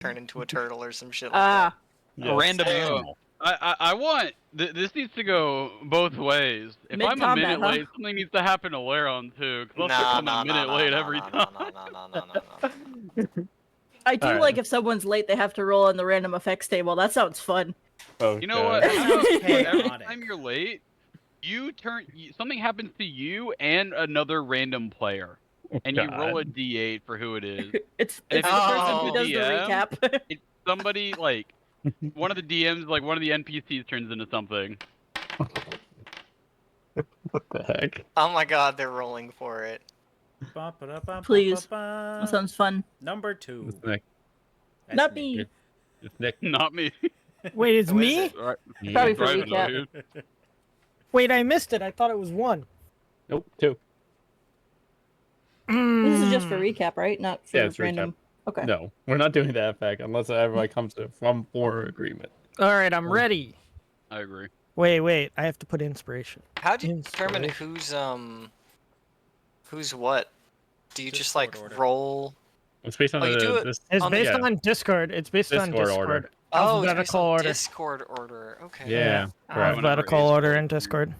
turn into a turtle or some shit like Ah, Yes. A random So, animal. I want this needs to go both ways. If I'm a Mid-combat, minute huh? late, something needs to happen to Laron too, because that. I'll come a minute late every time. No. I do Alright. like if someone's late, they have to roll on the random effects table. That sounds fun. Okay. You know what? That How about sounds every chaotic. time you're late, something happens to you and another random player, and you roll a God. d8 for who it is. It's And the if it's person Oh. who does the DM, recap. It's somebody like one of the DMs, like one of the NPCs, turns into something. What the heck? Oh my god, they're rolling for it. Please. That sounds fun. Number 2. It's Nick. That's Not Nick. me. It's Nick. Not me. Wait, it's Who is me? it? Right. Probably for Driving, recap. dude. Wait, I missed it. I thought it was 1. Nope. 2. This is just for recap, right? Not for Yeah, it's random. Okay. No, we're not doing that effect unless everybody comes to from for agreement. All right, I'm ready. I agree. Wait. I have to put inspiration. How do you determine Inspiration. who's what? Do you just like Discord order. roll? It's based on Oh, you do it this. It's on based yeah. on Discord. It's based on Discord Discord. order. Oh, it's based Alphabetical on order. Discord order. Okay. Yeah. Correct. Alphabetical order in Discord.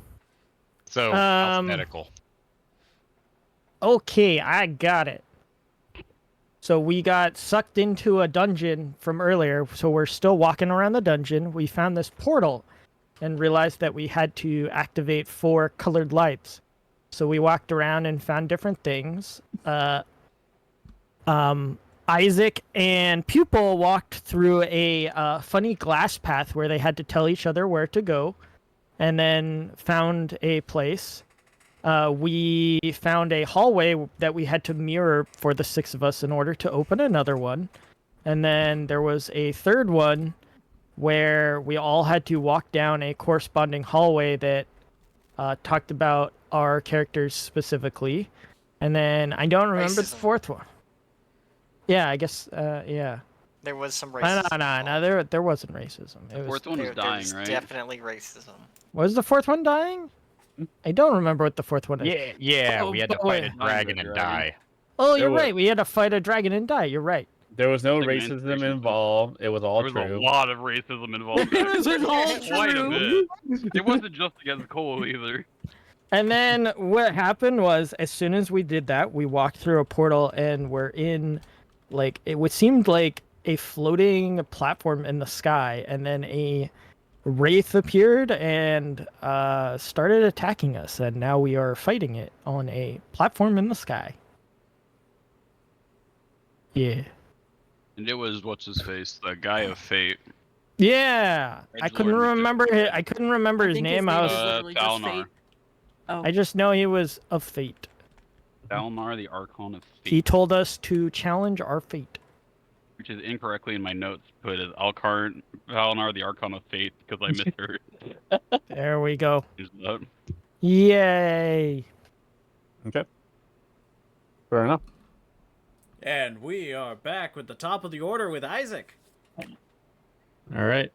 So, Um, alphabetical. Okay, I got it. So we got sucked into a dungeon from earlier, so we're still walking around the dungeon. We found this portal and realized that we had to activate 4 colored lights. So we walked around and found different things. Isaac and Pupil walked through a funny glass path where they had to tell each other where to go, and then found a place. We found a hallway that we had to mirror for the 6 of us in order to open another one. And then there was a third one where we all had to walk down a corresponding hallway that talked about our characters specifically. And then I don't remember the Racism. 4th one. Yeah, I guess, yeah. There was some racism. No, there wasn't racism. It was, 4th one was There dying, was right? definitely racism. was the 4th one dying? I don't remember what the 4th one is. Yeah, Oh, we had to but fight a wait. dragon and die. Oh, There you're were- right. We had to fight a dragon and die. You're right. There was no Like racism menstruation. involved. It was all There was true. a lot of racism involved. This is all Quite a true. bit. It wasn't just against Cole either. And then what happened was, as soon as we did that, we walked through a portal and we're in, like, it would seemed like a floating platform in the sky, and then a wraith appeared and started attacking us, and now we are fighting it on a platform in the sky. Yeah. And it was what's his face, the guy of fate. Yeah. I Edgelord couldn't Magician. remember I couldn't remember his think name. I was literally just Balnar. Fate. Oh. I just know he was of fate. Balnar, the Archon of Fate, He told us to challenge our fate. which is incorrectly in my notes put as Balnar, the Archon of Fate, because I misheard There we go. that. Yay. Okay. Fair enough. And we are back with the top of the order with Isaac. All right.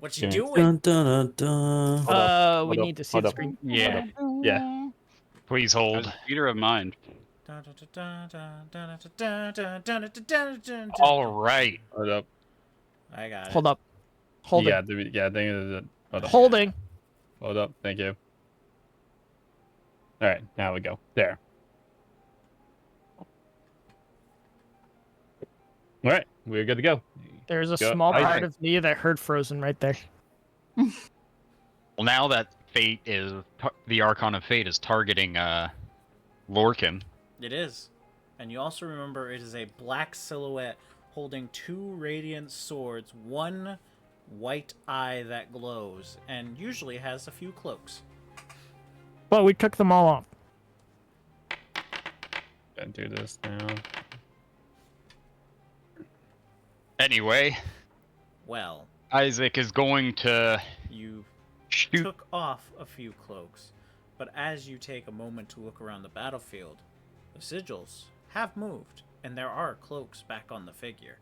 What you Okay. doing? Dun, dun, dun, dun. We hold up, need to see hold the up. screen. Yeah. Yeah. Please hold. Peter of Mind. All right. Hold up. I got it. Hold up. Holding. Yeah. I think it. Hold up. Holding. Hold up. Thank you. All right. Now we go. There. All right. We're good to go. There's a Go- small I part think- of me that heard Frozen right there. Well, now that Fate is the Archon of Fate is targeting Lorcan. It is. And you also remember it is a black silhouette holding 2 radiant swords, 1 white eye that glows, and usually has a few cloaks. Well, we took them all off. Gonna do this now. Anyway, Well, Isaac is going to you shoot. took off a few cloaks, but as you take a moment to look around the battlefield, the sigils have moved, and there are cloaks back on the figure.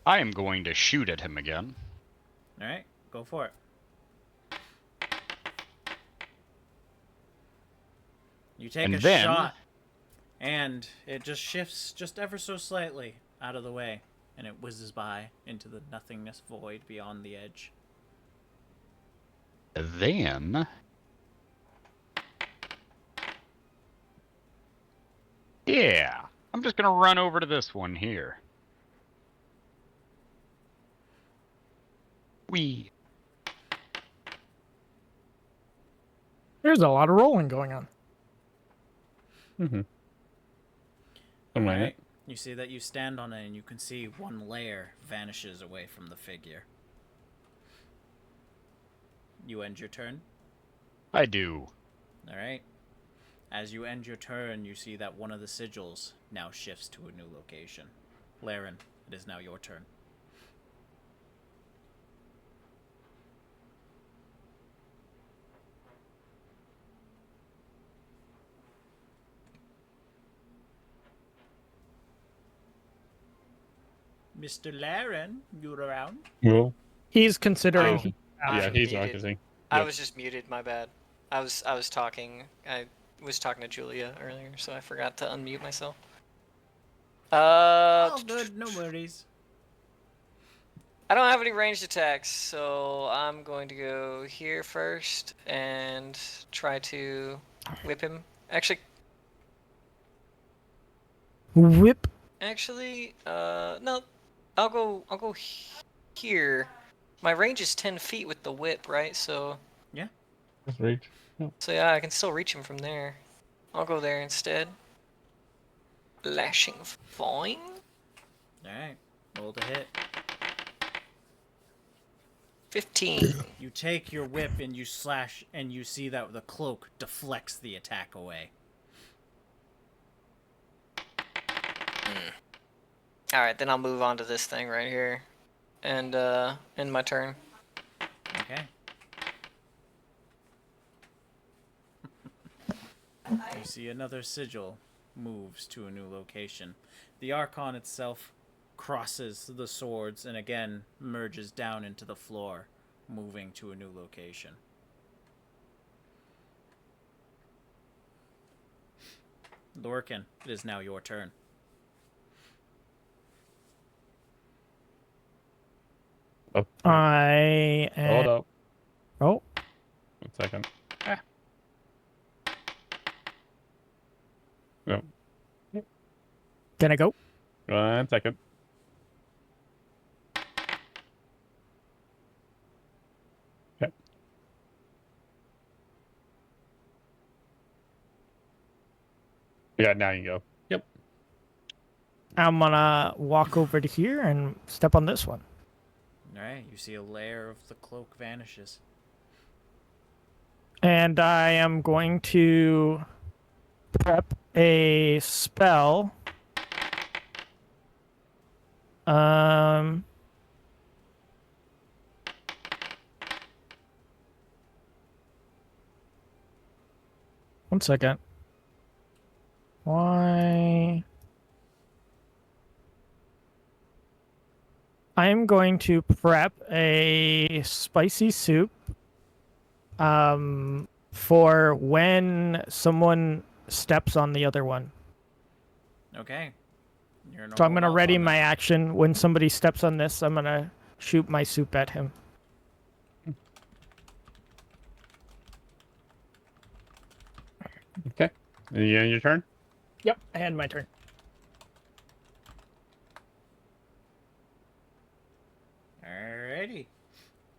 I am going to shoot at him again. Alright, go for it. You take And a then- shot, And it just shifts just ever so slightly out of the way, and it whizzes by into the nothingness void beyond the edge. Then... Yeah, I'm just gonna run over to this one here. Wee. There's a lot of rolling going on. Mm-hmm. Some like Alright, it. you see that you stand on it, and you can see one layer vanishes away from the figure. You end your turn. I do. Alright. As you end your turn, you see that one of the sigils now shifts to a new location. Laren, it is now your turn. Mr. Laren, you around? Well, He's considering. Oh. yeah, I'm he's muted. focusing. I Yep. was just muted. My bad. I was talking. I was talking to Julia earlier, so I forgot to unmute myself. Oh, good, no worries. I don't have any ranged attacks, so I'm going to go here first and try to whip him. Actually, Whip. no. I'll go here. My range is 10 feet with the whip, right? So Just reach. yeah, I can still reach him from there. I'll go there instead. Lashing fine. Alright, roll to hit. 15. You take your whip and you slash, and you see that the cloak deflects the attack away. Alright, then I'll move on to this thing right here. And end my turn. Okay. You see another sigil moves to a new location. The Archon itself crosses the swords and again merges down into the floor, moving to a new location. Lorcan, it is now your turn. Oh, I hold am. up. Oh, 1 second. can I go? 1 second. Okay. Yeah, now you go. Yep. I'm gonna walk over to here and step on this one. Alright, you see a layer of the cloak vanishes. And I am going to prep a spell. One second. Why? I'm going to prep a spicy soup for when someone steps on the other one. Okay. You're So I'm hold going to off ready on my that. action. When somebody steps on this, I'm going to shoot my soup at him. Okay. You end your turn? Yep, I had my turn. Alrighty.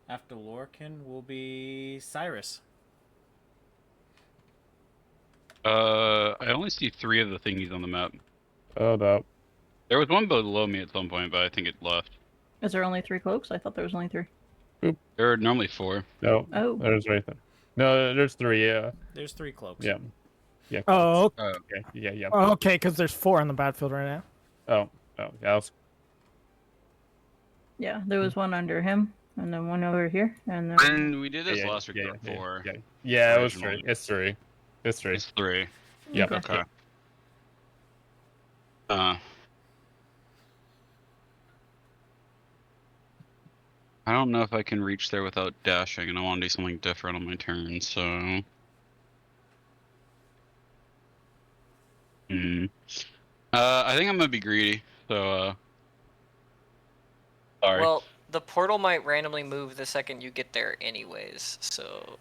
After Lorcan will be Cyrus. I only see 3 of the thingies on the map. Hold up. There was one below me at some point, but I think it left. Is there only 3 cloaks? I thought there was only 3. There are normally 4. No. Oh. There's right there. No, there's 3. Yeah. There's 3 cloaks. Yeah. Yeah. Oh, Okay. Yeah. Yeah. okay, because there's 4 on the battlefield right now. Oh. Oh. Yeah. Yeah, there was one under him, and then one over here, and then... When we did this yeah, last week, yeah, there were 4. Yeah. Yeah. It was originally. 3. It's 3. It's 3. It's 3. Yep. Okay. Okay. I don't know if I can reach there without dashing, and I want to do something different on my turn, so... I think I'm gonna be greedy. So sorry. Well, the portal might randomly move the second you get there anyways, so...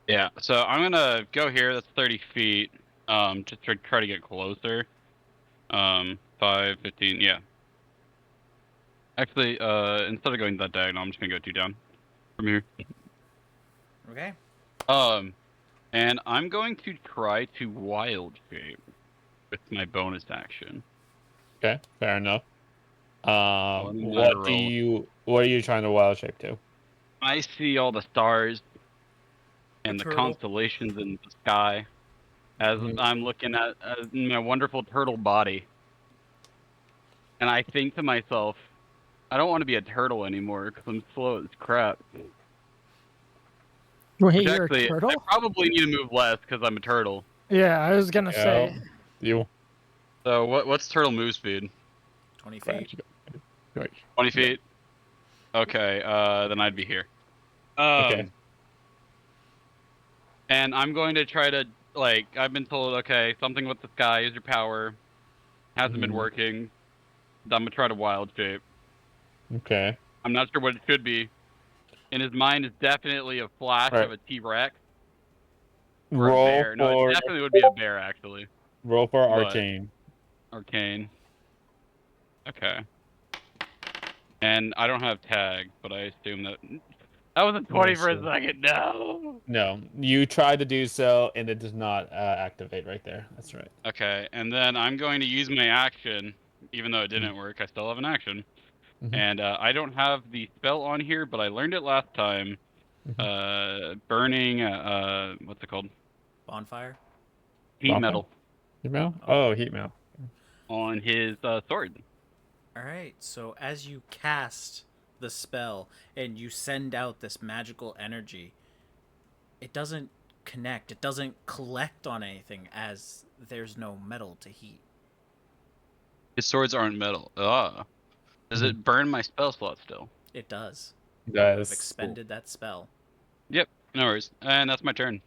Yeah, so I'm gonna go here. That's 30 feet. Just to try to get closer. 5, 15, yeah. Actually, instead of going that diagonal, I'm just gonna go 2 down from here. Okay. And I'm going to try to wild shape with my bonus action. Okay, fair enough. Let me What are you trying to wild shape to? I see all the stars and the turtle. constellations in the sky as I'm looking at my wonderful turtle body. And I think to myself, I don't want to be a turtle anymore because I'm slow as crap. Wait, Which you're actually, a turtle? I probably need to move less because I'm a turtle. Yeah, I was gonna say. You. So what's turtle move speed? 20 feet. Right. 20 feet? Okay, then I'd be here. Okay. And I'm going to try to, like, I've been told, okay, something with the sky is your power. Hasn't been working. I'm gonna try to wild shape. Okay. I'm not sure what it should be. In his mind is definitely a flash Right. of a T-Rex. Or a Roll bear. No, it for definitely would be a bear, actually. But- arcane. Arcane. Okay. And I don't have tag, but I assume that... That was a 20 for a second, no! No, you tried to do so, and it does not activate right there. That's right. Okay, and then I'm going to use my action, even though it didn't work, I still have an action. And I don't have the spell on here, but I learned it last time. Burning, what's it called? Bonfire. Heat Bonfire? metal. Heat metal? Oh, heat metal. On his sword. All right. So as you cast the spell and you send out this magical energy, it doesn't connect. It doesn't collect on anything as there's no metal to heat. His swords aren't metal. Ah. Does it burn my spell slot still? It does. That I've is expended that spell. Yep, no worries. And that's my turn.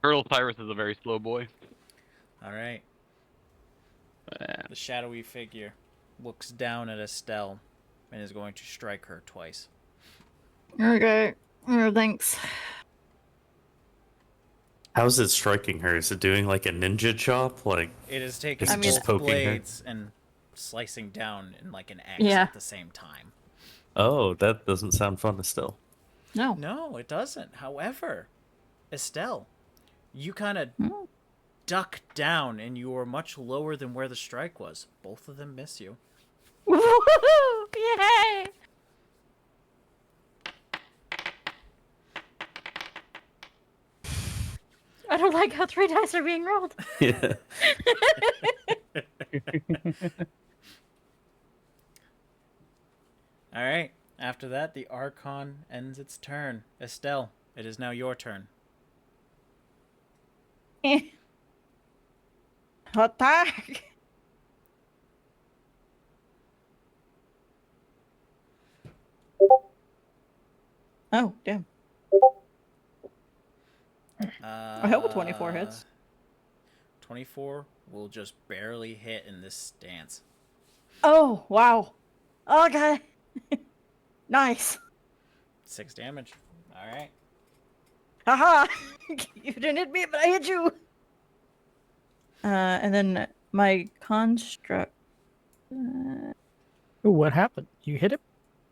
Turtle Tyrus is a very slow boy. All right. The shadowy figure looks down at Estelle and is going to strike her twice. Okay. Thanks. How's it striking her? Is it doing like a ninja chop? Like, It is taking Is it just both poking her? blades and slicing down in like an X Yeah. at the same time. oh, that doesn't sound fun, Estelle. No. No, it doesn't. However, Estelle, you kind of duck down and you are much lower than where the strike was. Both of them miss you. Woohoo! Yay! I don't like how 3 dice are being rolled. Yeah. All right. After that, the Archon ends its turn. Estelle, it is now your turn. Attack! Oh, damn. I hope a 24 hits. 24 will just barely hit in this stance. Oh, wow. Okay. Nice. 6 damage. All right. Haha! You didn't hit me, but I hit you! And then my construct. Ooh, what happened? You hit him?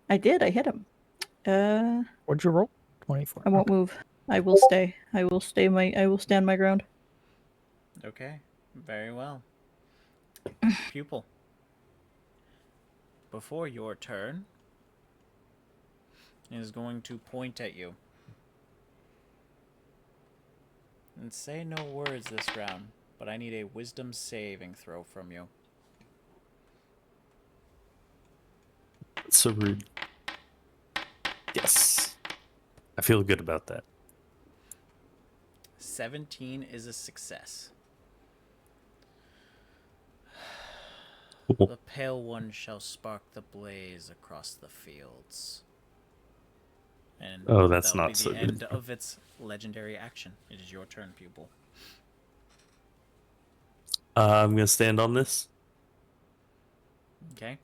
I did, I hit him. What'd you roll? 24. I won't move. I will stay. I will stand my ground. Okay. Very well. Pupil. Before your turn, is going to point at you. And say no words this round, but I need a wisdom saving throw from you. That's so rude. Yes. I feel good about that. 17 is a success. Cool. The pale one shall spark the blaze across the fields. And Oh, that's that'll not be so the good. end of its legendary action. It is your turn, Pupil. I'm gonna stand on this. Okay.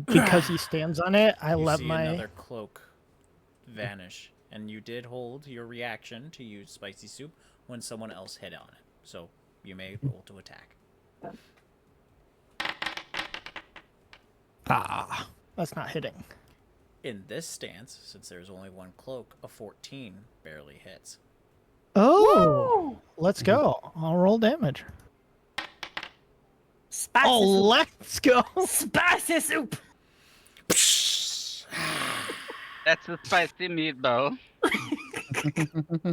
Because he stands on it, I You let see my another cloak vanish, and you did hold your reaction to use spicy soup when someone else hit on it. So you may roll to attack. that's not hitting. In this stance, since there's only one cloak, a 14 barely hits. Oh, let's go. I'll roll damage. Spicy Oh, soup. let's go. Spicy soup. That's a spicy meatball.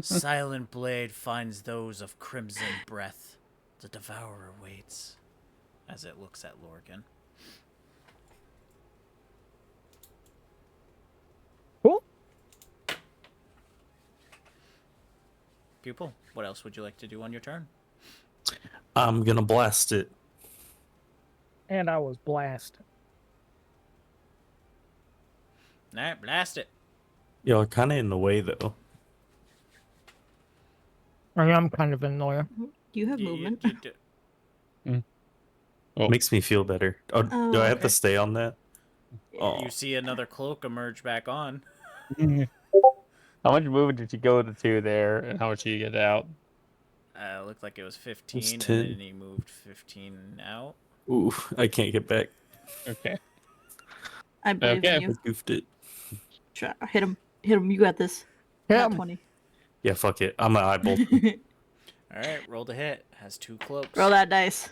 Silent blade finds those of crimson breath. The devourer waits as it looks at Lorcan. Cool. Pupil, what else would you like to do on your turn? I'm gonna blast it. And I was blasted. Alright, blast it. Yo, kind of in the way though. I am kind of in the way. You have You- movement. Oh. Makes me feel better. Oh, Oh, do I have to okay. stay on that? Yeah. Oh, You see another cloak emerge back on. How much movement did you go to there, and how much did you get out? Looked like it was 15, and 10. then he moved 15 out. ooh, I can't get back. Okay. I believe Okay. in I you. goofed it. Try, hit him. Hit him. You got this. Yeah. Not 20. Yeah, fuck it. I'm an eyeball. Alright, roll to hit. Has 2 cloaks. Roll that dice.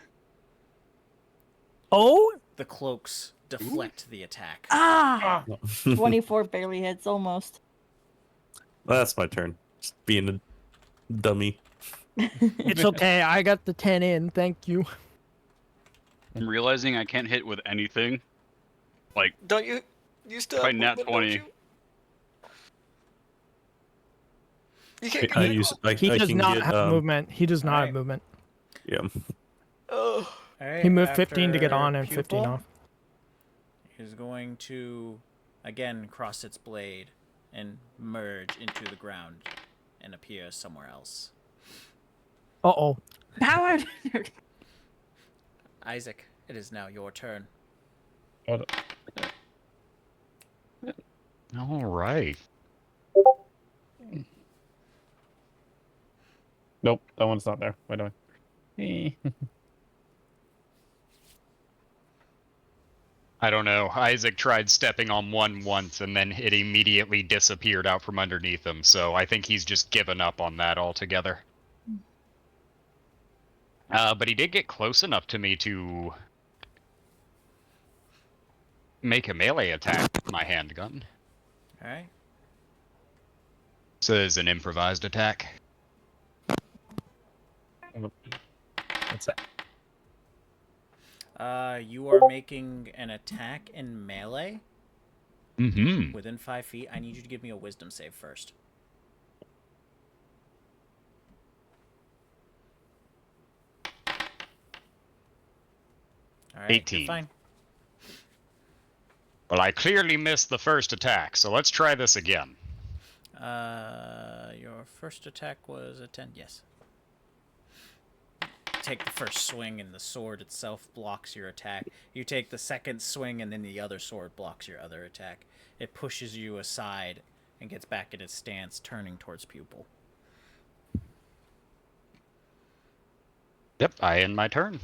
Oh, The cloaks deflect the attack. Ah! 24 barely hits, almost. That's my turn. Just being a dummy. it's okay. I got the 10 in. Thank you. I'm realizing I can't hit with anything. Like, Don't you? You still By have nat movement, 20. don't you? You can't I get use. I, He I does can not get, have movement. He does not Alright. have movement. Yeah. Oh. Alright, He moved 15 to get after on and 15 Pupil off. is going to, again, cross its blade and merge into the ground and appear somewhere else. Uh-oh. Powered. Isaac, it is now your turn. Hold up. All right. Nope, that one's not there. Wait a minute. I don't know. Isaac tried stepping on one once, and then it immediately disappeared out from underneath him. So I think he's just given up on that altogether. But he did get close enough to me to make a melee attack with my handgun. Alright. So it's an improvised attack. What's that? You are making an attack in melee Mm-hmm. within 5 feet. I need you to give me a wisdom save first. Alright, 18. you're fine. Well, I clearly missed the first attack, so let's try this again. Your first attack was a 10, yes. Take the first swing and the sword itself blocks your attack. You take the second swing and then the other sword blocks your other attack. It pushes you aside and gets back in its stance, turning towards Pupil. Yep, I end my turn.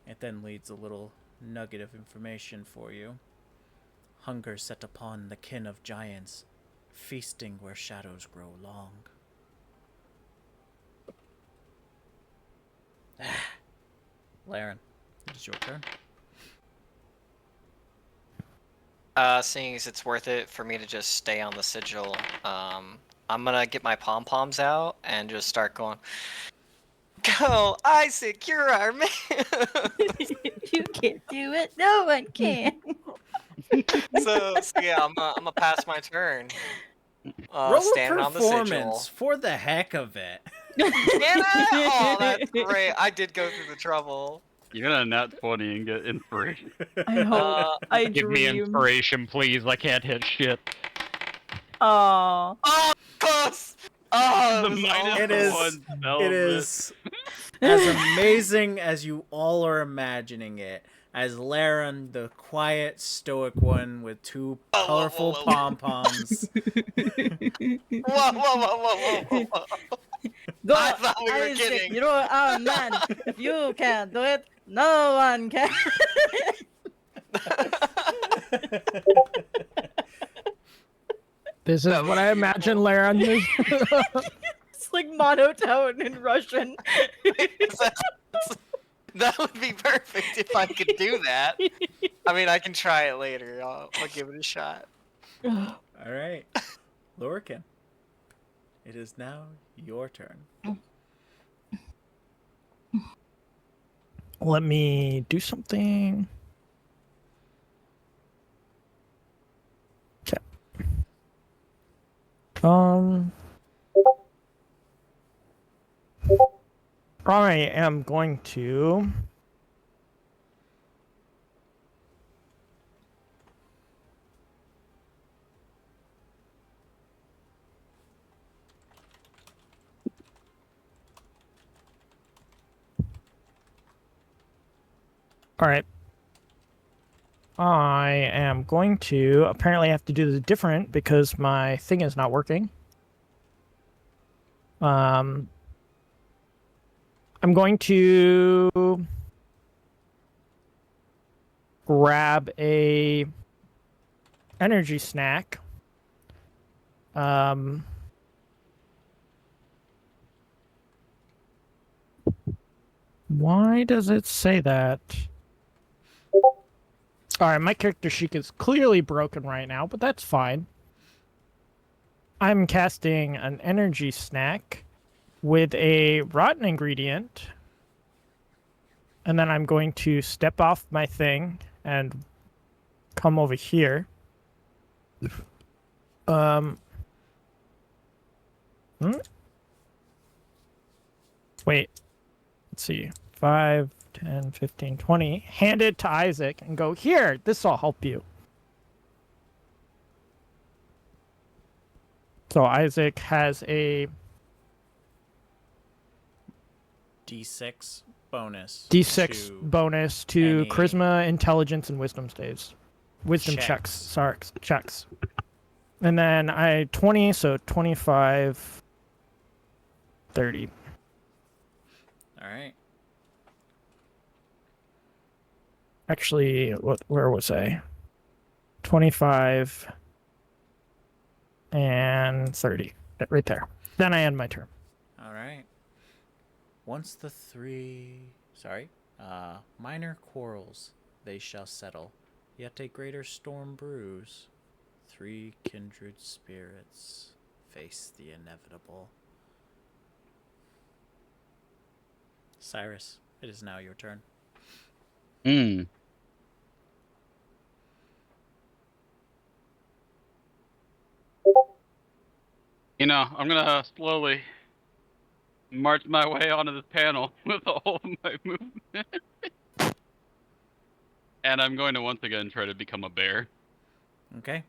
It then leads a little nugget of information for you. Hunger set upon the kin of giants, feasting where shadows grow long. Laren, it is your turn. Seeing as it's worth it for me to just stay on the sigil, I'm gonna get my pom-poms out and just start going, "Go, Isaac, you're our man!" You can't do it. No one can. so yeah, I'm gonna pass my turn. Roll Standing a on the sigil. performance for the heck of it. Can I? Oh, that's great. I did go through the trouble. you're gonna nat 20 and get inspiration. I hope. I Give me dream. inspiration, please. I can't hit shit. Aw. Oh, close! Oh, The it was minus It is. one spell It miss. is as amazing as you all are imagining it. As Laren, the quiet, stoic one with two Whoa, whoa, colorful whoa, whoa. pom-poms. Whoa. Go, I thought we were Isaac, kidding. you're a man. If you can't do it, no one can. This is That what was I imagine beautiful. Laren is. It's like monotone in Russian. That would be perfect if I could do that. I mean, I can try it later. I'll give it a shot. All right, Lorcan. It is now your turn. Let me do something. Okay. I am going to. All right. I am going to apparently have to do this different because my thing is not working. I'm going to grab a energy snack. Why does it say that? Alright, my character sheet is clearly broken right now, but that's fine. I'm casting an energy snack with a rotten ingredient. And then I'm going to step off my thing and come over here. Wait. Let's see. 5, 10, 15, 20. Hand it to Isaac and go, here, this will help you. So Isaac has a D6 bonus. D6 to bonus to any charisma, intelligence, and wisdom saves. Wisdom checks. checks. Sorry, checks. And then I 20, so 25, 30. All right. Actually, where was I? 25 and 30. Right there. Then I end my turn. All right. Once the minor quarrels, they shall settle. Yet a greater storm brews. 3 kindred spirits face the inevitable. Cyrus, it is now your turn. You know, I'm gonna slowly march my way onto this panel with all of my movement. And I'm going to once again try to become a bear. Okay.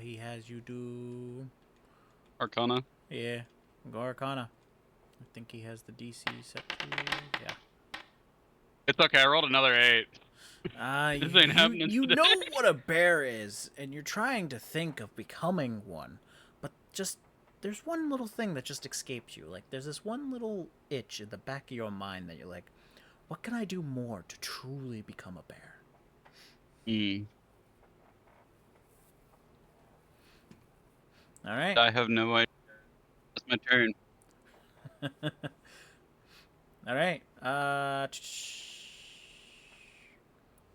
He has you do... Arcana. Yeah, go Arcana. I think he has the DC set to... Yeah. It's okay, I rolled another 8. This ain't happening You today. know what a bear is, and you're trying to think of becoming one, but just there's one little thing that just escapes you. Like there's this one little itch in the back of your mind that you're like, what can I do more to truly become a bear? All right. I have no idea. It's my turn. All right.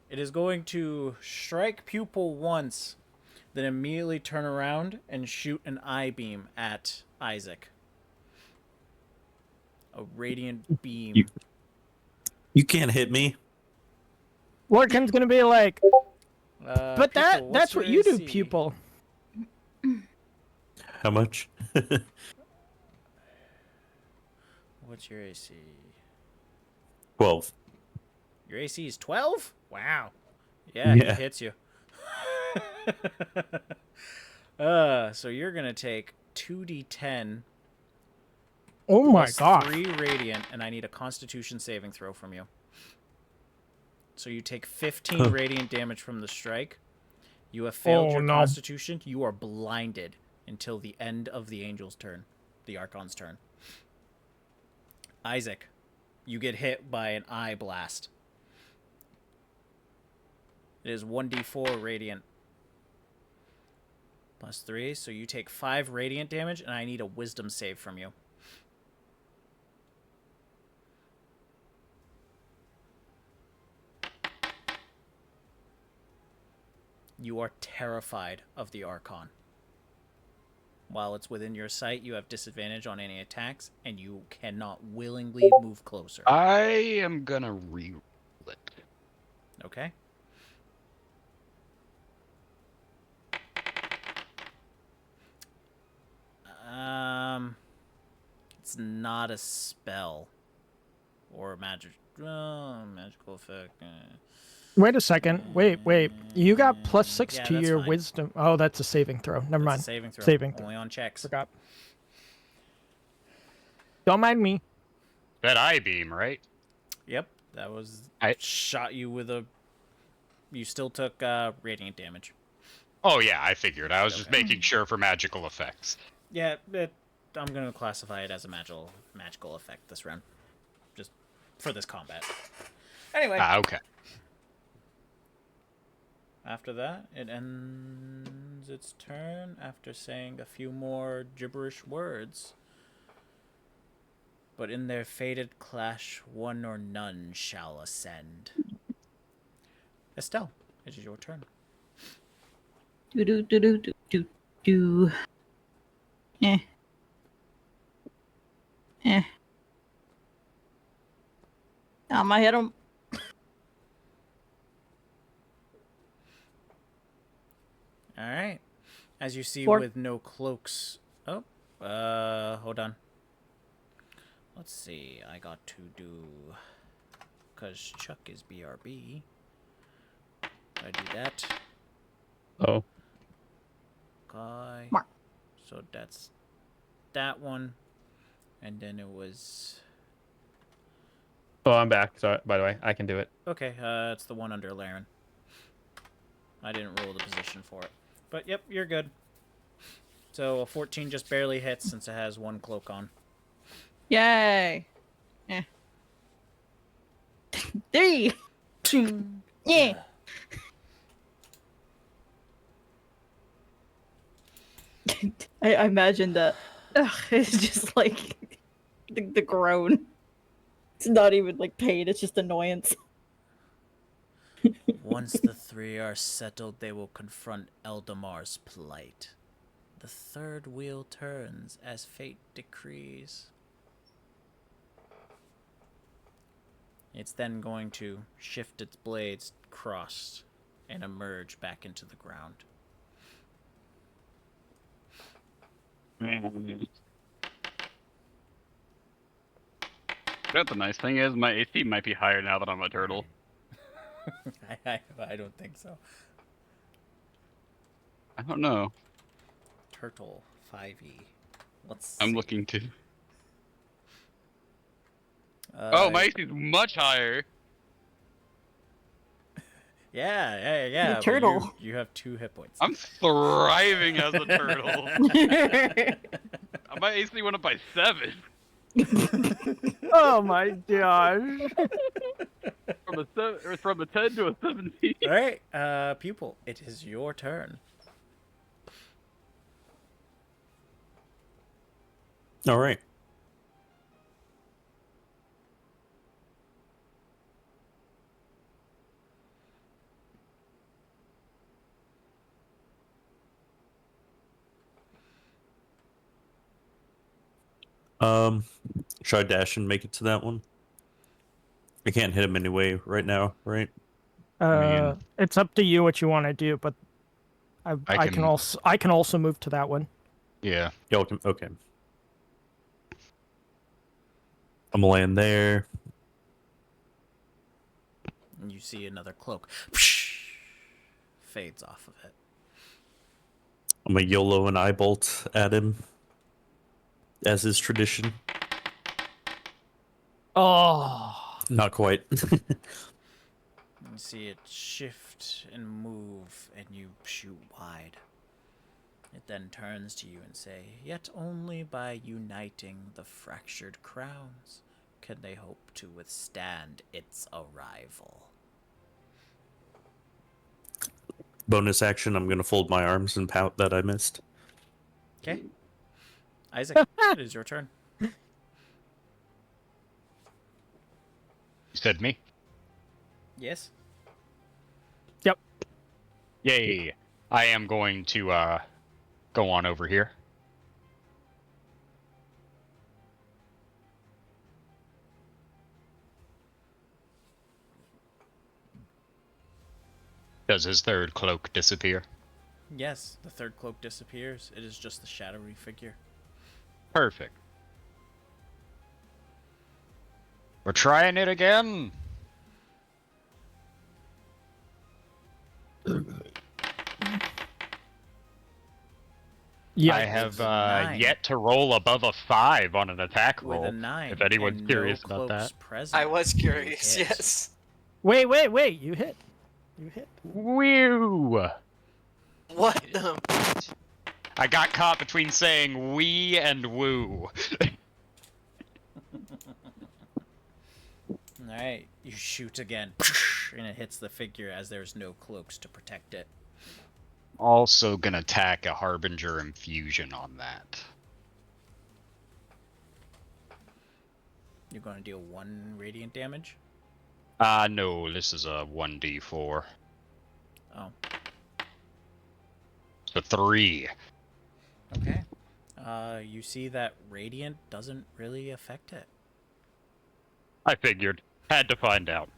It is going to strike Pupil once, then immediately turn around and shoot an eye beam at Isaac. A radiant beam. You can't hit me. Lorcan's gonna be like, but Pupil, that's what's what your you do, AC? pupil. How much? What's your AC? 12. Your AC is 12? Wow. Yeah, Yeah. he hits you. So you're going to take 2d10 Oh my plus god. 3 radiant, and I need a Constitution saving throw from you. So you take 15 radiant damage from the strike. You have failed your no. Constitution. You are blinded until the end of the Angel's turn, the Archon's turn. Isaac, you get hit by an eye blast. It is 1d4 radiant. Plus 3, so you take 5 radiant damage, and I need a wisdom save from you. You are terrified of the Archon. While it's within your sight, you have disadvantage on any attacks, and you cannot willingly move closer. I am gonna re-roll it. Okay? It's not a spell or a magical effect. Wait a second. Wait. You got +6 Yeah, to that's your fine. wisdom. Oh, that's a saving throw. Never That's a mind. saving throw. Saving throw. Only on checks. Forgot. Don't mind me. That eye beam, right? Yep, that was I- shot you with a. You still took radiant damage. Oh yeah, I figured. I was just Okay. making sure for magical effects. Yeah, I'm gonna classify it as a magical effect this round, just for this combat. Anyway, Okay. after that, it ends its turn after saying a few more gibberish words. But in their fated clash, one or none shall ascend. Estelle, it is your turn. Do do do do do do do. I hit him. All right. As you see, 4. with no cloaks. Oh, hold on. Let's see. I got to do, cause Chuck is BRB. I do that. Oh. Okay. Mark. So that's that one, and then it was Oh, I'm back. Sorry, by the way, I can do it. okay. It's the one under Laren. I didn't roll the position for it, but yep, you're good. So a 14 just barely hits since it has one cloak on. Yay. 3. Yeah. I imagine that. It's just like the groan. It's not even like pain, it's just annoyance. Once the three are settled, they will confront Eldamar's plight. The third wheel turns as fate decrees. It's then going to shift its blades crossed and emerge back into the ground. You know what the nice thing is? My AC might be higher now that I'm a turtle. I don't think so. I don't know. Turtle 5e. Let's I'm see. looking to. Oh, my AC is much higher. Yeah. but turtle. You have 2 hit points. I'm thriving as a turtle. My AC went up by 7. Oh my gosh. From a 10 to a 17. All right, Pupil, it is your turn. All right. Should I dash and make it to that one? I can't hit him anyway right now, right? mean- It's up to you what you want to do, but I can also move to that one. Yeah. Yeah, okay. I'm laying there. And you see another cloak. Fades off of it. I'm a YOLO and eye bolt at him. as is tradition. Oh. Not quite. You see it shift and move, and you shoot wide. It then turns to you and say, "Yet only by uniting the fractured crowns can they hope to withstand its arrival." Bonus action, I'm gonna fold my arms and pout that I missed. Okay. Isaac, it is your turn. You said me? Yes? Yay. I am going to go on over here. Does his third cloak disappear? Yes, the third cloak disappears. It is just the shadowy figure. Perfect. We're trying it again. Yeah. I have With a 9. yet to roll above a 5 on an attack roll. With a 9. If anyone's and curious no about cloaks that. present, I was you curious. hit. Yes. Wait. You hit. You hit. Woo! What the? I got caught between saying "we" and "woo." Alright, you shoot again, and it hits the figure as there's no cloaks to protect it. Also gonna tack a Harbinger Infusion on that. You're going to deal 1 radiant damage? No, this is a 1d4. Oh, It's a 3. okay. You see that radiant doesn't really affect it. I figured. Had to find out.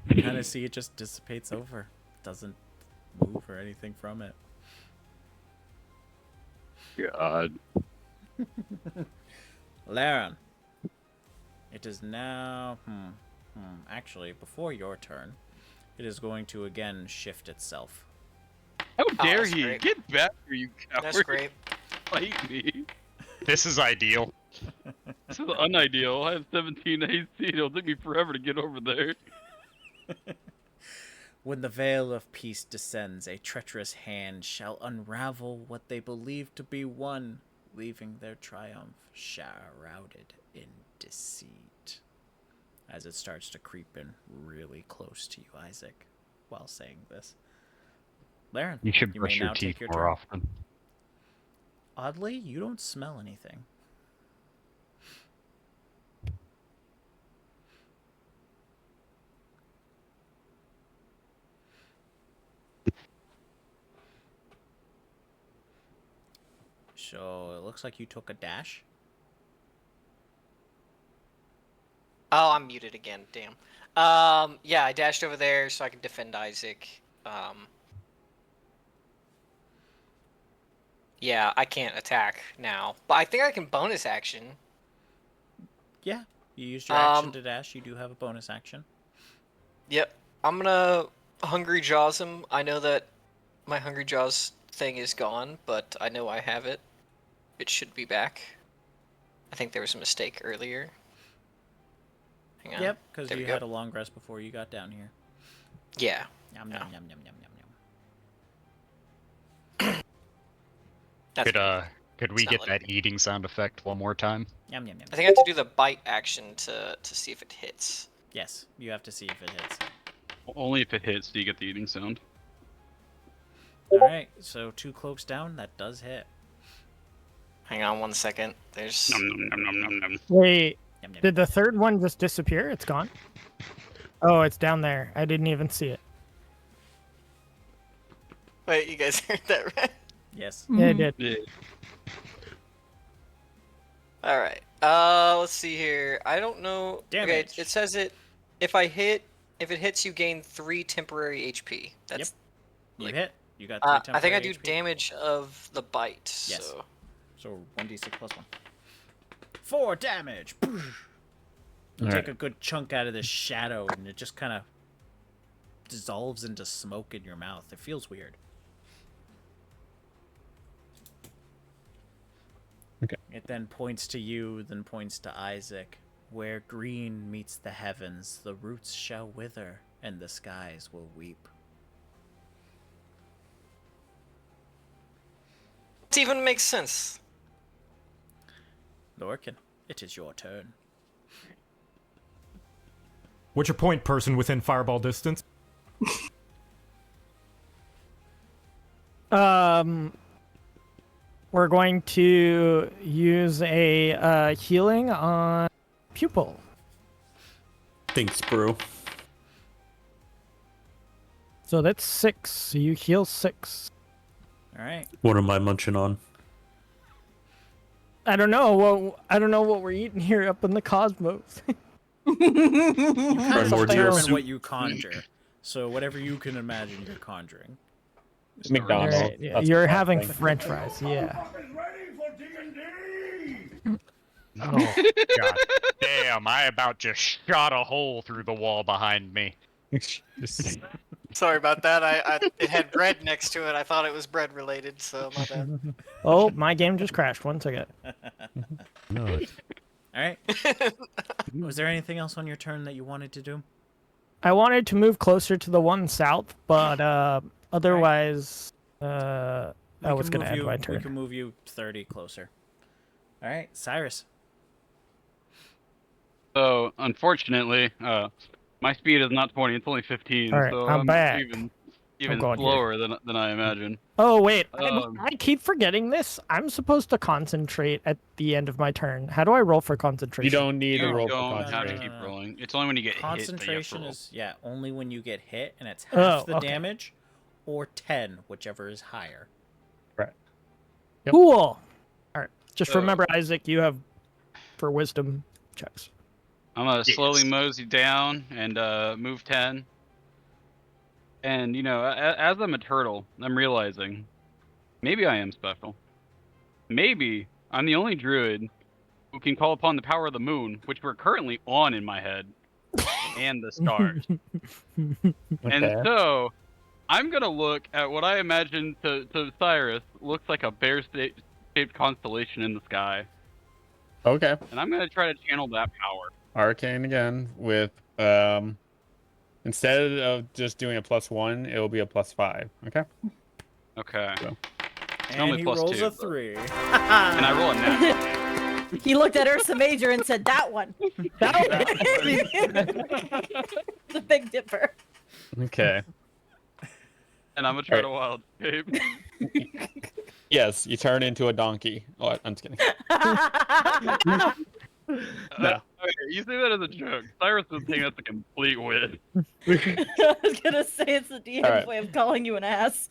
You kind of see it just dissipates over. Doesn't move or anything from it. God. Laren. It is now... Actually, before your turn, it is going to again shift itself. How dare that's he? great. Get back here, you coward. That's great. Fight me. This is ideal. This is unideal. I have 17 AC. It'll take me forever to get over there. When the veil of peace descends, a treacherous hand shall unravel what they believe to be one, leaving their triumph shrouded in deceit. As it starts to creep in really close to you, Isaac, while saying this. Laren, You should may brush your now teeth take your more turn. often. Oddly, you don't smell anything. So it looks like you took a dash. Oh, I'm muted again. Damn. Yeah, I dashed over there so I can defend Isaac. Yeah, I can't attack now, but I think I can bonus action. Yeah, you used your action Um, to dash. You do have a bonus action. Yep. I'm gonna Hungry Jaws him. I know that my Hungry Jaws thing is gone, but I know I have it. It should be back. I think there was a mistake earlier. Hang on. Yep, because There we you go. had a long rest before you got down here. Yeah. Yum, Yeah. yum, yum, yum, yum, yum, yum. That's Could we It's get not that eating sound effect one more time? Yum, yum, yum. I think I have to do the bite action to see if it hits. Yes, you have to see if it hits. Only if it hits do you get the eating sound. Alright, so 2 cloaks down, that does hit. Hang on 1 second. There's Nom, nom, nom, nom, nom, nom. Wait. Yum, yum, Did the third one just disappear? It's gone? Oh, it's down there. I didn't even see it. Wait, you guys heard that right? Yes. Yeah, it did. Yeah. All right. Let's see here. I don't know. Okay, Damage. it says it. If it hits, you gain 3 temporary HP. That's. You Like, hit. You got 3 I think I temporary do HP. damage of the bite. Yes. So. So 1d6 plus 1. 4 damage! You Alright. take a good chunk out of this shadow and it just kind of dissolves into smoke in your mouth. It feels weird. Okay. It then points to you, then points to Isaac. Where green meets the heavens, the roots shall wither, and the skies will weep. It even makes sense. Lorcan, it is your turn. What's your point, person within fireball distance? We're going to use a healing on Pupil. Thanks, bro. So that's 6. So you heal 6. All right. What am I munching on? I don't know what we're eating here up in the cosmos. Kind of more determine soup. what you conjure. So whatever you can imagine, you're conjuring. McDonald's. Alright, yeah, That's you're the having thing. French fries, yeah. Oh, God damn, I about just shot a hole through the wall behind me. Sorry about that. It had bread next to it. I thought it was bread related, so my bad. Oh, my game just crashed. 1 second. No. All right. Was there anything else on your turn that you wanted to do? I wanted to move closer to the one south, but otherwise, that was going to end my We turn. can move you 30 closer. All right, Cyrus. So, unfortunately, my speed is not 20, it's only 15, Alright, so I'm back. even going here. slower than I imagine. Oh, wait. Um, I keep forgetting this. I'm supposed to concentrate at the end of my turn. How do I roll for concentration? You don't need You to roll for don't have to concentration. keep rolling. It's only when you get hit that you have to Concentration roll. is, only when you get hit, and it's half the okay. damage, or 10, whichever is higher. Yep. Cool. All right. Just So- remember, Isaac, you have for wisdom checks. I'm gonna Yes. slowly mosey down and move 10. And as I'm a turtle, I'm realizing maybe I am special. Maybe I'm the only druid who can call upon the power of the moon, which we're currently on in my head, and the stars. And Okay. so I'm gonna look at what I imagine to Cyrus looks like a bear-shaped constellation in the sky, Okay. and I'm gonna try to channel that power. Arcane again with instead of just doing a +1, it will be a +5. Okay. Okay. So. And Only he plus rolls 2, a but- 3. And I roll a nat. He looked at Ursa Major and said, "That one." The Big Dipper. Okay. And I'm gonna try to wild shape. Yes, you turn into a donkey. Oh, I'm just kidding. No. Okay, you say that as a joke. Cyrus would think that's a complete win. I was gonna say it's the DM's Alright. way of calling you an ass.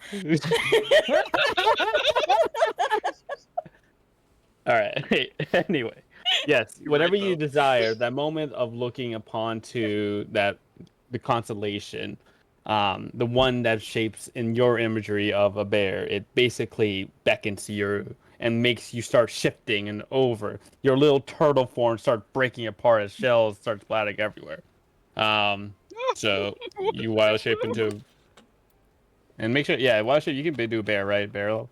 All right. Anyway, yes, You're whatever right, you though. desire, that moment of looking upon to the constellation, the one that shapes in your imagery of a bear, it basically beckons to you and makes you start shifting and over. Your little turtle form start breaking apart as shells start splattering everywhere. So you wild shape into, and make sure, wild shape. You can do a bear, right? Barrel.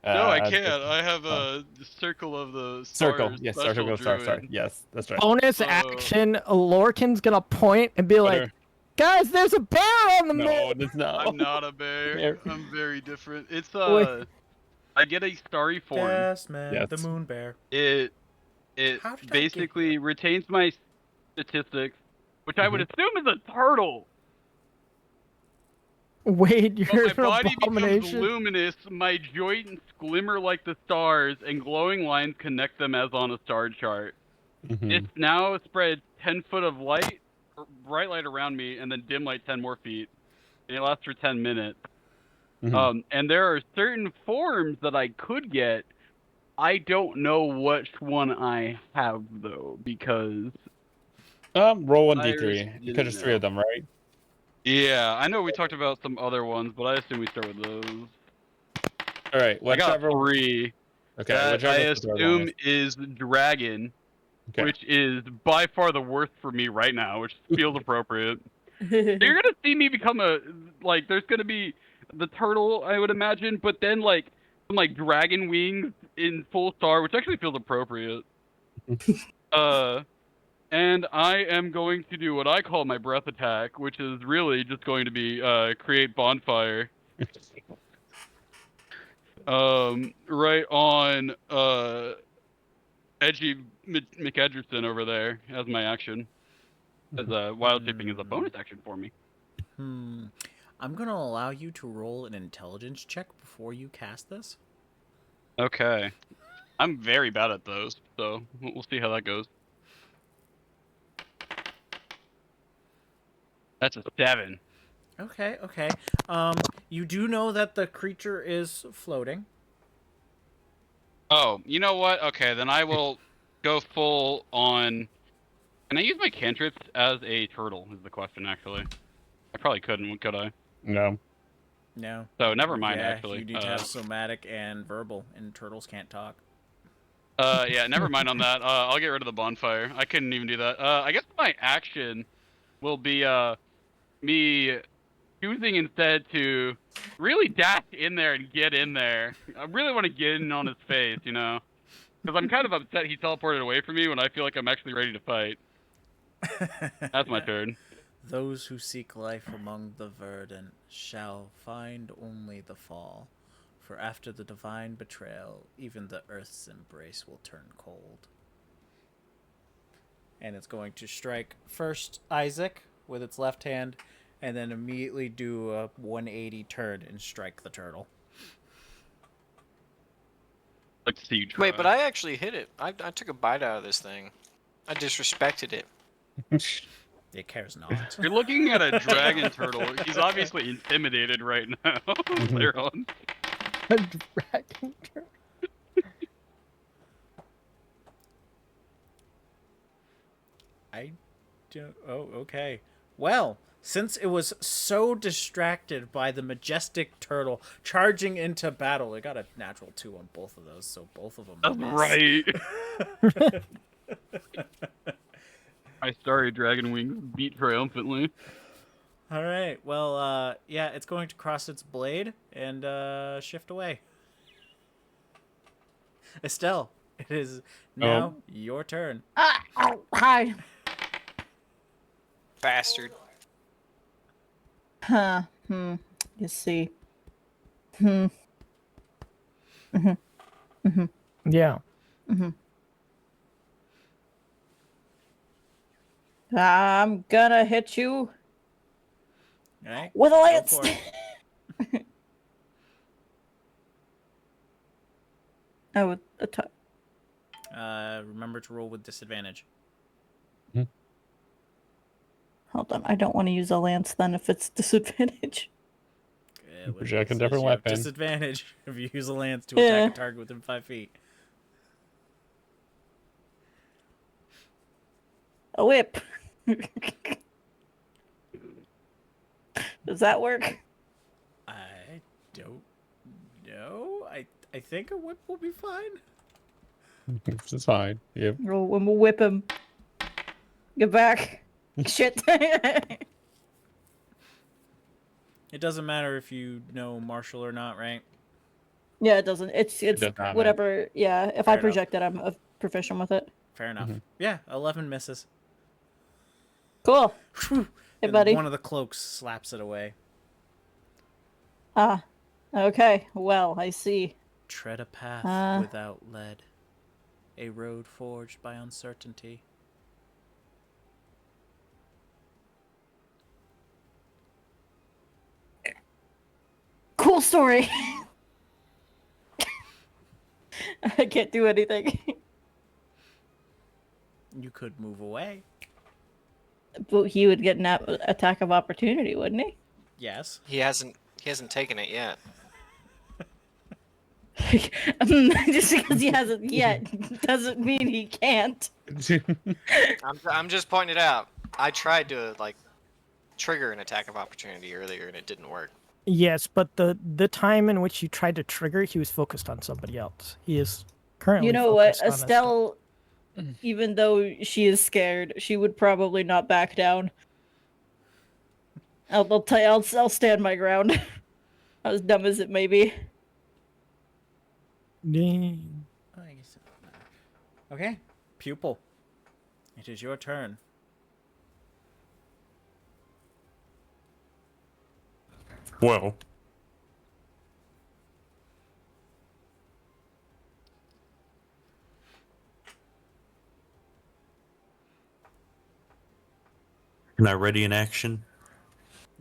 No, I can't. I have a circle of the stars. Circle. Yes, special circle. Sorry. druid. Yes, that's right. Bonus action, Lorcan's going to point and be like, guys, there's a bear on the No, moon. it's not. I'm not a bear. Bear. I'm very different. It's Wait. I get a starry form. Yes, man. Yes. The moon bear. It How did I get basically retains my statistics, which I would assume is a turtle. Wait, But you're my an body becomes abomination. luminous, my joints glimmer like the stars, and glowing lines connect them as on a star chart. Mhm. It's now spread 10 foot of light, bright light around me, and then dim light 10 more feet. And it lasts for 10 minutes. Mhm. And there are certain forms that I could get. I don't know which one I have, though, because... Roll one Cyrus d3 didn't because there's 3 of know. them, right? Yeah, I know we talked about some other ones, but I assume we start with those. All right. I got Whichever. 3. Okay. That Whichever I is the third assume one is Dragon, Okay. which is by far the worst for me right now, which feels appropriate. You're gonna see me become there's gonna be the turtle, I would imagine, but then some dragon wings in full star, which actually feels appropriate. And I am going to do what I call my breath attack, which is really just going to be create bonfire. Right on Edgy McEdgerton over there as my action. As wild shaping is a bonus action for me. I'm gonna allow you to roll an intelligence check before you cast this. Okay. I'm very bad at those, so we'll see how that goes. That's a 7. Okay, okay. You do know that the creature is floating. Oh, you know what? Okay, then I will go full on. Can I use my cantrips as a turtle? Is the question actually. I probably couldn't, could I? No. No. So never mind. Yeah, Actually, you need to have somatic and verbal, and turtles can't talk. yeah, never mind on that. I'll get rid of the bonfire. I couldn't even do that. I guess my action will be me choosing instead to really dash in there and get in there. I really want to get in on his face, you know, because I'm kind of upset he teleported away from me when I feel like I'm actually ready to fight. That's my turn. Those who seek life among the verdant shall find only the fall, for after the divine betrayal, even the earth's embrace will turn cold. And it's going to strike first Isaac with its left hand, and then immediately do a 180 turn and strike the turtle. I'd like to see you try. Wait, but I actually hit it. I took a bite out of this thing. I disrespected it. It cares not. You're looking at a dragon turtle. He's obviously intimidated right now. Theron. A dragon turtle. I don't. Oh, okay. Well, since it was so distracted by the majestic turtle charging into battle, it got a natural 2 on both of those, so both of them. That's miss. right. My starry dragon wings beat triumphantly. All right. Well, yeah, it's going to cross its blade and shift away. Estelle, it is now your turn. Oh, hi. Bastard. Huh. Let's see. Yeah. I'm gonna hit you All right. with a Go lance. for it. Oh, with a t- Remember to roll with disadvantage. Hold on, I don't want to use a lance then if it's disadvantage. Project a It says different you have weapon. Disadvantage if you use a lance to attack a target within 5 feet. A whip. Does that work? I don't know. I think a whip will be fine. This is fine. Yep. Roll when we'll whip him. Get back. Shit. It doesn't matter if you know martial or not, right? Yeah, it doesn't. It's does not matter. whatever. Yeah, if Fair I enough. project it, I'm proficient with it. Fair enough. Yeah, 11 misses. Cool. Hey, And buddy. one of the cloaks slaps it away. Ah. Okay. Well, I see. Tread a path without lead, a road forged by uncertainty. Cool story. I can't do anything. You could move away. But he would get an attack of opportunity, wouldn't he? Yes. He hasn't taken it yet. Just because he hasn't yet doesn't mean he can't. I'm just pointing it out. I tried to trigger an attack of opportunity earlier and it didn't work. Yes, but the time in which you tried to trigger, he was focused on somebody else. He is currently. You know what, focused on Estelle, even though she is scared, she would probably not back down. I'll stand my ground. As dumb as it may be. Okay, Pupil. It is your turn. Well, can I ready an action?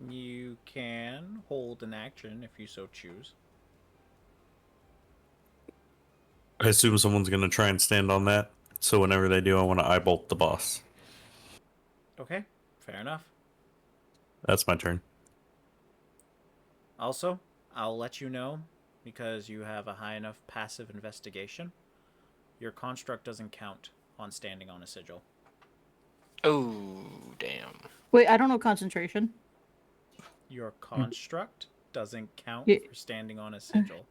You can hold an action if you so choose. I assume someone's gonna try and stand on that. So whenever they do, I want to eyebolt the boss. Okay, fair enough. That's my turn. Also, I'll let you know, because you have a high enough passive investigation, your construct doesn't count on standing on a sigil. Oh, damn. Wait, I don't know concentration. Your construct doesn't count Yeah. for standing on a sigil.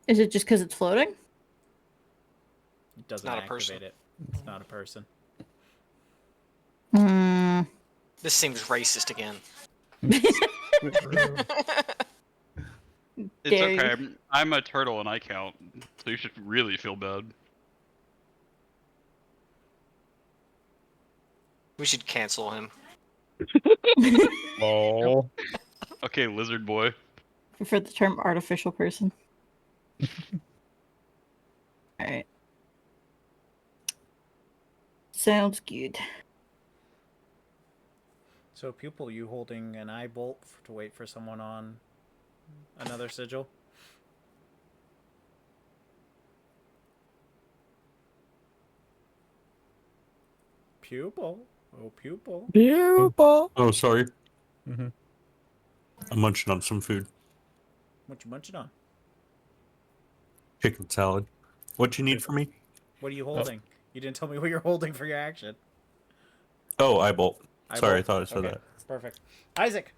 Is it just because it's floating? It doesn't Not a activate person. it. It's not a person. Hmm. This seems racist again. It's Dare okay. you. I'm a turtle and I count, so you should really feel bad. We should cancel him. Oh. Okay, lizard boy. For the term artificial person. Alright. Sounds good. So, Pupil, you holding an eye bolt to wait for someone on another sigil? Pupil? Oh, Pupil. Pupil. Oh, sorry. Mm-hmm. I'm munching on some food. What you munching on? Chicken salad. What you need from me? What are you holding? You didn't tell me what you're holding for your action. Oh, eyebolt. Sorry, I Eyebolt? thought I said Okay, that. perfect. Isaac!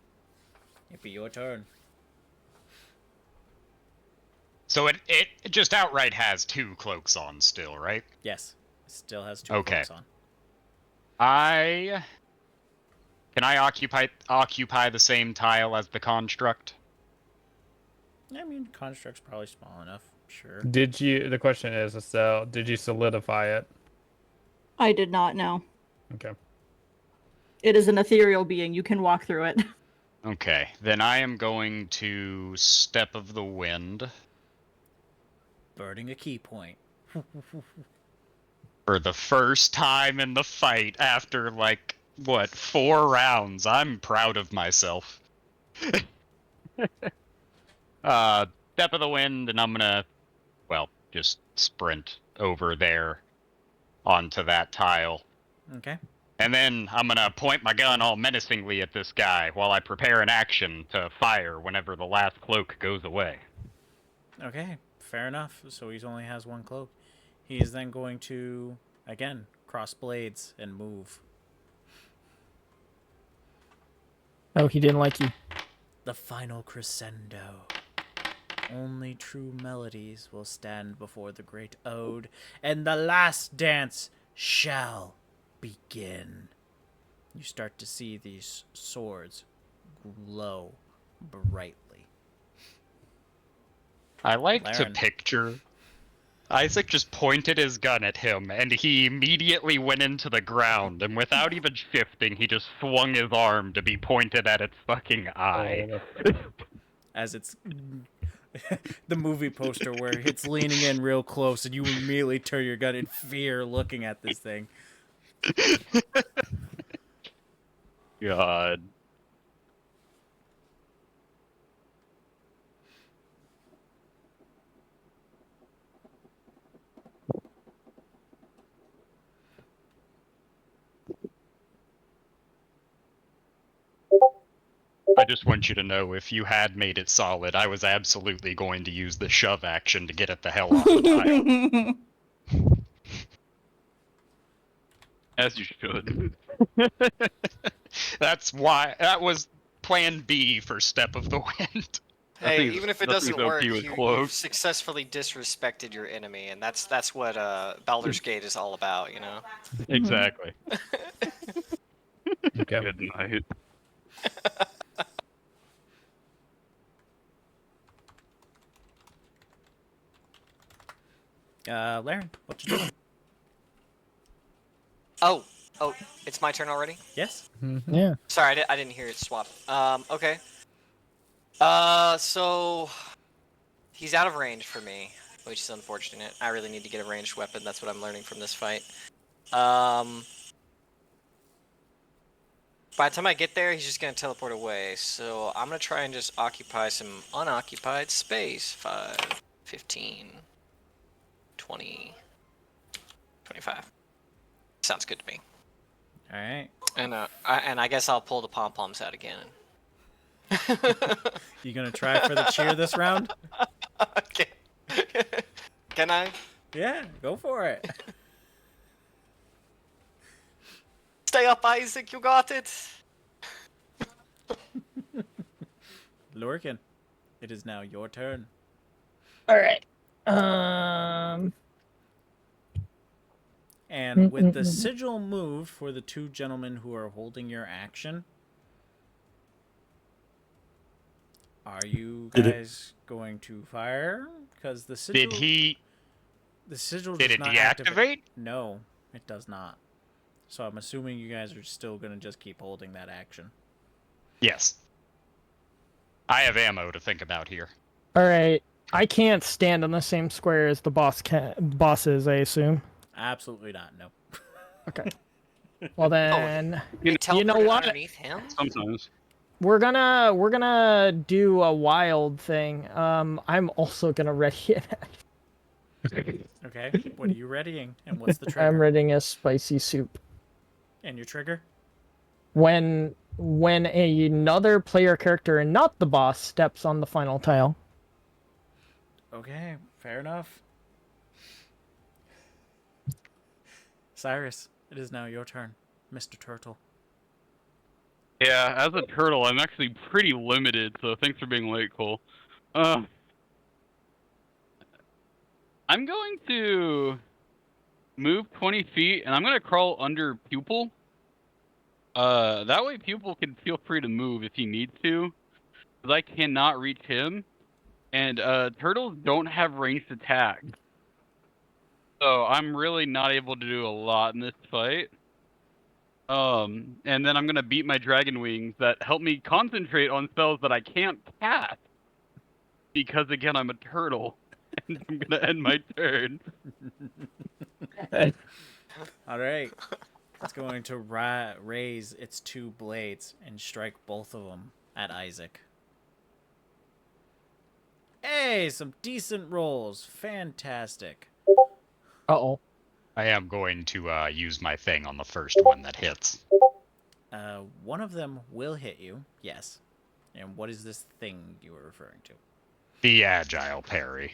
It'd be your turn. So it just outright has 2 cloaks on still, right? Yes. Still has 2 Okay. cloaks on. Can I occupy the same tile as the construct? I mean, construct's probably small enough. Sure. The question is, so did you solidify it? I did not know. Okay. It is an ethereal being. You can walk through it. Okay, then I am going to Step of the Wind Burning a key point. for the first time in the fight after, like, what, 4 rounds. I'm proud of myself. Step of the Wind, and I'm gonna, well, just sprint over there onto that tile. Okay. And then I'm gonna point my gun all menacingly at this guy while I prepare an action to fire whenever the last cloak goes away. Okay. Fair enough. So he only has 1 cloak. He is then going to, again, cross blades and move. Oh, he didn't like you. The final crescendo. Only true melodies will stand before the great ode, and the last dance shall begin. You start to see these swords glow brightly. I like to Laren. picture Isaac just pointed his gun at him, and he immediately went into the ground, and without even shifting, he just swung his arm to be pointed at its fucking eye. As it's the movie poster where it's leaning in real close and you immediately turn your gun in fear looking at this thing. God. I just want you to know, if you had made it solid, I was absolutely going to use the shove action to get it the hell off the tile. As you should. That was plan B for Step of the Wind. Hey, Nothing's- even if it nothing's doesn't OP work, with you've cloaks. successfully disrespected your enemy, and that's what Baldur's Gate is all about, you know? Exactly. Okay. Good night. Laren, what you doing? Oh, it's my turn already? Yes? Yeah. Sorry, I didn't hear it swap. Okay. So he's out of range for me, which is unfortunate. I really need to get a ranged weapon. That's what I'm learning from this fight. By the time I get there, he's just gonna teleport away. So I'm gonna try and just occupy some unoccupied space. 5, 15, 20, 25. Sounds good to me. All right. And I guess I'll pull the pom poms out again. You gonna try for the cheer this round? Okay. Can I? Yeah, go for it. Stay up, Isaac. You got it. Lurkin, it is now your turn. All right. And with the sigil moved for the two gentlemen who are holding your action, are you guys going to fire? Because the sigil. The sigil Did does it not deactivate? No, it does not. So I'm assuming you guys are still gonna just keep holding that action. Yes. I have ammo to think about here. All right. I can't stand on the same square as the bosses, I assume. Absolutely not. No. Okay. Well then, You know what? Underneath him? Sometimes. we're gonna do a wild thing. I'm also gonna ready it. Okay. What are you readying? And what's the trigger? I'm readying a spicy soup. And your trigger? When another player character and not the boss steps on the final tile. Okay. Fair enough. Cyrus, it is now your turn, Mr. Turtle. Yeah, as a turtle, I'm actually pretty limited, so thanks for being late, Cole. I'm going to move 20 feet, and I'm going to crawl under Pupil. That way Pupil can feel free to move if he needs to, because I cannot reach him, and turtles don't have ranged attack. So I'm really not able to do a lot in this fight. And then I'm gonna beat my dragon wings that help me concentrate on spells that I can't cast. Because again, I'm a turtle. And I'm gonna end my turn. Alright. It's going to raise its two blades and strike both of them at Isaac. Hey, some decent rolls. Fantastic. Uh-oh. I am going to use my thing on the first one that hits. One of them will hit you, yes. And what is this thing you were referring to? The agile parry.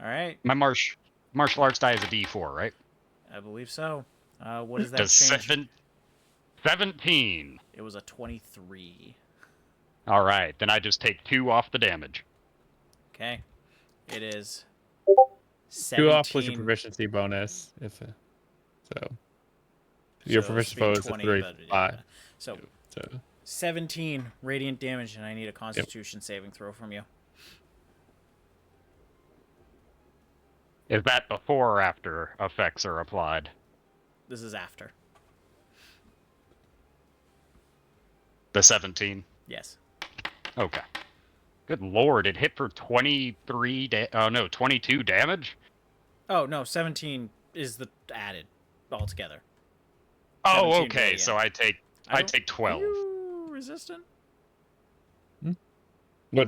Alright, My martial arts die is a D4, right? I believe so. What does that Does change? 17. It was a 23. All right, then I just take 2 off the damage. Okay. It is 2 off plus your 17. proficiency bonus. So your So proficiency it'd be bonus is 20, 3, but yeah. 5. So So 17 radiant damage, and I need a Constitution saving throw from you. Is that before or after effects are applied? This is after. The 17? Yes. Okay. Good lord, it hit for 22 damage? Oh no, 17 is the added altogether. Oh, 17 okay, radiant. so I take 12. Are you resistant? what,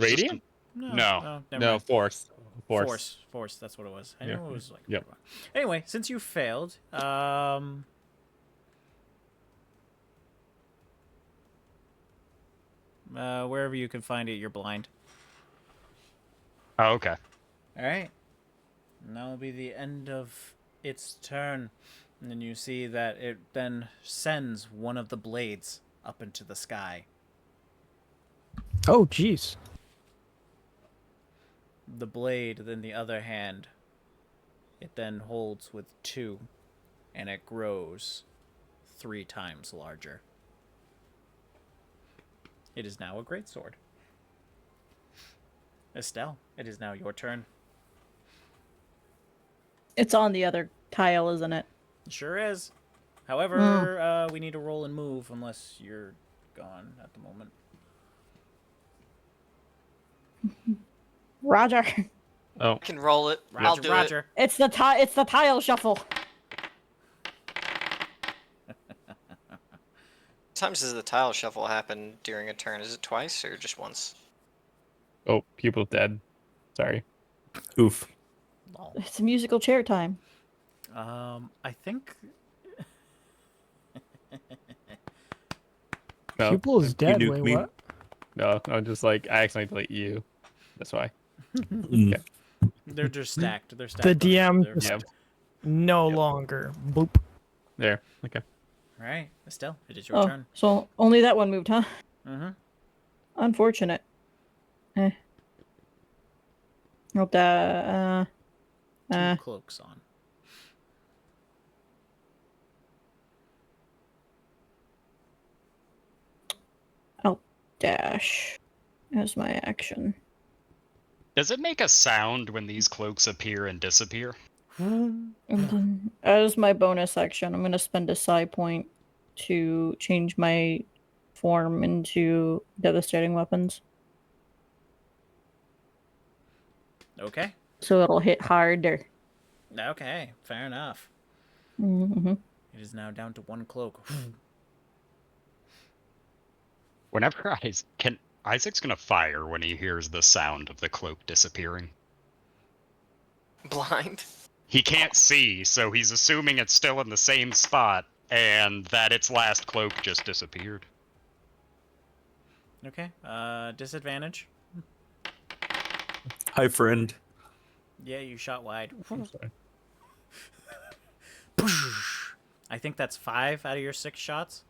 It's just radiant? No. Never No, mind. force. Force. That's what it was. I Yeah. knew it was like. Yep. Anyway, since you failed, wherever you can find it, you're blind. Oh, okay. All right. And that'll be the end of its turn, and then you see that it then sends one of the blades up into the sky. Oh, jeez. The blade, then the other hand, it then holds with 2, and it grows 3 times larger. It is now a greatsword. Estelle, it is now your turn. It's on the other tile, isn't it? Sure is. However, we need to roll and move unless you're gone at the moment. Roger. Oh, I can roll it. Roger, I'll do it. Roger. It's the tile shuffle. Sometimes does the tile shuffle happen during a turn? Is it twice or just once? oh, Pupil's dead. Sorry. Oof. Lol. It's musical chair time. I think No, Pupil is dead. nuked Wait, me. what? no, I'm just like I accidentally delete you. That's why. Mm. they're just stacked. They're stacked. The on each DM other. just Yep. no Yep. longer. Boop. There. Okay. All right, Estelle, it is your Oh, turn. so only that one moved, huh? Mm-hmm. Unfortunate. Hope that. Two cloaks on. I'll dash as my action. Does it make a sound when these cloaks appear and disappear? And then, as my bonus action, I'm gonna spend a psi point to change my form into devastating weapons, Okay. so it'll hit harder. Okay. Fair enough. Mm-hmm. It is now down to one cloak. Whenever Isaac's gonna fire when he hears the sound of the cloak disappearing. Blind. He can't see, so he's assuming it's still in the same spot and that its last cloak just disappeared. Okay. Disadvantage. Hi, friend. Yeah, you shot wide. I'm sorry. I think that's 5 out of your 6 shots.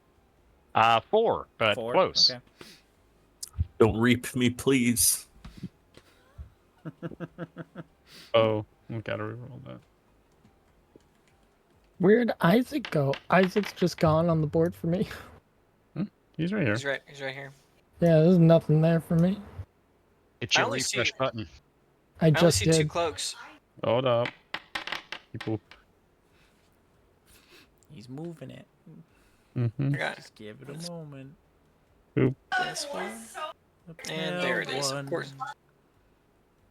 4, but 4. close. Okay. Don't reap me, please. Oh, I gotta reroll that. Where'd Isaac go? Isaac's just gone on the board for me. He's right here. He's right here. Yeah, there's nothing there for me. It's I your only refresh see- button. I I only just see 2 did. cloaks. Hold up. People. He's moving it. Mm-hmm. I got Just give it a moment. this one. The And there it pale is. one.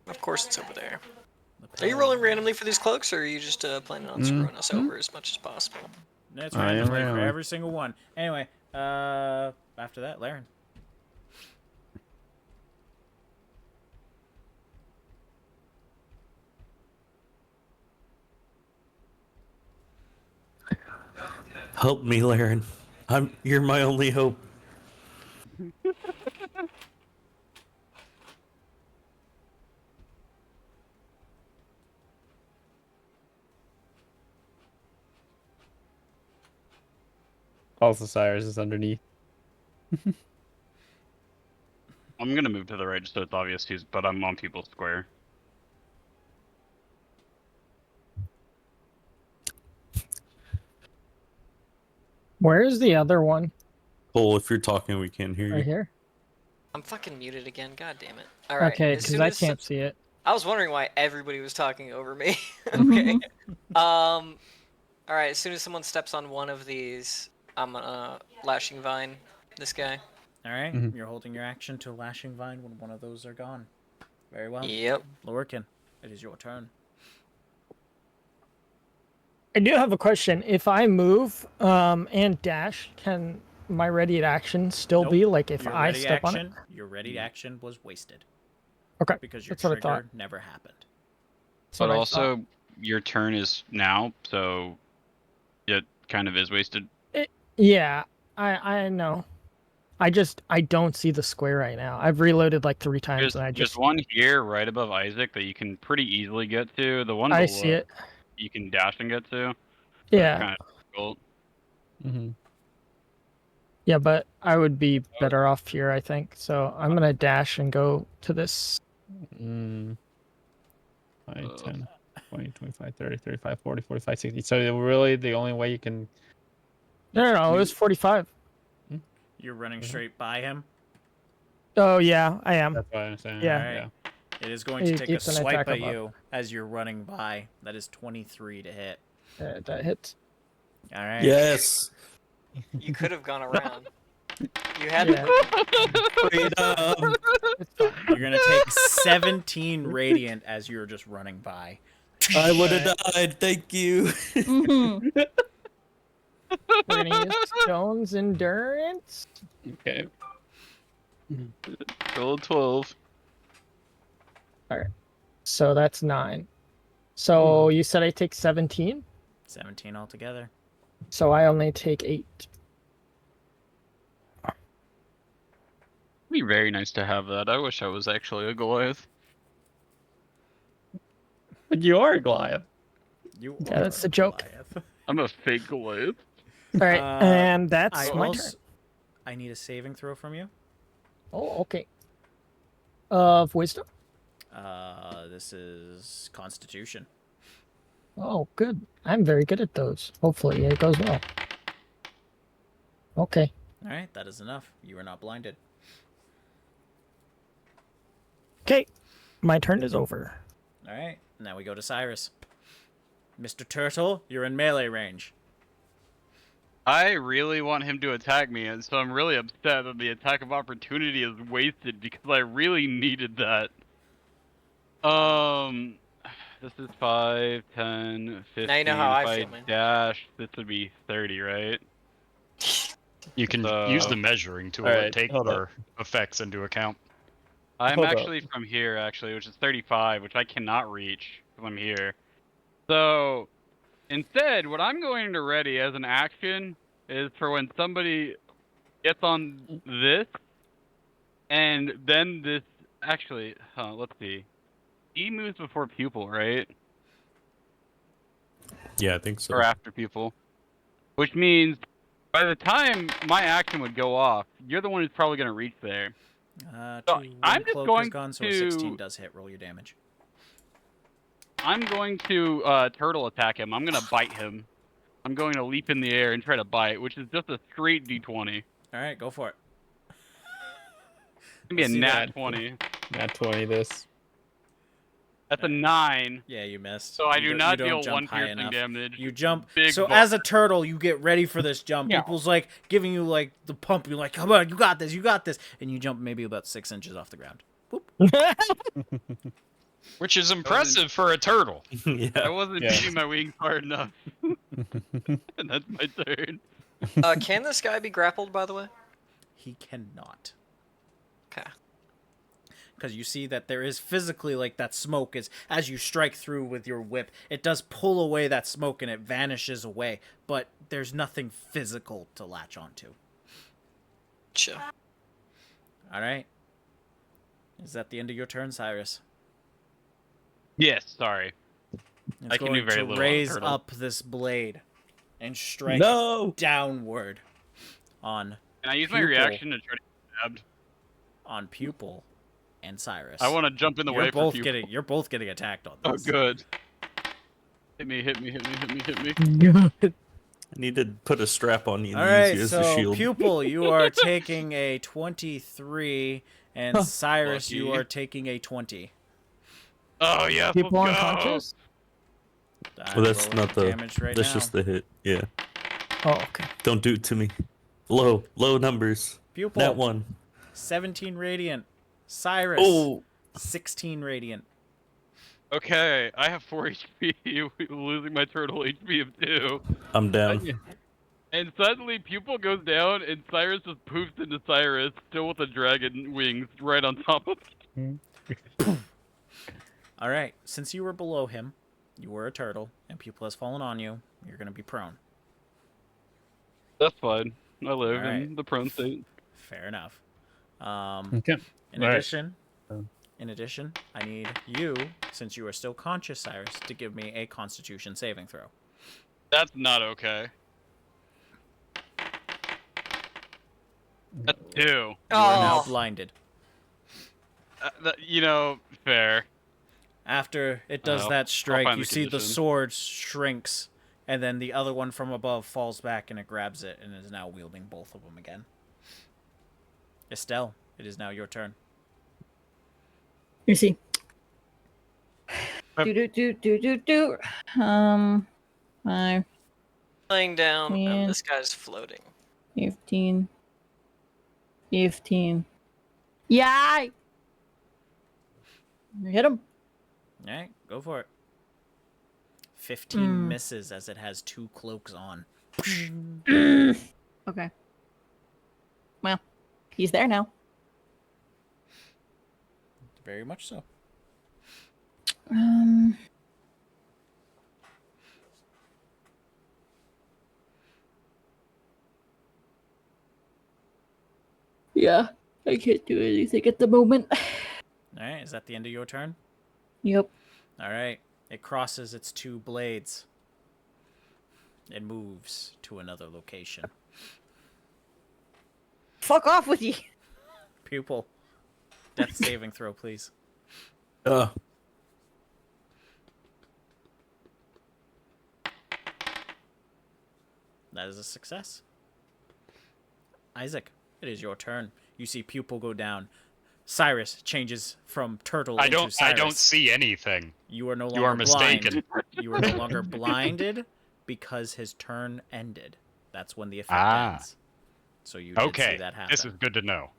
Of course it's over there. The Are you pale rolling one. randomly for these cloaks, or are you just planning on screwing us over as much as possible? That's I am randomly for randomly. every single one. Anyway, after that, Laren. Help me, Laren. You're my only hope. Also, Cyrus is underneath. I'm gonna move to the right just so it's obvious who's, but I'm on Pupil Square. Where's the other one? Cole, if you're talking, we can't hear Right you. here. I'm fucking muted again. God damn it! All right. Okay, as because soon I as- can't see it. I was wondering why everybody was talking over me. Okay. All right. As soon as someone steps on one of these, I'm gonna lashing vine this guy. All right, Mhm. you're holding your action to Lashing Vine when one of those are gone. Very well. Yep. Lorcan, it is your turn. I do have a question. If I move and dash, can my ready action still Nope. be like if Your I ready step action, on it? Your ready action was wasted Okay, because your that's what I thought. trigger never happened. That's But what I also, thought. your turn is now, so it kind of is wasted. Yeah, I know. I don't see the square right now. I've reloaded like 3 times There's, and I there's just one here right above Isaac that you can pretty easily get to. The one I below see it. you can dash and get to. Yeah. Kind of difficult. Mm-hmm. Yeah, but I would be better off here, I think. So I'm gonna dash and go to this. 5, 10, 20, 25, 30, 35, 40, 45, 60. So really, the only way you can. No, it was 45. You're running Mhm. straight by him. Oh yeah, I am. That's what I'm saying. Yeah. Alright. Yeah. It is going to It take a gets an swipe attack at above. you as you're running by. That is 23 to hit. That hits. All right. Yes. You could have gone around. You had Yeah. Freedom. It's fine. You're going to take 17 radiant as you're just running by. I would have died. Thank you. Mhm. We're gonna use Stone's Endurance. Okay. Roll 12. So that's 9. So you said I take 17? 17 altogether. So I only take 8. It'd be very nice to have that. I wish I was actually a Goliath. But you are a Goliath. You Yeah, that's are the joke. Goliath. I'm a fake Goliath. All right, and that's I my also, turn. I need a saving throw from you. Oh, okay. Of wisdom. This is Constitution. Oh, good. I'm very good at those. Hopefully, it goes well. Okay. All right, that is enough. You are not blinded. Okay. My turn is over. All right, now we go to Cyrus. Mr. Turtle, you're in melee range. I really want him to attack me, and so I'm really upset that the attack of opportunity is wasted because I really needed that. This is 5, 10, 15. Now you know how I if feel, man. dash, this would be 30, right? You can So- use the measuring tool Alright, and take hold up. your effects into account. I'm Hold up. actually from here, which is 35, which I cannot reach because I'm here. So, instead, what I'm going to ready as an action is for when somebody gets on this, and then this. Actually, let's see. He moves before Pupil, right? Yeah, I think so. Or after Pupil. Which means by the time my action would go off, you're the one who's probably going to reach there. So, I'm just Cloak going is gone, so a to- 16 does hit. Roll your damage. I'm going to turtle attack him. I'm going to bite him. I'm going to leap in the air and try to bite, which is just a straight d20. All right, go for it. It's going to be a Let's see nat that. 20. Nat 20 this. That's a 9. Yeah, you missed. So I You do don't- not you don't deal jump 1 high piercing enough. damage. You jump. Big So buck. as a turtle, you get ready for this jump. Yeah. People's like giving you like the pump. You're like, come on, you got this, you got this, and you jump maybe about 6 inches off the ground. Which is impressive for a turtle. I Yeah. wasn't Yeah. beating my wings hard enough. And that's my turn. Can this guy be grappled, by the way? He cannot. Okay. Because you see that there is physically like that smoke is as you strike through with your whip, it does pull away that smoke and it vanishes away, but there's nothing physical to latch onto. Chill. All right. Is that the end of your turn, Cyrus? Yes, sorry. It's I can do going very to little on a raise turtle. up this blade and strike No. downward on Can I use my Pupil. reaction to try to get stabbed? Pupil and Cyrus. I want to jump in the way for Pupil. You're both getting attacked on Oh, this. good. Hit me, hit me, hit me, hit me, hit me. I need to put a strap on you All and right, use you as a so shield. Pupil, you are taking a 23, and Cyrus, you Lucky. are taking a 20. Oh, yes, People let's go! unconscious? Well, that's I'm not rolling the. damage right That's now. just the hit. Yeah. Oh, okay. Don't do it to me. Low numbers. Pupil, That one. 17 radiant. Cyrus, Oh. 16 radiant. Okay, I have 4 HP, losing my turtle HP of 2. I'm down. And suddenly, Pupil goes down, and Cyrus just poofs into Cyrus, still with the dragon wings, right on top of him. All right, since you were below him, you were a turtle, and Pupil has fallen on you, you're going to be prone. That's fine. I live Alright. in the prone state. Fair enough. Okay. In Alright. addition, I need you, since you are still conscious, Cyrus, to give me a Constitution saving throw. That's not okay. That's 2. You are now Oh. blinded. Fair. After it does I'll that strike, find you the see the condition. sword shrinks, and then the other one from above falls back and it grabs it and is now wielding both of them again. Estelle, it is now your turn. You see, Do. 5, Laying down, and Man. this guy's floating. 15. 15. Yeah! Hit him. Alright, go for it. 15 misses as it has 2 cloaks on. Okay. Well, he's there now. Very much so. Yeah, I can't do anything at the moment. Alright, is that the end of your turn? Yep. Alright, it crosses its 2 blades. It moves to another location. Fuck off with you. Pupil. Death saving throw, please. Uh, That is a success. Isaac, it is your turn. You see Pupil go down. Cyrus changes from turtle into Cyrus. I don't see anything. You are no longer You are mistaken. blind. You are no longer blinded because his turn ended. That's when the effect ends. So you did see Okay, that happen. this is good to know.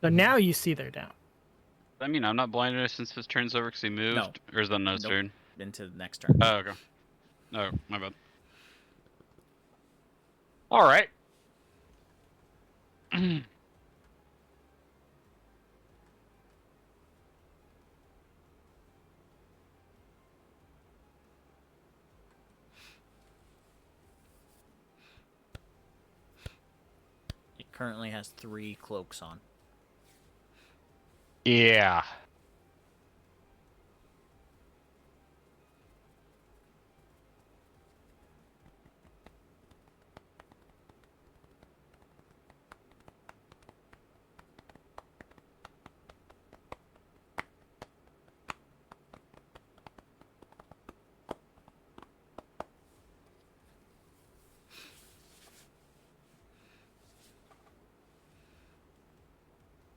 So now you see they're down. I mean, I'm not blinded since his turn's over because he moved. No. Or is that no turn? Into the next turn. Oh, okay. Oh, my bad. All right. It currently has 3 cloaks on. Yeah.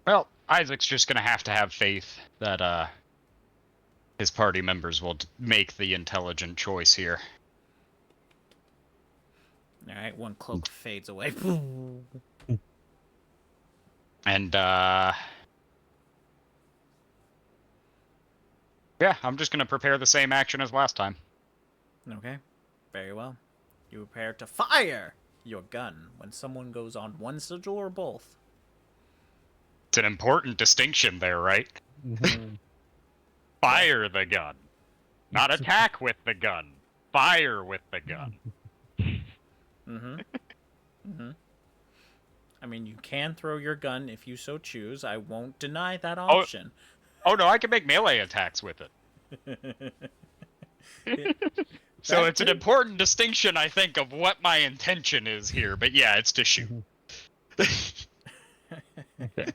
Well, Isaac's just gonna have to have faith that his party members will make the intelligent choice here. Alright, 1 cloak fades away. And yeah, I'm just gonna prepare the same action as last time. Okay, very well. You prepare to fire your gun when someone goes on 1 sigil or both. It's an important distinction there, right? Fire the gun. Not attack with the gun. Fire with the gun. I mean, you can throw your gun if you so choose. I won't deny that option. Oh no, I can make melee attacks with it. So it's an important distinction, I think, of what my intention is here. But yeah, it's to shoot. Okay.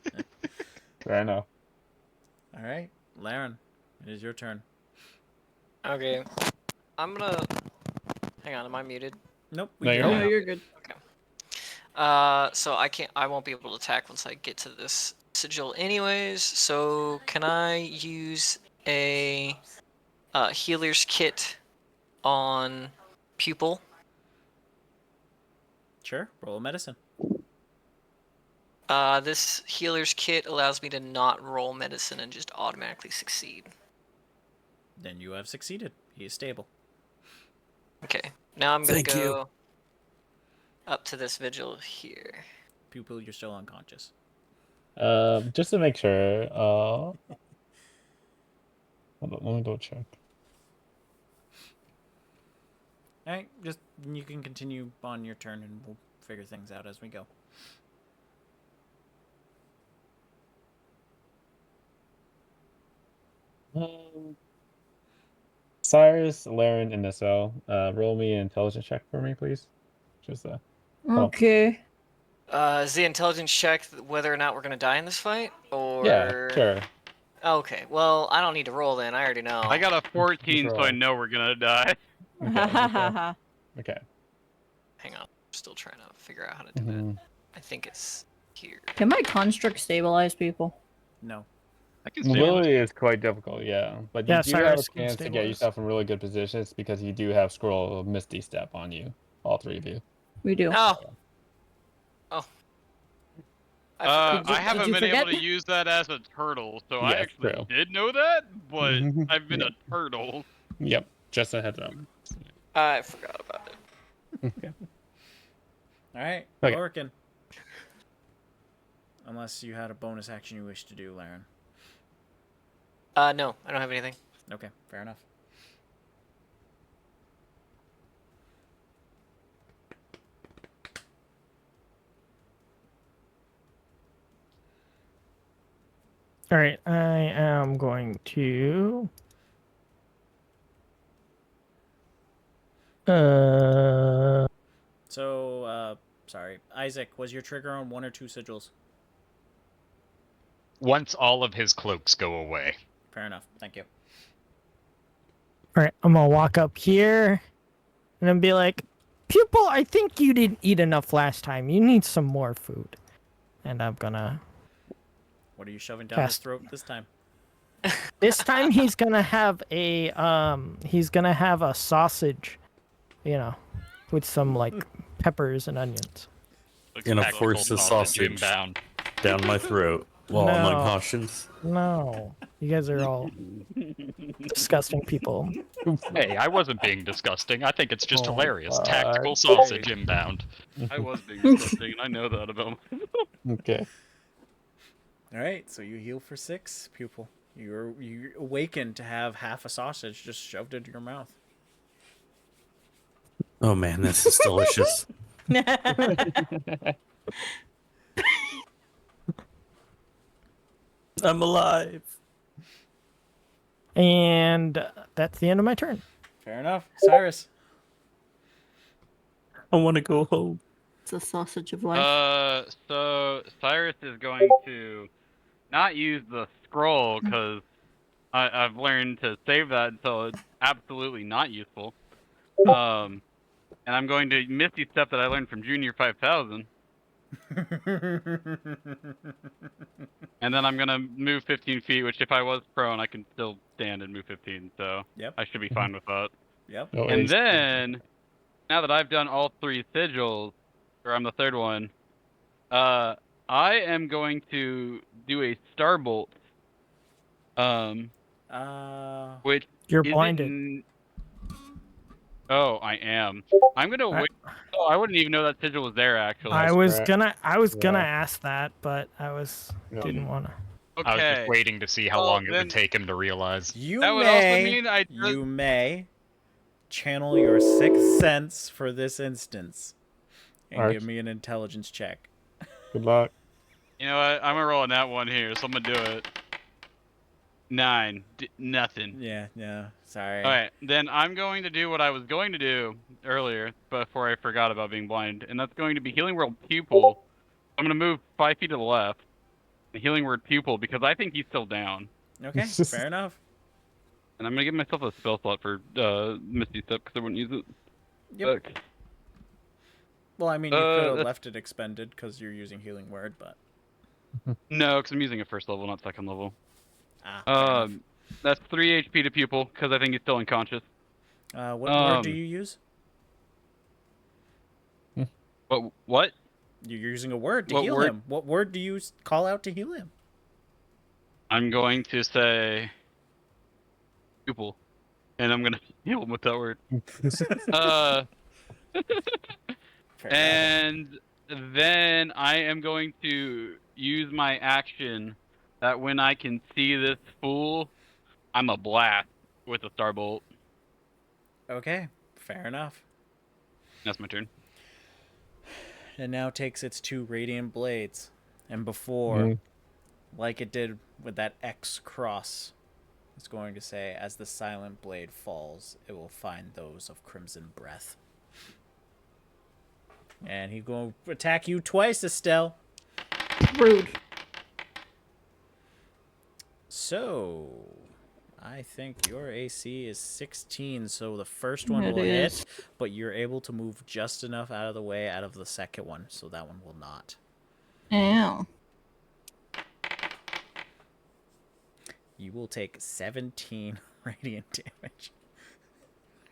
Fair enough. All right, Laren, it is your turn. Okay. I'm gonna... Hang on, am I muted? Nope. No, you're can fine. now. You're good. So I won't be able to attack once I get to this sigil anyways, so can I use a healer's kit on Pupil? Sure, roll a medicine. This healer's kit allows me to not roll medicine and just automatically succeed. Then you have succeeded. He is stable. Okay, now I'm gonna Thank you. go up to this vigil here. Pupil, you're still unconscious. Just to make sure. Hold on, let me double check. All right, just you can continue on your turn, and we'll figure things out as we go. Cyrus, Laren, and Nissel, roll me an intelligence check for me, please. Just Okay. Is the intelligence check whether or not we're gonna die in this fight, or? yeah, sure. Okay, well, I don't need to roll then. I already know. I got a 14, so I roll. know we're gonna die. Okay. Hang on, I'm still trying to figure out how to do it. I think it's here. Can my construct stabilize people? No. I can stay on this. Mobility is quite difficult, yeah. But you Yeah, do have a Cyrus can chance to get stabilize. yourself in really good positions because you do have Scroll of Misty Step on you, all three of you. We do. Oh. Oh. I forgot. I haven't did you been able forget? to use that as a turtle, so I Yes, actually true. did know that, but I've been Yep. a turtle. Yep, just a heads up. I forgot about it. Okay. All right, Okay. Lorcan. Unless you had a bonus action you wish to do, Laren. No, I don't have anything. Okay, fair enough. All right, I am going to. So, sorry, Isaac, was your trigger on 1 or 2 sigils? Once all of his cloaks go away. Fair enough. Thank you. All right, I'm gonna walk up here, and then be like, "Pupil, I think you didn't eat enough last time. You need some more food." And I'm gonna. What are you shoving down his Cast. throat this time? This time he's gonna have a sausage, you know, with some like peppers and onions. Gonna Tactical force the sausage inbound. down my throat while I'm No. unconscious. No, you guys are all disgusting people. Hey, I wasn't being disgusting. I think it's just Oh, hilarious. God. Tactical sausage inbound. I was being disgusting, and I know that about myself. Okay. All right, so you heal for 6, Pupil. You awaken to have half a sausage just shoved into your mouth. Oh man, this is delicious. I'm alive. And that's the end of my turn. Fair enough. Cyrus. I want to go home. It's a sausage of life. So Cyrus is going to not use the scroll because I've learned to save that until it's absolutely not useful. And I'm going to Misty Step that I learned from Junior 5000, and then I'm gonna move 15 feet. Which, if I was prone, I can still stand and move 15. So Yep. I should be fine with that. Yep. No And worries. then, now that I've done all 3 sigils, or I'm the third one, I am going to do a Starbolt. Which You're isn't blinded. Oh, I am. I'm gonna wait. Oh, I wouldn't even know that sigil was there, actually. I was correct. gonna Yeah. ask that, but I didn't want to. Okay. I was just waiting to see how Well, long it then- would take him to realize. You That would also may. mean I You may channel your 6th sense for this instance, and Arch. give me an intelligence check. Good luck. You know what? I'm gonna roll on that one here, so I'm gonna do it. 9. Nothing. Yeah. Sorry. All right, then I'm going to do what I was going to do earlier before I forgot about being blind, and that's going to be Healing Word Pupil. I'm gonna move 5 feet to the left. Healing Word Pupil because I think he's still down, Okay. Fair enough. and I'm gonna give myself a spell slot for Misty Step because I wouldn't use it. Yep. Okay. Well, I mean, you could have that's- left it expended because you're using Healing Word, but No, because I'm using it first level, not second level. fair enough. That's 3 HP to Pupil because I think he's still unconscious. What word do you use? What? You're using a word to What heal word? him. What word do you call out to heal him? I'm going to say Pupil, and I'm gonna heal him with that word. Fair enough. And then I am going to use my action that when I can see this fool, I'm a blast with a Starbolt. Okay. Fair enough. That's my turn. It now takes its 2 radiant blades, and before, Mhm. like it did with that X cross, it's going to say, as the silent blade falls, it will find those of crimson breath. And he's going to attack you twice, Estelle. Rude. So, I think your AC is 16, so the first one It will is. hit, but you're able to move just enough out of the way out of the second one, so that one will not. Ow. You will take 17 radiant damage.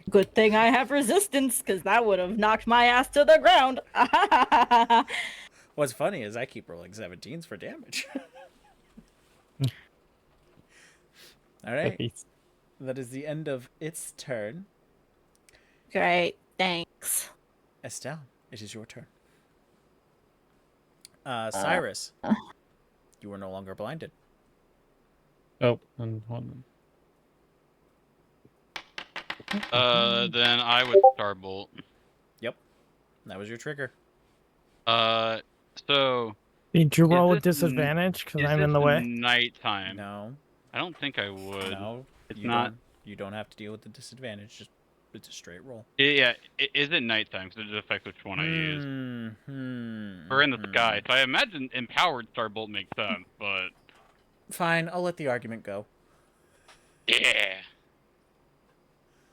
Good thing I have resistance, because that would have knocked my ass to the ground. What's funny is I keep rolling 17s for damage. All right. That is the end of its turn. Great, thanks. Estelle, it is your turn. Cyrus, you are no longer blinded. Oh, and hold on. Then I would Starbolt. Yep, that was your trigger. So Did you roll with this disadvantage because is I'm this in the way? nighttime? No, I don't think I would. no, It's you not. don't. You don't have to deal with the disadvantage. Just it's a straight roll. Yeah, is it nighttime? Because it affects which one I use. We're in the sky, so I imagine empowered Starbolt makes sense. But Fine, I'll let the argument go. yeah,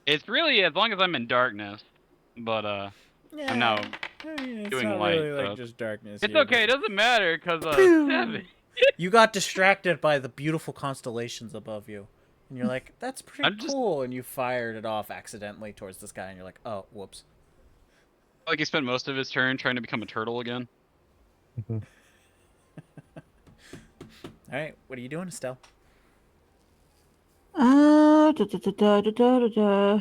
it's really as long as I'm in darkness. But Yeah, I'm now it's doing not light really like stuff. just darkness. It's here, okay. It but- doesn't matter because 7. You got distracted by the beautiful constellations above you. And you're like, that's pretty I'm just- cool. And you fired it off accidentally towards the sky. And you're like, oh, whoops. Like he spent most of his turn trying to become a turtle again. All right, what are you doing, Estelle? Da, da, da, da, da, da, da.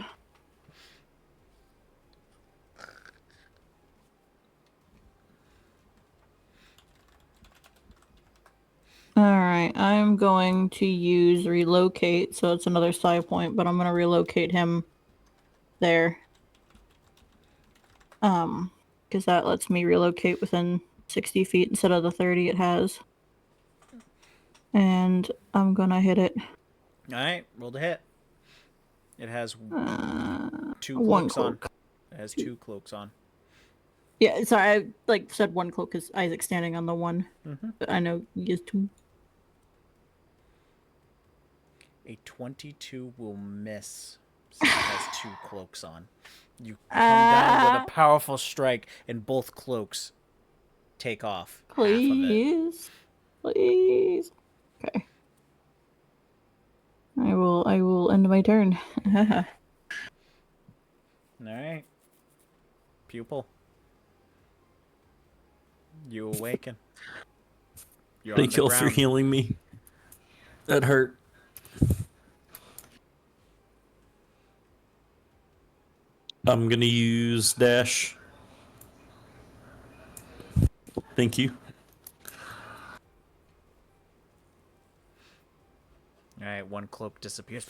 Alright, I'm going to use relocate, so it's another side point, but I'm gonna relocate him there. Because that lets me relocate within 60 feet instead of the 30 it has. And I'm gonna hit it. All right, roll to hit. It has two one cloaks on. cloak. It has two cloaks on. Yeah, sorry, I said one cloak because Isaac's standing on the one. But I know he has two. A 22 will miss. Since it has two cloaks on. You come down with a powerful strike, and both cloaks take off. Please. Please. Okay. I will end my turn. All right. Pupil. You awaken. You're Thank on the you all for ground. healing me. That hurt. I'm gonna use dash. Thank you. All right, one cloak disappears.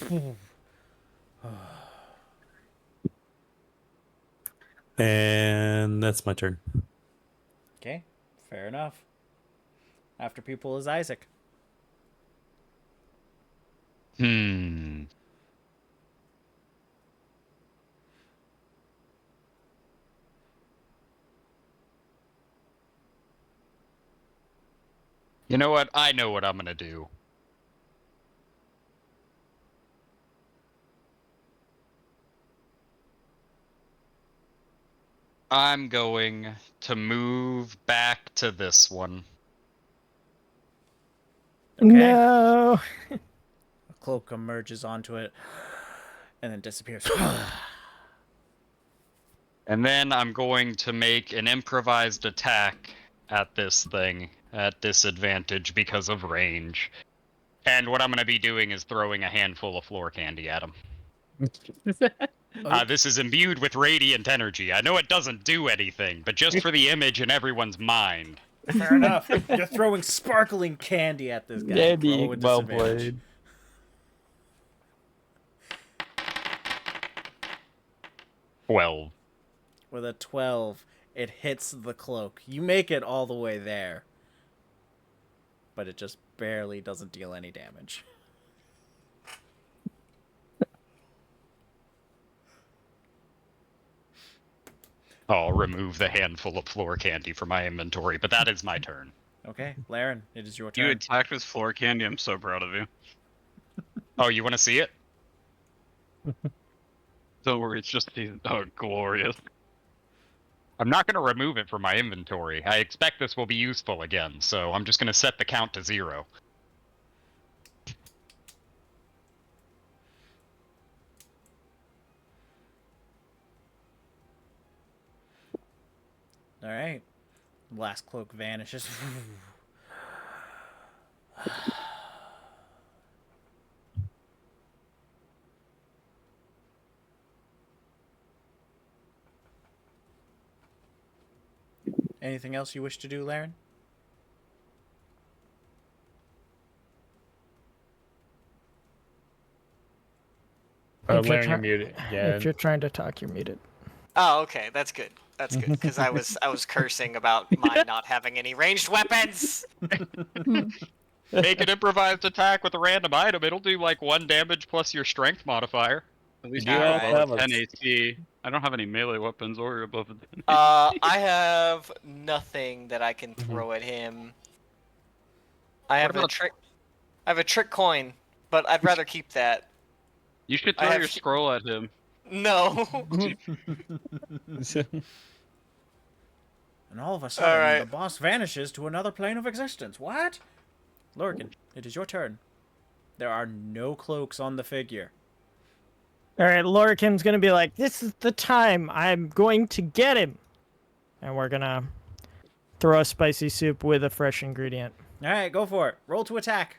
And that's my turn. Okay, fair enough. After Pupil is Isaac. You know what? I know what I'm gonna do. I'm going to move back to this one. Okay. No. A cloak emerges onto it and then disappears. And then I'm going to make an improvised attack at this thing at disadvantage because of range. And what I'm going to be doing is throwing a handful of floor candy at him. This is imbued with radiant energy. I know it doesn't do anything, but just for the image in everyone's mind. Fair enough. You're throwing sparkling candy at this guy. Roll with well disadvantage. played. 12. With a 12, it hits the cloak. You make it all the way there. But it just barely doesn't deal any damage. I'll remove the handful of floor candy from my inventory, but that is my turn. Okay, Laren, it is your turn. You attacked with floor candy. I'm so proud of you. Oh, you want to see it? Don't worry, it's just glorious. I'm not going to remove it from my inventory. I expect this will be useful again, so I'm just going to set the count to 0. All right. Last cloak vanishes. Anything else you wish to do, Laren? Larry, you're muted. Yeah. If you're trying to talk, you're muted. Oh, okay, that's good. That's good because I was cursing about mine not having any ranged weapons. Make an improvised attack with a random item. It'll do like 1 damage plus your strength modifier. At least You you Alright. also above have a 10 AC. I don't have any melee weapons or above it. I have nothing that I can throw at him. I have a about- trick. I have a trick coin, but I'd rather keep that. You should I throw have- your scroll at him. No. And all of a sudden, Alright. the boss vanishes to another plane of existence. What? Lorcan, it is your turn. There are no cloaks on the figure. All right, Lorican's gonna be like, "This is the time. I'm going to get him," and we're gonna throw a spicy soup with a fresh ingredient. All right, go for it. Roll to attack.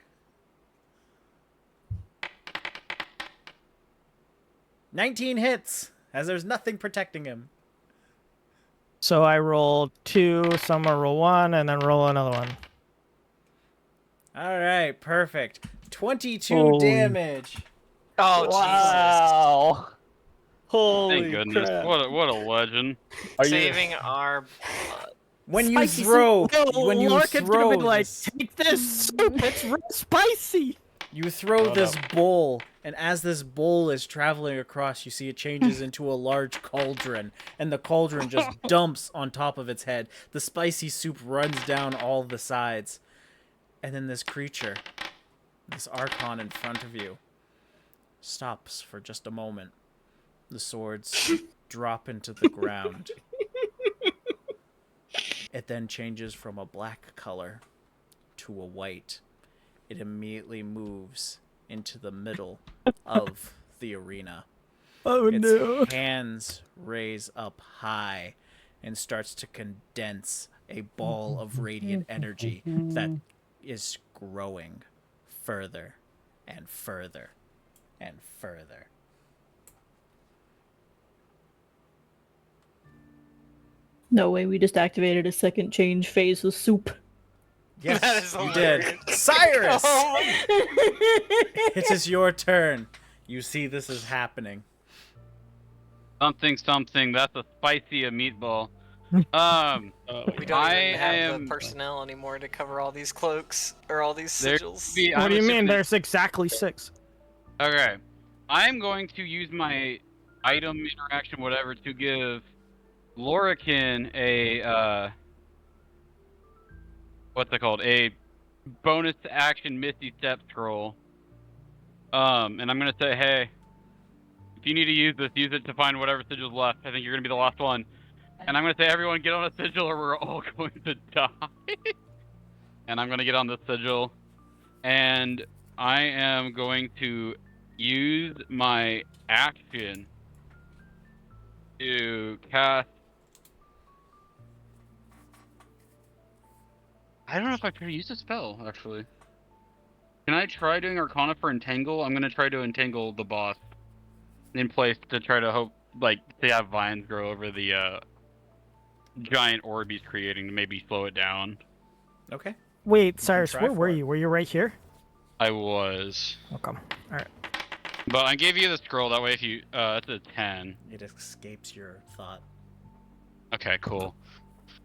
19 hits, as there's nothing protecting him. So I roll 2, some will roll 1, and then roll another one. All right, perfect. 22 Holy- damage. Oh Wow. Holy Thank goodness. crap. What a legend. Are Jesus! you Saving our. When you Spicy throw, soup. No, when you Lorcan's throw gonna be like, this, "Take this soup. It's real spicy." you throw Oh, this no. bowl, and as this bowl is traveling across, you see it changes into a large cauldron, and the cauldron just dumps on top of its head. The spicy soup runs down all the sides, and then this creature, this Archon in front of you, stops for just a moment. The swords drop into the ground. It then changes from a black color to a white. It immediately moves into the middle of the arena. Oh Its no! hands raise up high and starts to condense a ball of radiant energy that is growing further and further and further. No way, we just activated a second change phase with soup. Yes, That is you did. hilarious. Cyrus! Oh. It is your turn. You see this is happening. Something. That's a spicy a meatball. We don't I even have am- the personnel anymore to cover all these cloaks or all these There sigils. be- What I'm do you mean? assuming- There's exactly 6. Okay. I'm going to use my item interaction, whatever, to give Lorican a, what's it called? A bonus action Misty Step scroll. And I'm going to say, hey, if you need to use this, use it to find whatever sigil's left. I think you're going to be the last one. And I'm going to say, everyone get on a sigil or we're all going to die. And I'm going to get on this sigil. And I am going to use my action to cast. I don't know if I can use a spell, actually. Can I try doing Arcana for Entangle? I'm going to try to entangle the boss in place to try to hope, like, to have vines grow over the giant orb he's creating to maybe slow it down. Okay. Wait, Cyrus, try where for were it. you? Were you right here? I was. Okay. All right. But I gave you the scroll, that way if you, it's a 10. It escapes your thought. Okay, cool.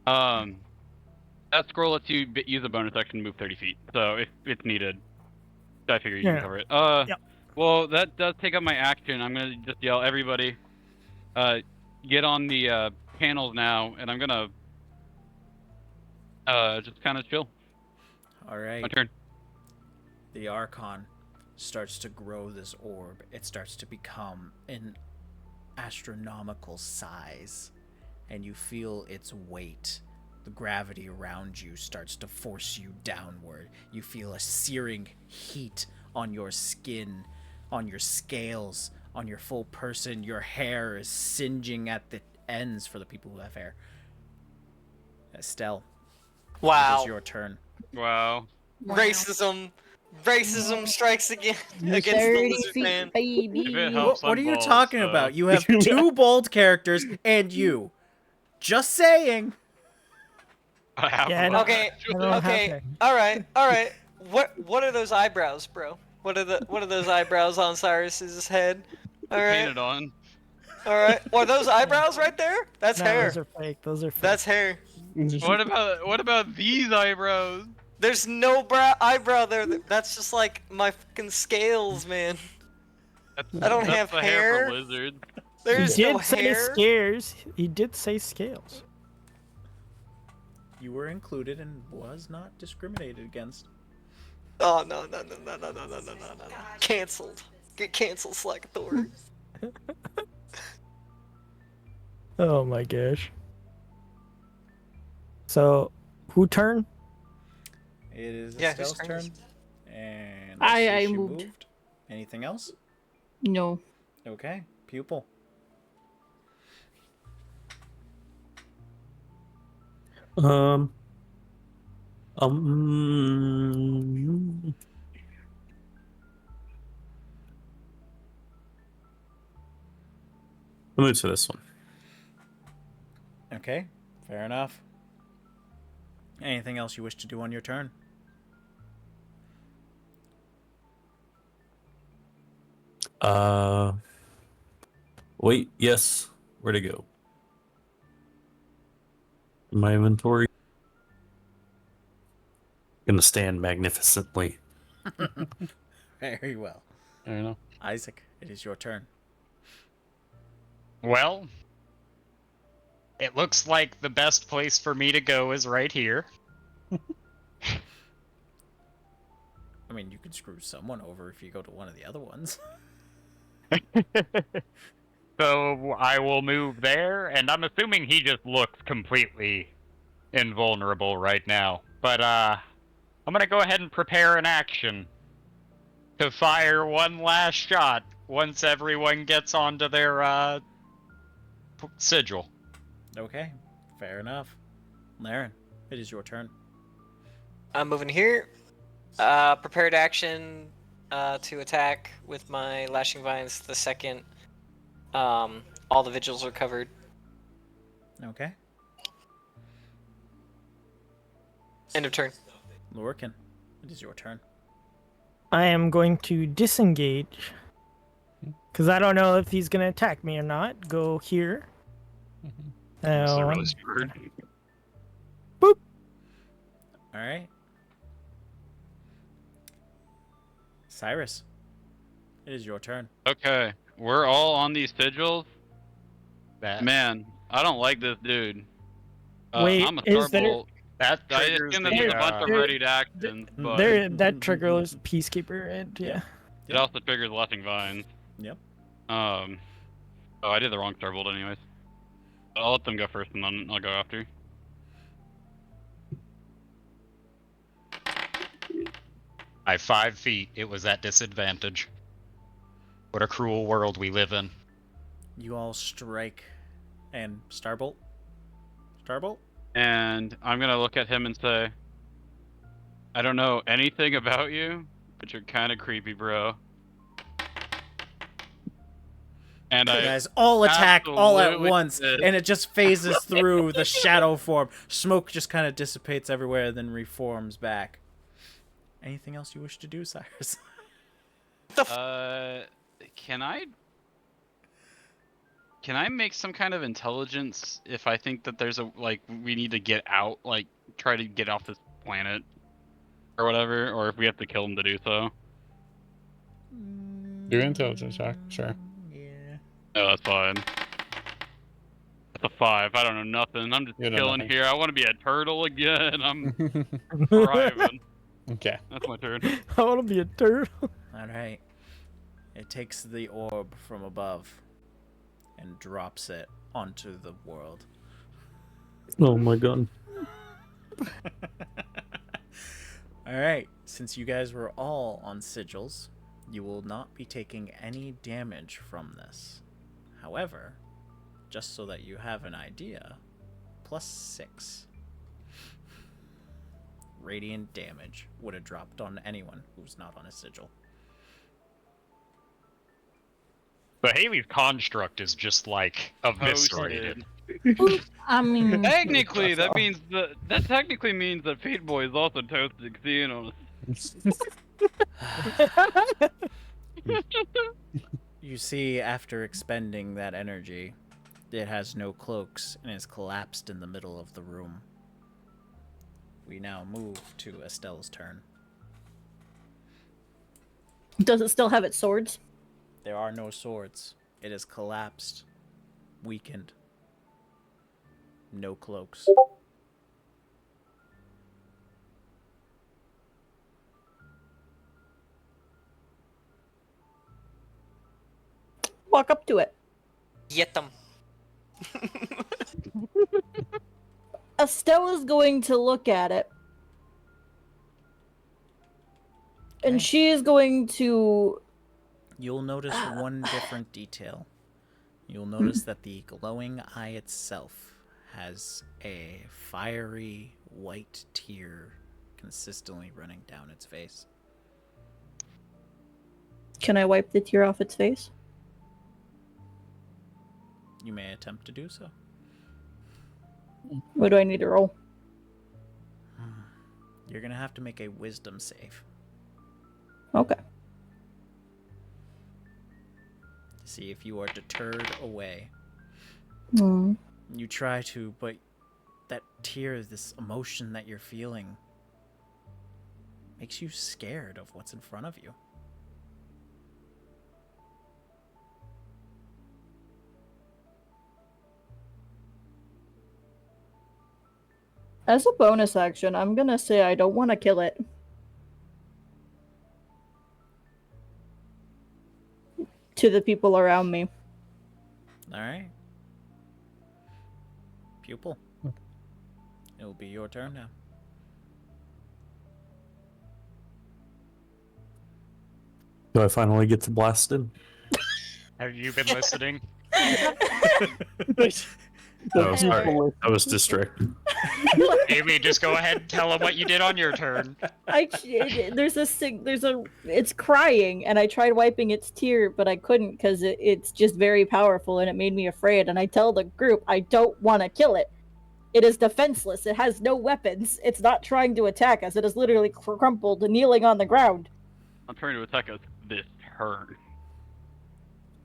That scroll lets you use a bonus action to move 30 feet, so if it's needed, I figure you Yeah. can cover it. Yep. Well, that does take up my action. I'm gonna just yell, everybody, get on the panels now, and I'm gonna just kind of chill. All right. My turn. The Archon starts to grow this orb. It starts to become an astronomical size, and you feel its weight. The gravity around you starts to force you downward. You feel a searing heat on your skin, on your scales, on your full person. Your hair is singeing at the ends for the people who have hair. Estelle, it Wow. is your turn. Wow. Racism. Racism strikes again against the 30 lizard feet, man. baby. If it helps, What are I'm you bald, talking so- about? You have 2 bold characters and you. Just saying. I have Yeah, one, no, Okay, actually. I don't have okay, hair. alright. What are those eyebrows, bro? What are those eyebrows on Cyrus's head? Alright, Painted on. alright. What are those eyebrows right there? That's No, hair. those are fake. Those are fake. That's hair. What about these eyebrows? There's no eyebrow there. That's just like my fucking scales, man. I don't That's have the hair. for lizards. There's He no did say hair. scales. He did say scales. You were included and was not discriminated against. Oh no. Cancelled. Get canceled, Slack Thor. Oh my gosh. So, who turn? It is Yeah, whose Estelle's turn is turn. And I she moved. Anything else? No. Okay. Pupil. Um. I'll move to this one. Okay. Fair enough. Anything else you wish to do on your turn? Wait, yes. Where'd it go? My inventory. Gonna stand magnificently. Very well. I don't know. Isaac, it is your turn. Well, it looks like the best place for me to go is right here. I mean, you could screw someone over if you go to one of the other ones. So I will move there, and I'm assuming he just looks completely invulnerable right now. But I'm gonna go ahead and prepare an action to fire one last shot once everyone gets onto their sigil. Okay. Fair enough. Laren, it is your turn. I'm moving here. Prepared action to attack with my lashing vines the second all the vigils are covered. Okay. End of turn. Lorcan, it is your turn. I am going to disengage. Because I don't know if he's going to attack me or not. Go here. That's Um, really smart. All right. Cyrus, it is your turn. Okay, we're all on these sigils. That Man, I don't like this dude. Wait, I'm a is there- Starbolt. that I triggers assume the, there's just a bunch of there- readied actions, but there, that triggers Peacekeeper, and yeah. it also triggers Lashing Vines. Yep. Oh, I did the wrong Starbolt anyways. I'll let them go first and then I'll go after. By 5 feet, it was at disadvantage. What a cruel world we live in. You all strike. And Starbolt? Starbolt? And I'm gonna look at him and say, I don't know anything about you, but you're kind of creepy, bro. And You I guys all attack all at absolutely once, did. and it just phases through the shadow form. Smoke just kind of dissipates everywhere, then reforms back. Anything else you wish to do, Cyrus? Can I make some kind of intelligence if I think that there's we need to get out, like try to get off this planet or whatever, or if we have to kill him to do so? Do an intelligence check, sure. Yeah. No, that's fine. That's a 5. I don't know nothing. I'm just You know chilling nothing. here. I want to be a turtle again. I'm thriving. Okay. That's my turn. I want to be a turtle. All right. It takes the orb from above and drops it onto the world. Oh my god. All right. Since you guys were all on sigils, you will not be taking any damage from this. However, just so that you have an idea, +6 radiant damage would have dropped on anyone who's not on a sigil. But Haley's construct is just like eviscerated. I mean, Technically, that technically means that Fate Boy is also toasted seeing on You see, after expending that energy, it has no cloaks and is collapsed in the middle of the room. We now move to Estelle's turn. does it still have its swords? There are no swords. It is collapsed, weakened. No cloaks. Walk up to it. Get them. Estella's going to look at it. And Okay. she is going to... You'll notice one different detail. You'll notice that the glowing eye itself has a fiery white tear consistently running down its face. Can I wipe the tear off its face? You may attempt to do so. What do I need to roll? You're gonna have to make a wisdom save Okay. to see if you are deterred away. Hmm. You try to, but that tear, this emotion that you're feeling, makes you scared of what's in front of you. As a bonus action, I'm gonna say I don't want to kill it. To the people around me. Alright. Pupil. It will be your turn now. Do I finally get to blast him? Have you been listening? No, sorry. I was distracted. Amy, just go ahead and tell him what you did on your turn. It's crying, and I tried wiping its tear, but I couldn't because it's just very powerful, and it made me afraid. And I tell the group I don't want to kill it. It is defenseless. It has no weapons. It's not trying to attack us. It is literally crumpled, kneeling on the ground. I'm trying to attack us this turn.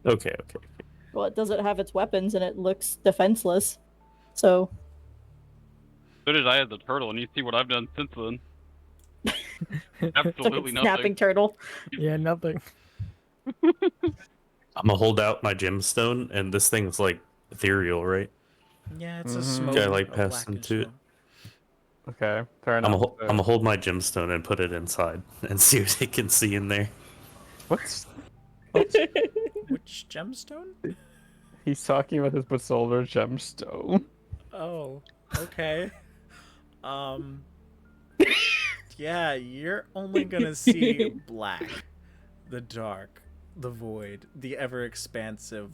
Okay. Well, it doesn't have its weapons, and it looks defenseless. So So did I as a turtle, and you see what I've done since then. Absolutely like a snapping nothing. turtle. Yeah, nothing. I'm gonna hold out my gemstone, and this thing's like ethereal, right? Yeah, it's a Mhm. smoke. Okay, I like a passing blackened to it. smoke. Okay, fair I'm enough. gonna hold my gemstone and put it inside and see what it can see in there. What's Which gemstone? he's talking about? His solar gemstone. Oh, okay. Yeah, you're only gonna see black, the dark, the void, the ever expansive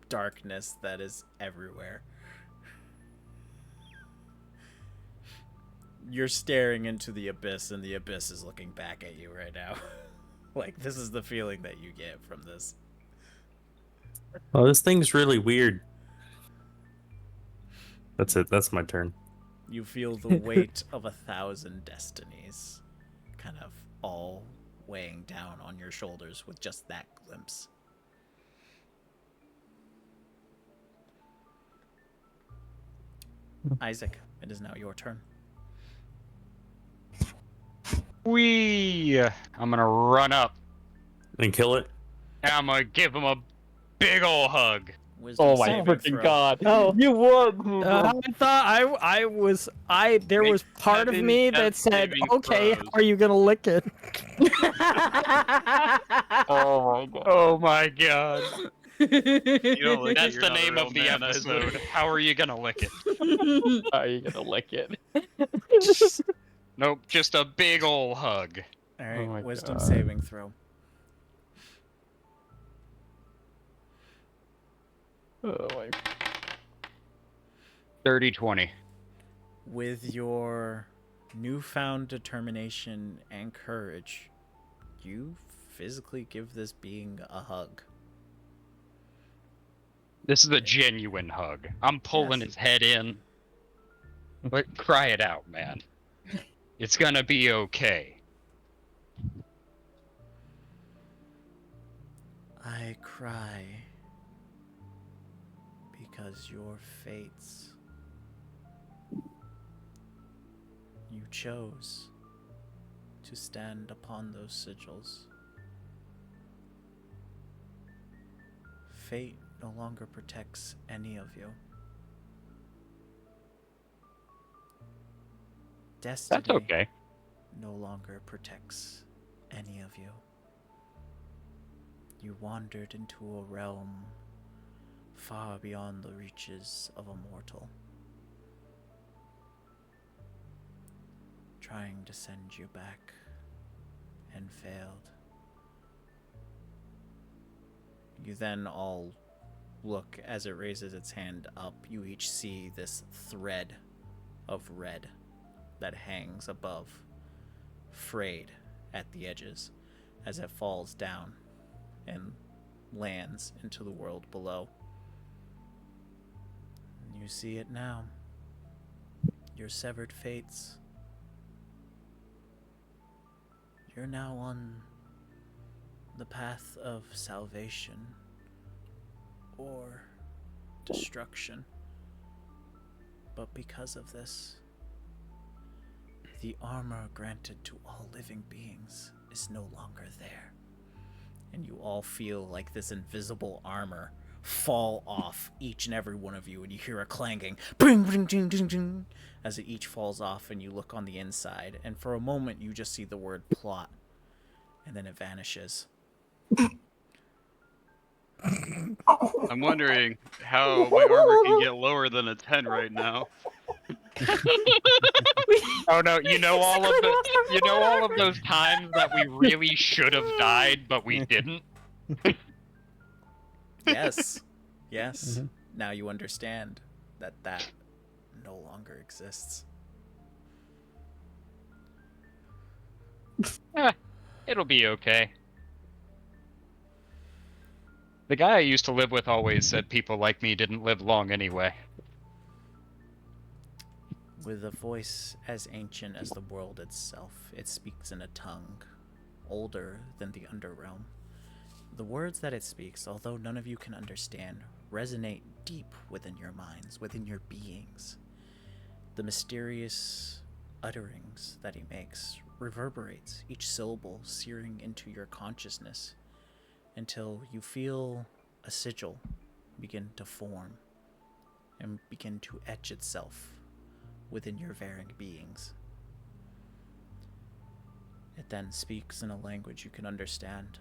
darkness that is everywhere. You're staring into the abyss, and the abyss is looking back at you right now. Like, this is the feeling that you get from this. Oh, this thing's really weird. That's it. That's my turn. You feel the weight of 1,000 destinies kind of all weighing down on your shoulders with just that glimpse. Isaac, it is now your turn. Wee! I'm gonna run up And kill it. and I'm gonna give him a big ol' hug. Wisdom Oh my saving freaking throw. god! Oh. You won. I thought there Make was part of 7 me that death said, saving okay, throws. how are you gonna lick it? Oh my god. Oh my god. You don't lick it, That's you're the not a name real of the man, is it? episode. How are you gonna lick it? How are you gonna lick it? Nope, just a big ol' hug. Alright, Oh my wisdom God. saving throw. Oh my. 30-20. With your newfound determination and courage, you physically give this being a hug. This is a genuine hug. I'm pulling Yes. his head in. But cry it out, man. It's gonna be okay. I cry because your fates. You chose to stand upon those sigils. Fate no longer protects any of you. Destiny That's okay. no longer protects any of you. You wandered into a realm far beyond the reaches of a mortal, trying to send you back, and failed. You then all look as it raises its hand up. You each see this thread of red that hangs above, frayed at the edges as it falls down and lands into the world below. You see it now. Your severed fates. You're now on the path of salvation or destruction. But because of this, the armor granted to all living beings is no longer there. And you all feel like this invisible armor fall off each and every one of you, and you hear a clanging bing, bing, ding, ding, ding, as it each falls off, and you look on the inside, and for a moment you just see the word plot, and then it vanishes. I'm wondering how my armor can get lower than a 10 right now. Oh no, you know all of those times that we really should have died, but we didn't? Yes. Yes. Now you understand that that no longer exists. It'll be okay. The guy I used to live with always said people like me didn't live long anyway. With a voice as ancient as the world itself, it speaks in a tongue older than the Underrealm. The words that it speaks, although none of you can understand, resonate deep within your minds, within your beings. The mysterious utterings that he makes reverberates, each syllable searing into your consciousness, until you feel a sigil begin to form and begin to etch itself within your varying beings. It then speaks in a language you can understand.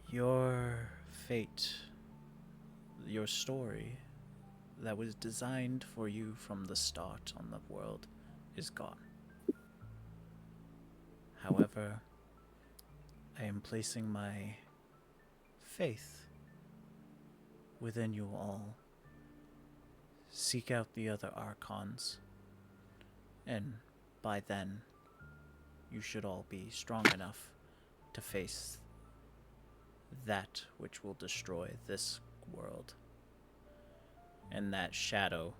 Your fate, your story that was designed for you from the start on the world is gone. However, I am placing my faith within you all. Seek out the other Archons, and by then, you should all be strong enough to face that which will destroy this world. And that shadow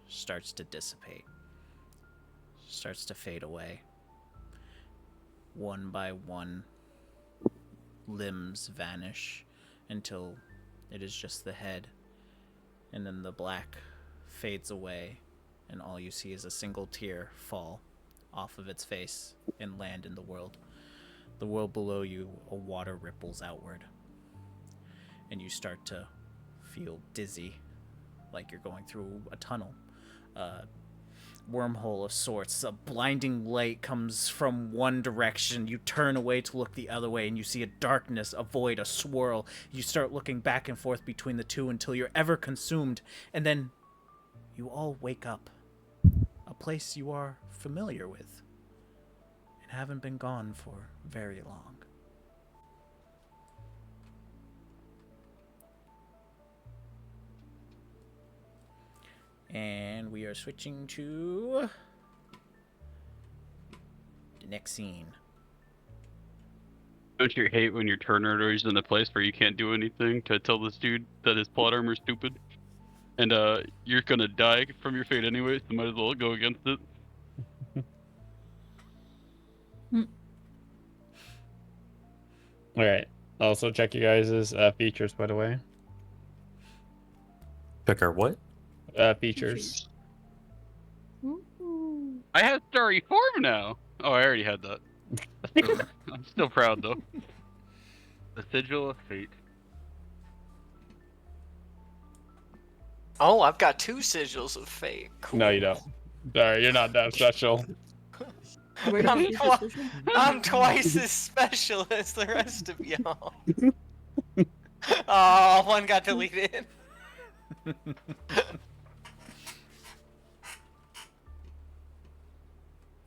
starts to dissipate, starts to fade away. One by one, limbs vanish until it is just the head, and then the black fades away, and all you see is a single tear fall off of its face and land in the world. The world below you, a water ripples outward, and you start to feel dizzy, like you're going through a tunnel, a wormhole of sorts. A blinding light comes from one direction. You turn away to look the other way, and you see a darkness, a void, a swirl. You start looking back and forth between the two until you're ever consumed, and then you all wake up. A place you are familiar with and haven't been gone for very long. And we are switching to the next scene. Don't you hate when your turn order is in a place where you can't do anything to tell this dude that his plot armor is stupid? And you're gonna die from your fate anyway, so might as well go against it. All right. Also check you guys' features, by the way. Check our what? Features. Ooh. I have starry form now. Oh, I already had that. I'm still proud though. The Sigil of Fate. Oh, I've got 2 sigils of fate. Cool. No, you don't. Sorry, you're not that special. Where did I'm, you twi- get this? I'm twice as special as the rest of y'all. Oh, one got deleted.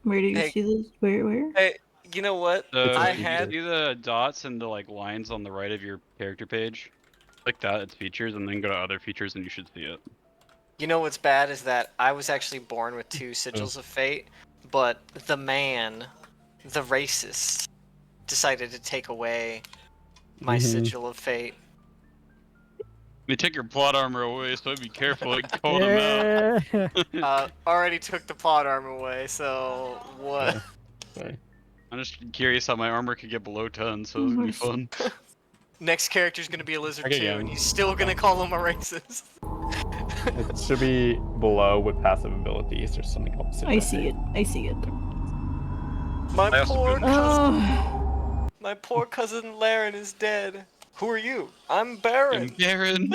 Where do you Hey. see this? Where? Hey, you know what? I You had see the dots and the like lines on the right of your character page. Click that, it's features, and then go to other features, and you should see it. You know what's bad is that I was actually born with 2 sigils of fate, but the man, the racist, decided to take away my sigil of fate. They take your plot armor away, so be careful like calling them out. Yeah. Already took the plot armor away, so what? Sorry. I'm just curious how my armor could get below 10, so it's gonna be fun. Next character's gonna be a lizard Okay, too, yeah. and he's still gonna call him a racist. It should be below with passive abilities or something called I see it. I see it. My I also poor couldn't- cousin, Oh. my poor cousin Laren is dead. Who are you? I'm Baron. And Garen.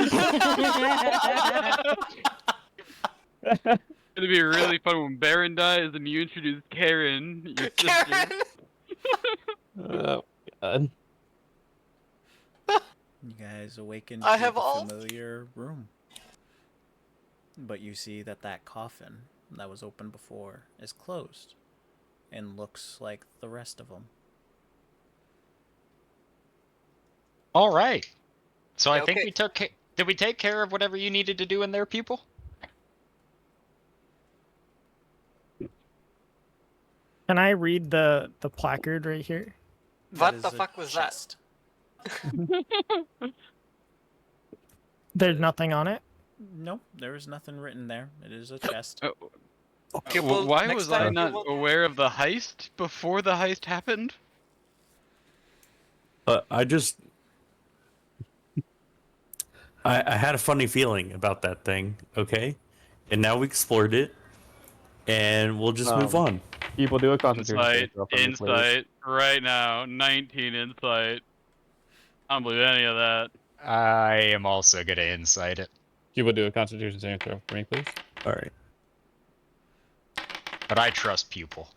It'd be really fun when Baron dies and you introduce Karen, your sister. Karen. Oh, God. You guys awaken I to have the all- familiar room. But you see that coffin that was open before is closed and looks like the rest of them. All right. So I think Okay. we took. Did we take care of whatever you needed to do in there, Pupil? Can I read the placard right here? What That the is a fuck was that? chest. There's nothing on it. Nope, there is nothing written there. It is a chest. Okay, well, Why next was I time not you will- aware of the heist before the heist happened? I just. I had a funny feeling about that thing, okay? And now we explored it, and we'll just move on. People do a constitution Insight, saving throw for me, please. insight, right now, 19 insight. I don't believe any of that. I am also gonna incite it, People do a constitution saving throw for me, please. All right. but I trust Pupil.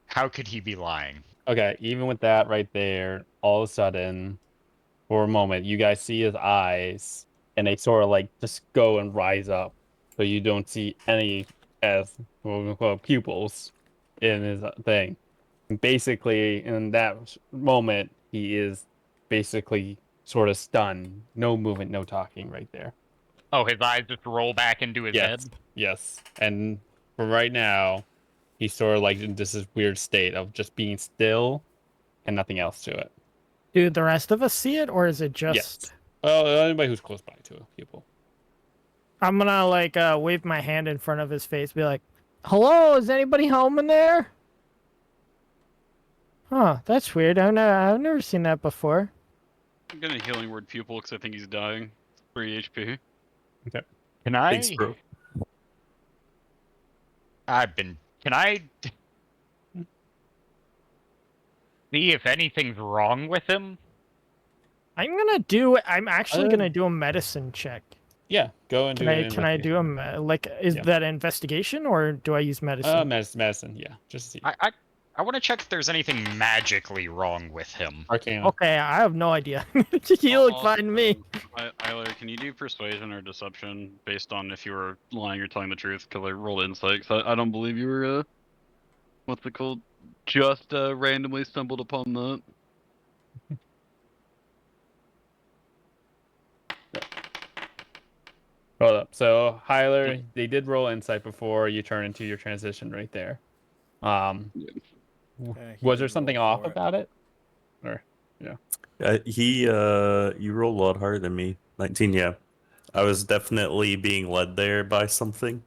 How could he be lying? Okay, even with that right there, all of a sudden, for a moment, you guys see his eyes, and they sort of like just go and rise up, so you don't see any as quote unquote pupils in his thing. Basically, in that moment, he is basically sort of stunned. No movement, no talking right there. Oh, his eyes just roll back into his Yes. head. Yes. And for right now, he's sort of like in this weird state of just being still and nothing else to it. Do the rest of us see it, or is it just? Yes. Well, anybody who's close by to a pupil. I'm gonna like wave my hand in front of his face, be like, "Hello, is anybody home in there?" Huh, that's weird. I've never seen that before. I'm gonna healing word pupil because I think he's dying. 3 HP. Can I? Thanks, bro. Can I see if anything's wrong with him? I'm actually gonna do a medicine check. Yeah, go and do it. Can I do is Yeah. that investigation or do I use medicine? Medicine, yeah. Just to see. I want to check if there's anything magically wrong with him. Arcana. Okay, I have no idea. You look fine to me. Eiler, can you do persuasion or deception based on if you were lying or telling the truth? Because I rolled insight. So I don't believe you were, what's it called? Just randomly stumbled upon that. Hold up. So, Hyler, they did roll insight before you turn into your transition right there. Okay, he Was there did roll something off for it. about it? Or, yeah. You rolled a lot harder than me. 19, yeah. I was definitely being led there by something.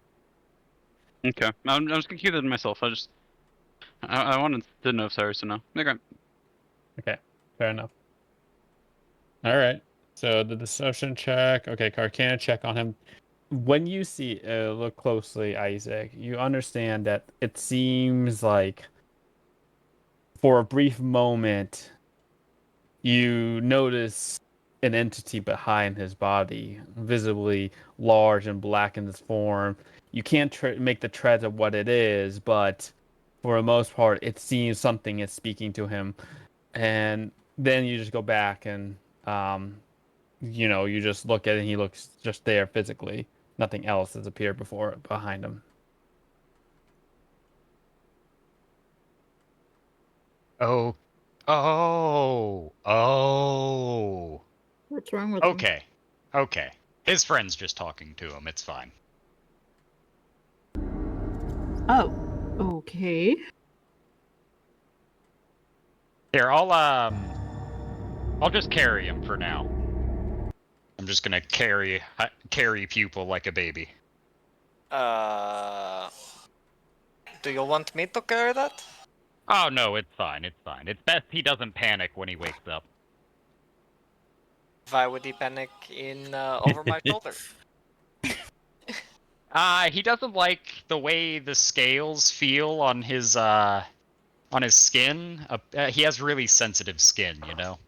Okay. I'm just gonna keep that to myself. I wanted to know if Cyrus to know. Okay. Okay, fair enough. All right. So the deception check. Okay, Carcana check on him. When you see, look closely, Isaac, you understand that it seems like for a brief moment, you notice an entity behind his body, visibly large and black in its form. You can't make the treads of what it is, but for the most part, it seems something is speaking to him. And then you just go back and, you just look at it and he looks just there physically. Nothing else has appeared behind him. Oh. Oh. What's wrong with him? Okay. Okay. His friend's just talking to him. It's fine. Oh, okay. Here, I'll just carry him for now. I'm just gonna carry Pupil like a baby. Do you want me to carry that? Oh no, it's fine. It's fine. It's best he doesn't panic when he wakes up. Why would he panic in over my shoulder? He doesn't like the way the scales feel on his skin. He has really sensitive skin, you know.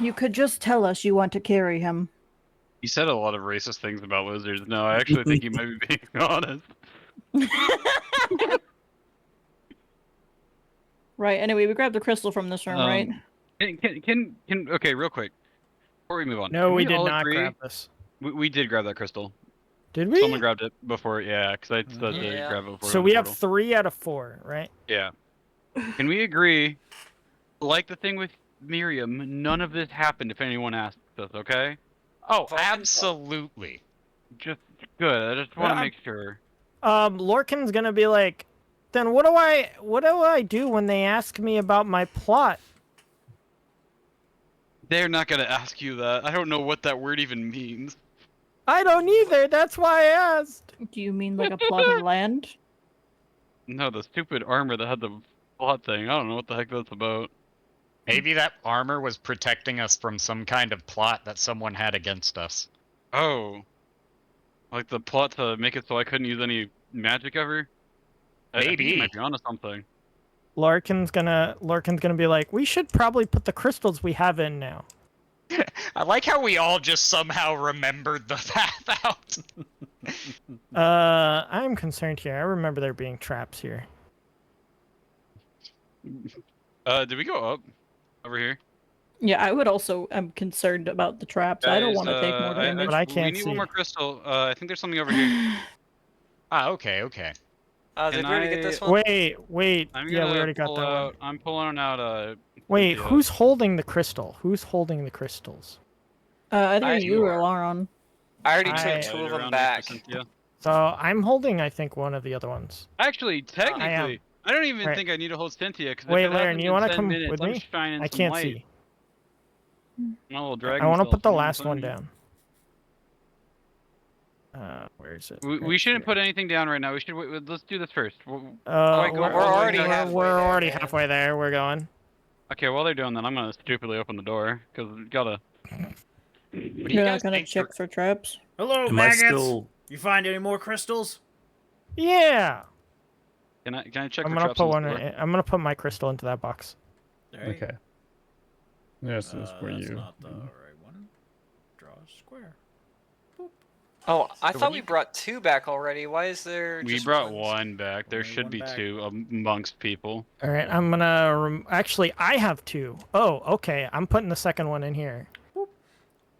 You could just tell us you want to carry him. You said a lot of racist things about lizards. No, I actually think you might be being honest. Right, anyway, we grabbed the crystal from this room, right? Can okay, real quick before we move on. No, can we did all not agree? grab this. We did grab that crystal. Did we? Someone grabbed it before, yeah, because I said to Yeah. grab it before. So the we have portal. 3 out of 4, right? Yeah. Can we agree? Like the thing with Miriam, none of this happened if anyone asks us, okay? Oh, Vulcan absolutely. Just good. I just want to Yeah. make sure. Lorcan's gonna be like, then what do I do when they ask me about my plot? They're not gonna ask you that. I don't know what that word even means. I don't either. That's why I asked. Do you mean like a plot of land? No, the stupid armor that had the plot thing. I don't know what the heck that's about. Maybe that armor was protecting us from some kind of plot that someone had against us. Oh. Like the plot to make it so I couldn't use any magic ever? I think you Maybe. might be onto something. Larkin's gonna be like, we should probably put the crystals we have in now. I like how we all just somehow remembered the path out. I'm concerned here. I remember there being traps here. Did we go up? Over here? Yeah, I would also am concerned about the traps. I don't Guys, want to take more damage. But I we can't need see. one more crystal. I think there's something over here. Okay. Did we already get this one? Wait. I'm Yeah, we gonna already got pull that out, one. I'm pulling out Wait, yeah. who's holding the crystal? Who's holding the crystals? Either You you or are. Lauren. I already I- took two of Around them there back. for Cynthia. So I'm holding, I think, one of the other ones. Actually, technically, I don't even Right. think I need to hold Cynthia because Wait, if it Laren, hasn't you been want to 10 come minutes, with I'm me? shining I some can't light. see. My little dragon I want to self, put the you know what I'm last one saying? down. Where is it? We Right shouldn't here. put anything down right now. We should wait. Let's do this first. We're already halfway there, man. halfway there. We're going. Okay, while they're doing that, I'm gonna stupidly open the door because we gotta. What do you You're guys not gonna think? check for traps? Hello, Am I maggots. still? You find any more crystals? Yeah. Can I check I'm for gonna traps put on one. this door? I'm gonna put my crystal into that box. There you Okay. This is for that's you. not the right one. Draw a square. Oh, I So thought what do we you- brought 2 back already. Why is there We just brought one? one back. There Only should one be back. 2 amongst people. All right. I'm gonna. Actually, I have 2. Oh, okay. I'm putting the second one in here.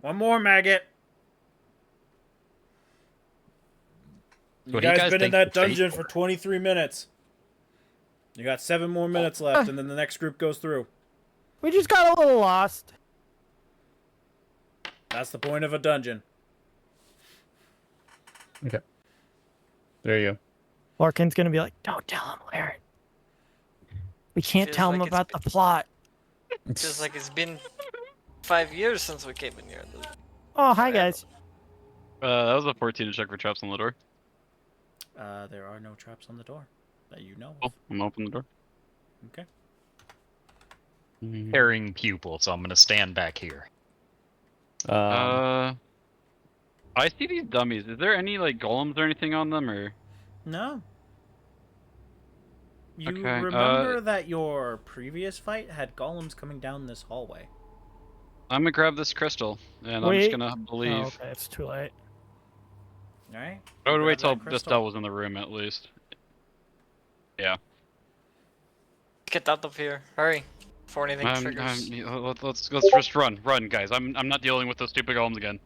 One more maggot. You What do you guys guys been in think that the fate dungeon for? for 23 minutes. You got 7 more minutes left, and then the next group goes through. We just got a little lost. That's the point of a dungeon. Okay. There you Lorcan's gonna be like, "Don't tell him where. We can't Feels tell him like it's about the plot." go. Feels like it's been 5 years since we came in here. Oh, hi Forever. guys. That was a 14 to check for traps on the door. There are no traps on the door that you know Cool. of. I'm open the door. Okay. Carrying Pupil, so I'm gonna stand back here. I see these dummies. Is there any like golems or anything on them, or? No. You Okay, remember that your previous fight had golems coming down this hallway. I'm gonna grab this crystal, and I'm Wait. just gonna believe. Oh, okay, it's too late. All right. I would Grab wait till that this crystal. devil was in the room at least. Yeah. Get out of here. Hurry. Before anything triggers. Let's just run, guys. I'm not dealing with those stupid golems again.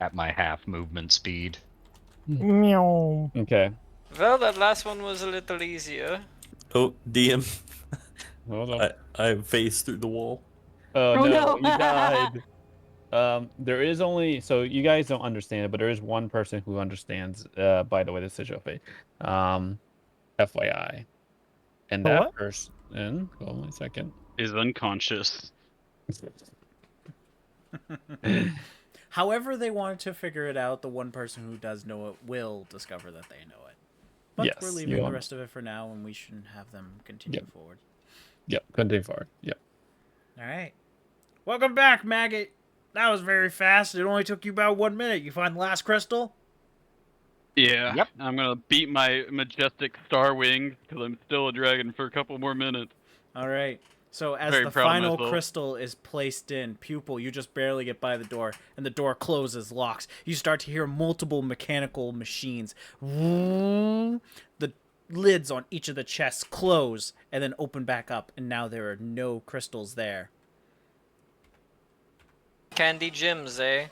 At my half movement speed. Meow. Okay. Well, that last one was a little easier. Oh, DM. Hold on. I phased through the wall. Oh, Oh, no, no. you died. There is only, so you guys don't understand it, but there is one person who understands, by the way, the sigil of fate. FYI. And The that what? person, hold on a second. Is unconscious. However they wanted to figure it out, the one person who does know it will discover that they know it. But Yes, we're you leaving the are. rest of it for now, and we shouldn't have them continue Yep. forward. Yep, continue forward. Yep. All right. Welcome back, Maggot. That was very fast. It only took you about 1 minute. You find the last crystal? Yeah. Yep. I'm gonna beat my majestic star wings because I'm still a dragon for a couple more minutes. All right. So as Very the proud of final myself. crystal is placed in, Pupil, you just barely get by the door, and the door closes, locks. You start to hear multiple mechanical machines. The lids on each of the chests close and then open back up, and now there are no crystals there. Candy gems, eh?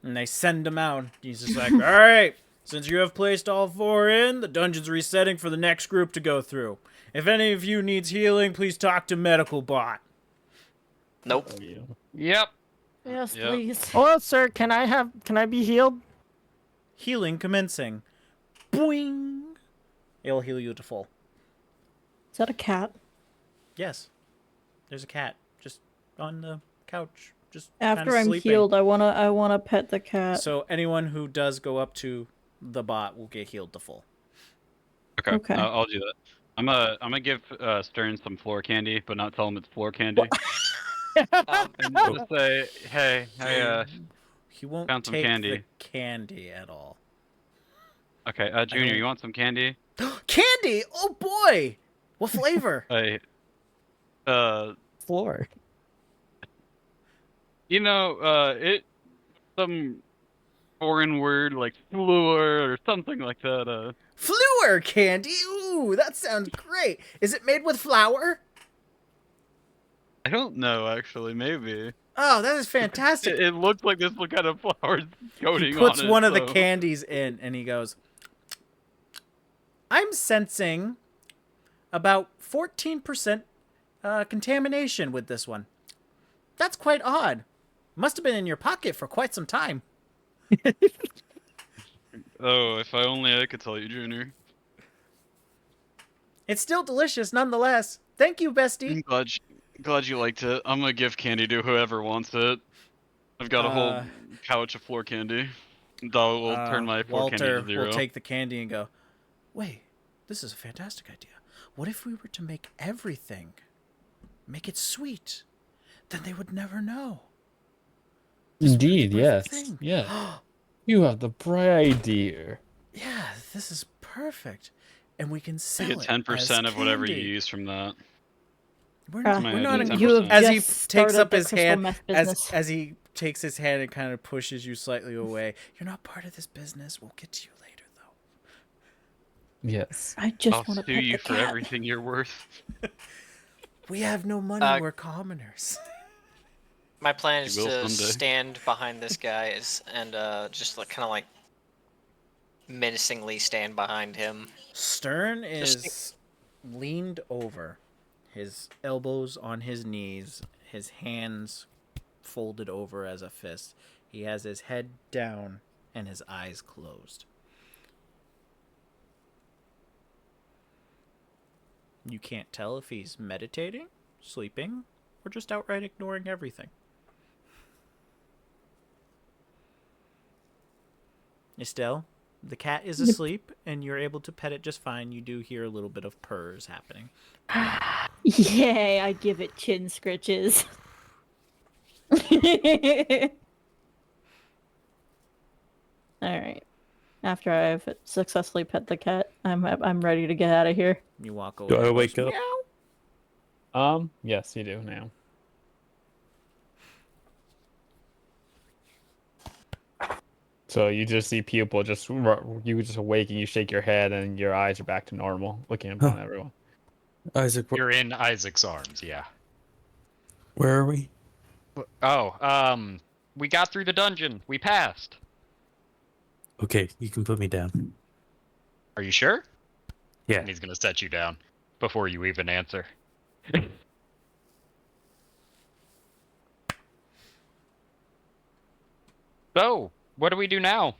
And they send him out. He's just like, all right, since you have placed all 4 in, the dungeon's resetting for the next group to go through. If any of you needs healing, please talk to Medical Bot. Nope. Yep. Yes, Yep. please. Hello, sir. Can I be healed? Healing commencing. Boing! It'll heal you to full. Is that a cat? Yes. There's a cat just on the couch. Just After kinda I'm sleeping. healed, I wanna pet the cat. So anyone who does go up to the bot will get healed to full. Okay. Okay. I'll do that. I'm gonna give Stern some floor candy, but not tell him it's floor candy. And just say, hey, He won't Found some take candy. the candy at all. okay, Junior, don't- you want some candy? Candy! Oh boy! What flavor? Hey, Floor. you know, some foreign word like floor or something like that. Fluor candy! Ooh, that sounds great. Is it made with flour? I don't know actually. Maybe Oh, that is fantastic. it looks like this kind of flowers coating He puts on it, one of the so- candies in and he goes, I'm sensing about 14% contamination with this one. That's quite odd. Must have been in your pocket for quite some time. Oh, if I only I could tell you, Junior. It's still delicious nonetheless. Thank you, I'm bestie. glad you liked it. I'm gonna give candy to whoever wants it. I've got a whole couch of floor candy. That will turn my floor candy Walter to 0. will take the candy and go, wait, this is a fantastic idea. What if we were to make everything, make it sweet? Then they would never know. Indeed, What a yes. thing. Yeah. You have the bright idea. Yeah, this is perfect. And we can I sell get it 10% as of whatever you candy. use from that. We're Ah, not, my we're not idea, in, 10%. you have as he just takes started up the his crystal hand, meth as business. as he takes his hand and kind of pushes you slightly away. You're not part of this business. We'll get to you later, though. Yes. I just I'll want to sue pet you the for cat. everything you're worth. We have no money. We're commoners. My plan is You will to someday. stand behind this guy and just like, kind of like menacingly stand behind him. Stern Just- is leaned over, his elbows on his knees, his hands folded over as a fist. He has his head down and his eyes closed. You can't tell if he's meditating, sleeping, or just outright ignoring everything. Estelle, the cat is asleep, and you're able to pet it just fine. You do hear a little bit of purrs happening. Yay, I give it chin scritches. Alright. After I've successfully pet the cat, I'm ready to get out of here. You walk away. Do I and it wake goes, up? "Meow." Yes, you do now. So you just see Pupil you just awake and you shake your head and your eyes are back to normal, looking upon everyone. Isaac, You're in Isaac's arms, yeah. where are we? Oh, we got through the dungeon. We passed. Okay, you can put me down. Are you sure? Yeah. And he's gonna set you down before you even answer. So, what do we do now?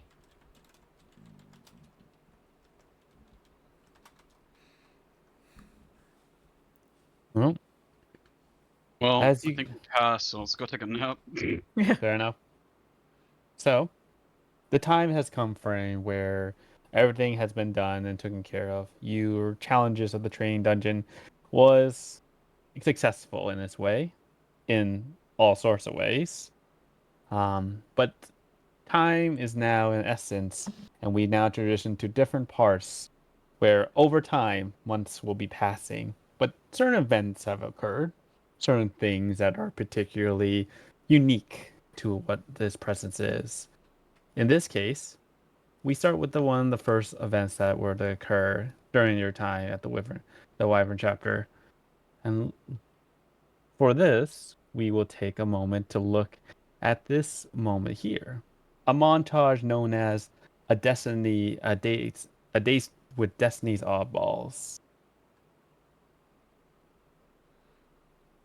Well, Well, As I you- think we passed, so let's go take a nap. fair enough. So, the time has come frame where everything has been done and taken care of. Your challenges of the training dungeon was successful in its way, in all sorts of ways. But time is now in essence, and we now transition to different parts where over time, months will be passing, but certain events have occurred, certain things that are particularly unique to what this presence is. In this case, we start with the first events that were to occur during your time at the Wyvern chapter. And for this, we will take a moment to look at this moment here. A montage known as a date with Destiny's Oddballs.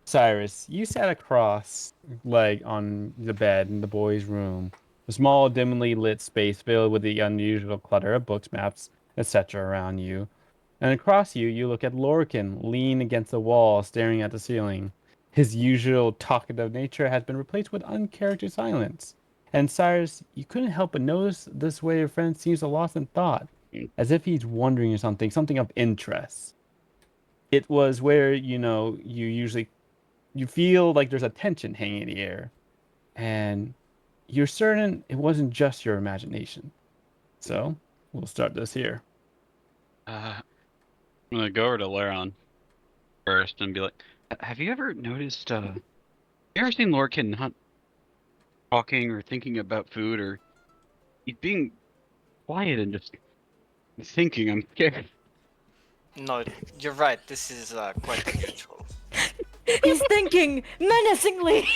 Cyrus, you sat across leg on the bed in the boys' room, a small, dimly lit space filled with the unusual clutter of books, maps, etc. around you. And across you, you look at Lorcan, lean against the wall, staring at the ceiling. His usual talkative nature has been replaced with uncharacteristic silence. And Cyrus, you couldn't help but notice this way your friend seems lost in thought, as if he's wondering something of interest. It was where, you feel like there's a tension hanging in the air, and you're certain it wasn't just your imagination. So, we'll start this here. I'm gonna go over to Laron first and be like, "Have you ever noticed? You ever seen Lorcan not talking or thinking about food, or he's being quiet and just thinking? I'm scared." No, you're right. This is quite unusual. He's thinking menacingly.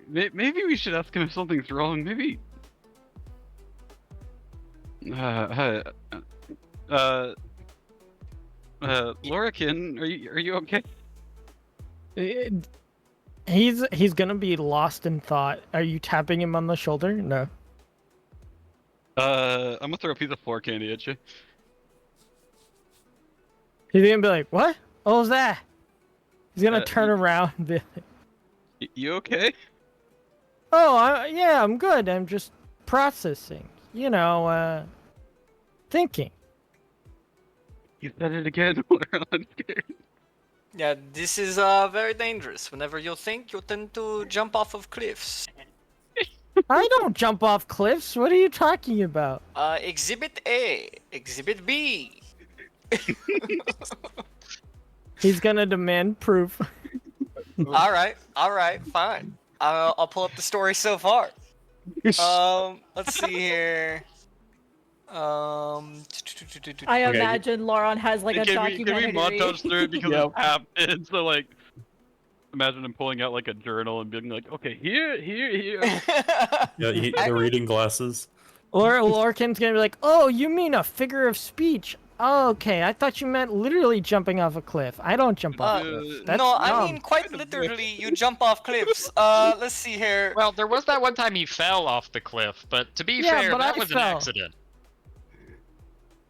Maybe we should ask him if something's wrong. Maybe. Lorcan, are you okay? He's gonna be lost in thought. Are you tapping him on the shoulder? No. I'm gonna throw a piece of floor candy at you. He's gonna be like, "What? What was that?" He's gonna turn y- around and be like, You okay? "Oh, yeah, I'm good. I'm just processing. Thinking." You said it again. I'm scared. Yeah, this is very dangerous. Whenever you think, you tend to jump off of cliffs. I don't jump off cliffs. What are you talking about? Exhibit A, Exhibit B. He's gonna demand proof. all right, fine. I'll pull up the story so far. Let's see here. I Okay. imagine Lauren has like a Can documentary. we montage through it because Yep. it happened? So like, imagine him pulling out like a journal and being like, "Okay, here." Yeah, the reading glasses. Lorcan's gonna be like, "Oh, you mean a figure of speech? Oh, okay. I thought you meant literally jumping off a cliff. I don't jump off Uh, cliffs. That's no, I dumb. mean quite literally. You jump off cliffs. Let's see here. Well, there was that one time he fell off the cliff, but to be Yeah, fair, but that I was fell. an accident.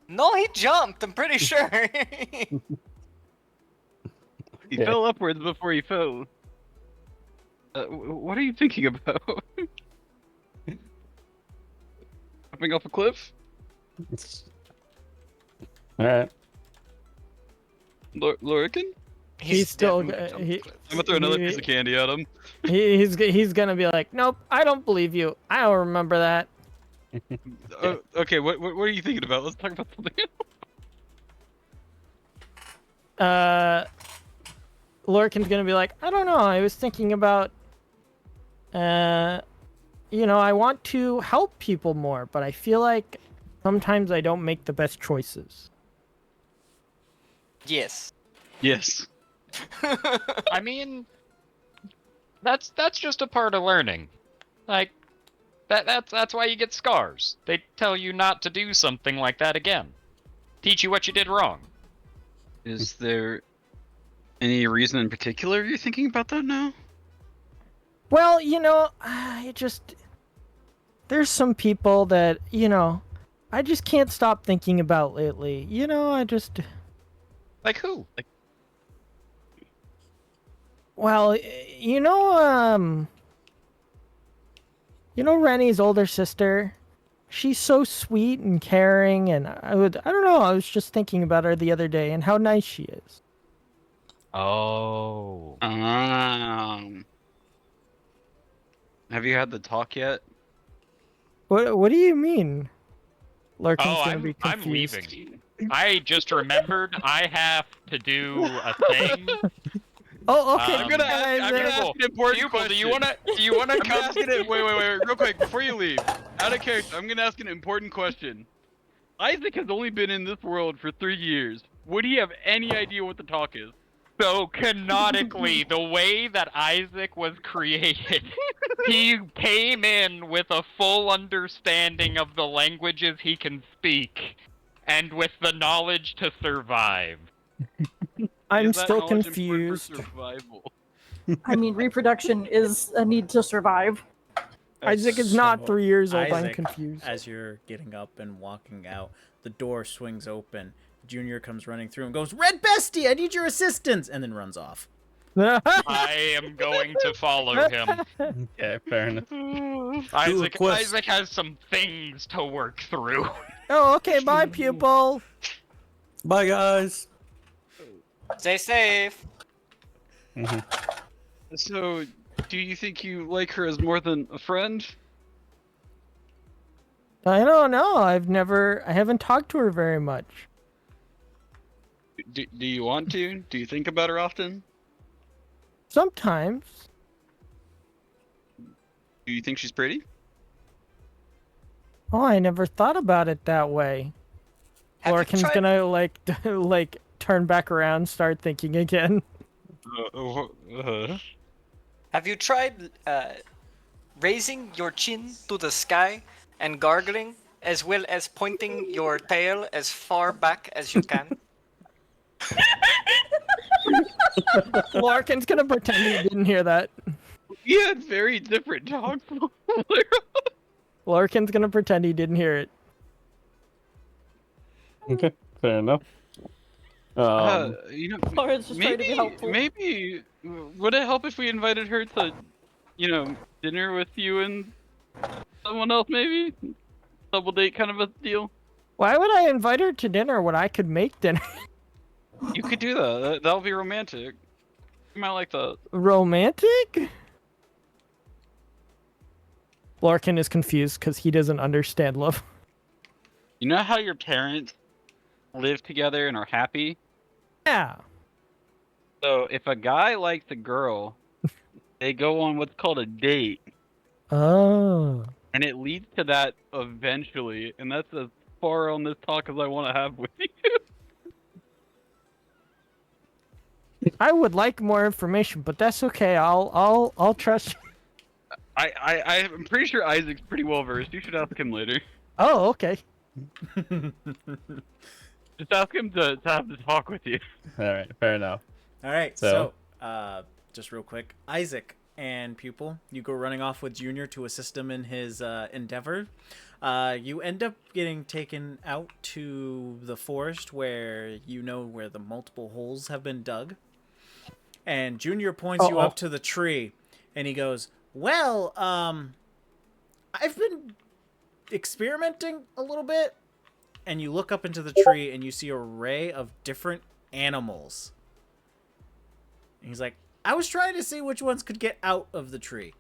No, he jumped. I'm pretty sure. He Okay. fell upwards before he fell. What are you thinking about? Jumping off a cliff? All right. Lorican? He's still definitely jumped he, the cliff. I'm gonna throw another piece of candy at him. he's gonna be like, nope, I don't believe you. I don't remember that. Okay, what are you thinking about? Let's talk about something else. Lorcan's gonna be like, I don't know. I was thinking about, I want to help people more, but I feel like sometimes I don't make the best choices. Yes. Yes. I mean, that's just a part of learning. Like, that's why you get scars. They tell you not to do something like that again. Teach you what you did wrong. Is there any reason in particular you're thinking about that now? Well, there's some people that, I just can't stop thinking about lately. Like who? Well, Rennie's older sister. She's so sweet and caring, and I don't know, I was just thinking about her the other day and how nice she is. Oh. Have you had the talk yet? What do you mean? Larkin's Oh, gonna be I'm confused. leaving. I just remembered I have to do a thing. Oh, okay. I'm gonna guys, I'm gonna ask an important Pupil, question. do you wanna I'm come? asking it. Wait, real quick, before you leave. Out of character, I'm gonna ask an important question. Isaac has only been in this world for 3 years. Would he have any idea what the talk is? So canonically, the way that Isaac was created, he came in with a full understanding of the languages he can speak, and with the knowledge to survive. I'm Is that still knowledge important for confused. survival? I mean, reproduction is a need to survive. Isaac is not So, 3 years old. I'm Isaac, confused. As you're getting up and walking out, the door swings open. Junior comes running through and goes, "Red Bestie, I need your assistance!" and then runs off. I am going to follow him. Okay, fair enough. Isaac has some things to work through. Oh, okay. Bye, pupil. Bye, guys. Stay safe. So, do you think you like her as more than a friend? I don't know. I haven't talked to her very much. Do you want to? Do you think about her often? Sometimes. Do you think she's pretty? Oh, I never thought about it that way. Have you Lorcan's tried- gonna like turn back around, start thinking again. Have you tried raising your chin to the sky and gargling, as well as pointing your tail as far back as you can? Larkin's gonna pretend he didn't hear that. We had very different talks. Larkin's gonna pretend he didn't hear it. Okay, fair enough. Lauren's just trying to be helpful. Maybe would it help if we invited her to, dinner with you and someone else? Maybe double date kind of a deal. Why would I invite her to dinner when I could make dinner? You could do that. That'll be romantic. You might like that. Romantic? Larkin is confused because he doesn't understand love. You know how your parents live together and are happy? Yeah. So if a guy likes a girl, they go on what's called a date, Oh. and it leads to that eventually. And that's as far on this talk as I want to have with you. I would like more information, but that's okay. I'll trust you. I'm pretty sure Isaac's pretty well versed. You should ask him later. Oh, okay. Just ask him to have the talk with you. All right, fair enough. All right, So? just real quick, Isaac and Pupil, you go running off with Junior to assist him in his endeavor. You end up getting taken out to the forest where where the multiple holes have been dug. And Junior points you up to the tree, and he goes, "Well, I've been experimenting a little bit." And you look up into the tree, and you see an array of different animals. And he's like, "I was trying to see which ones could get out of the tree."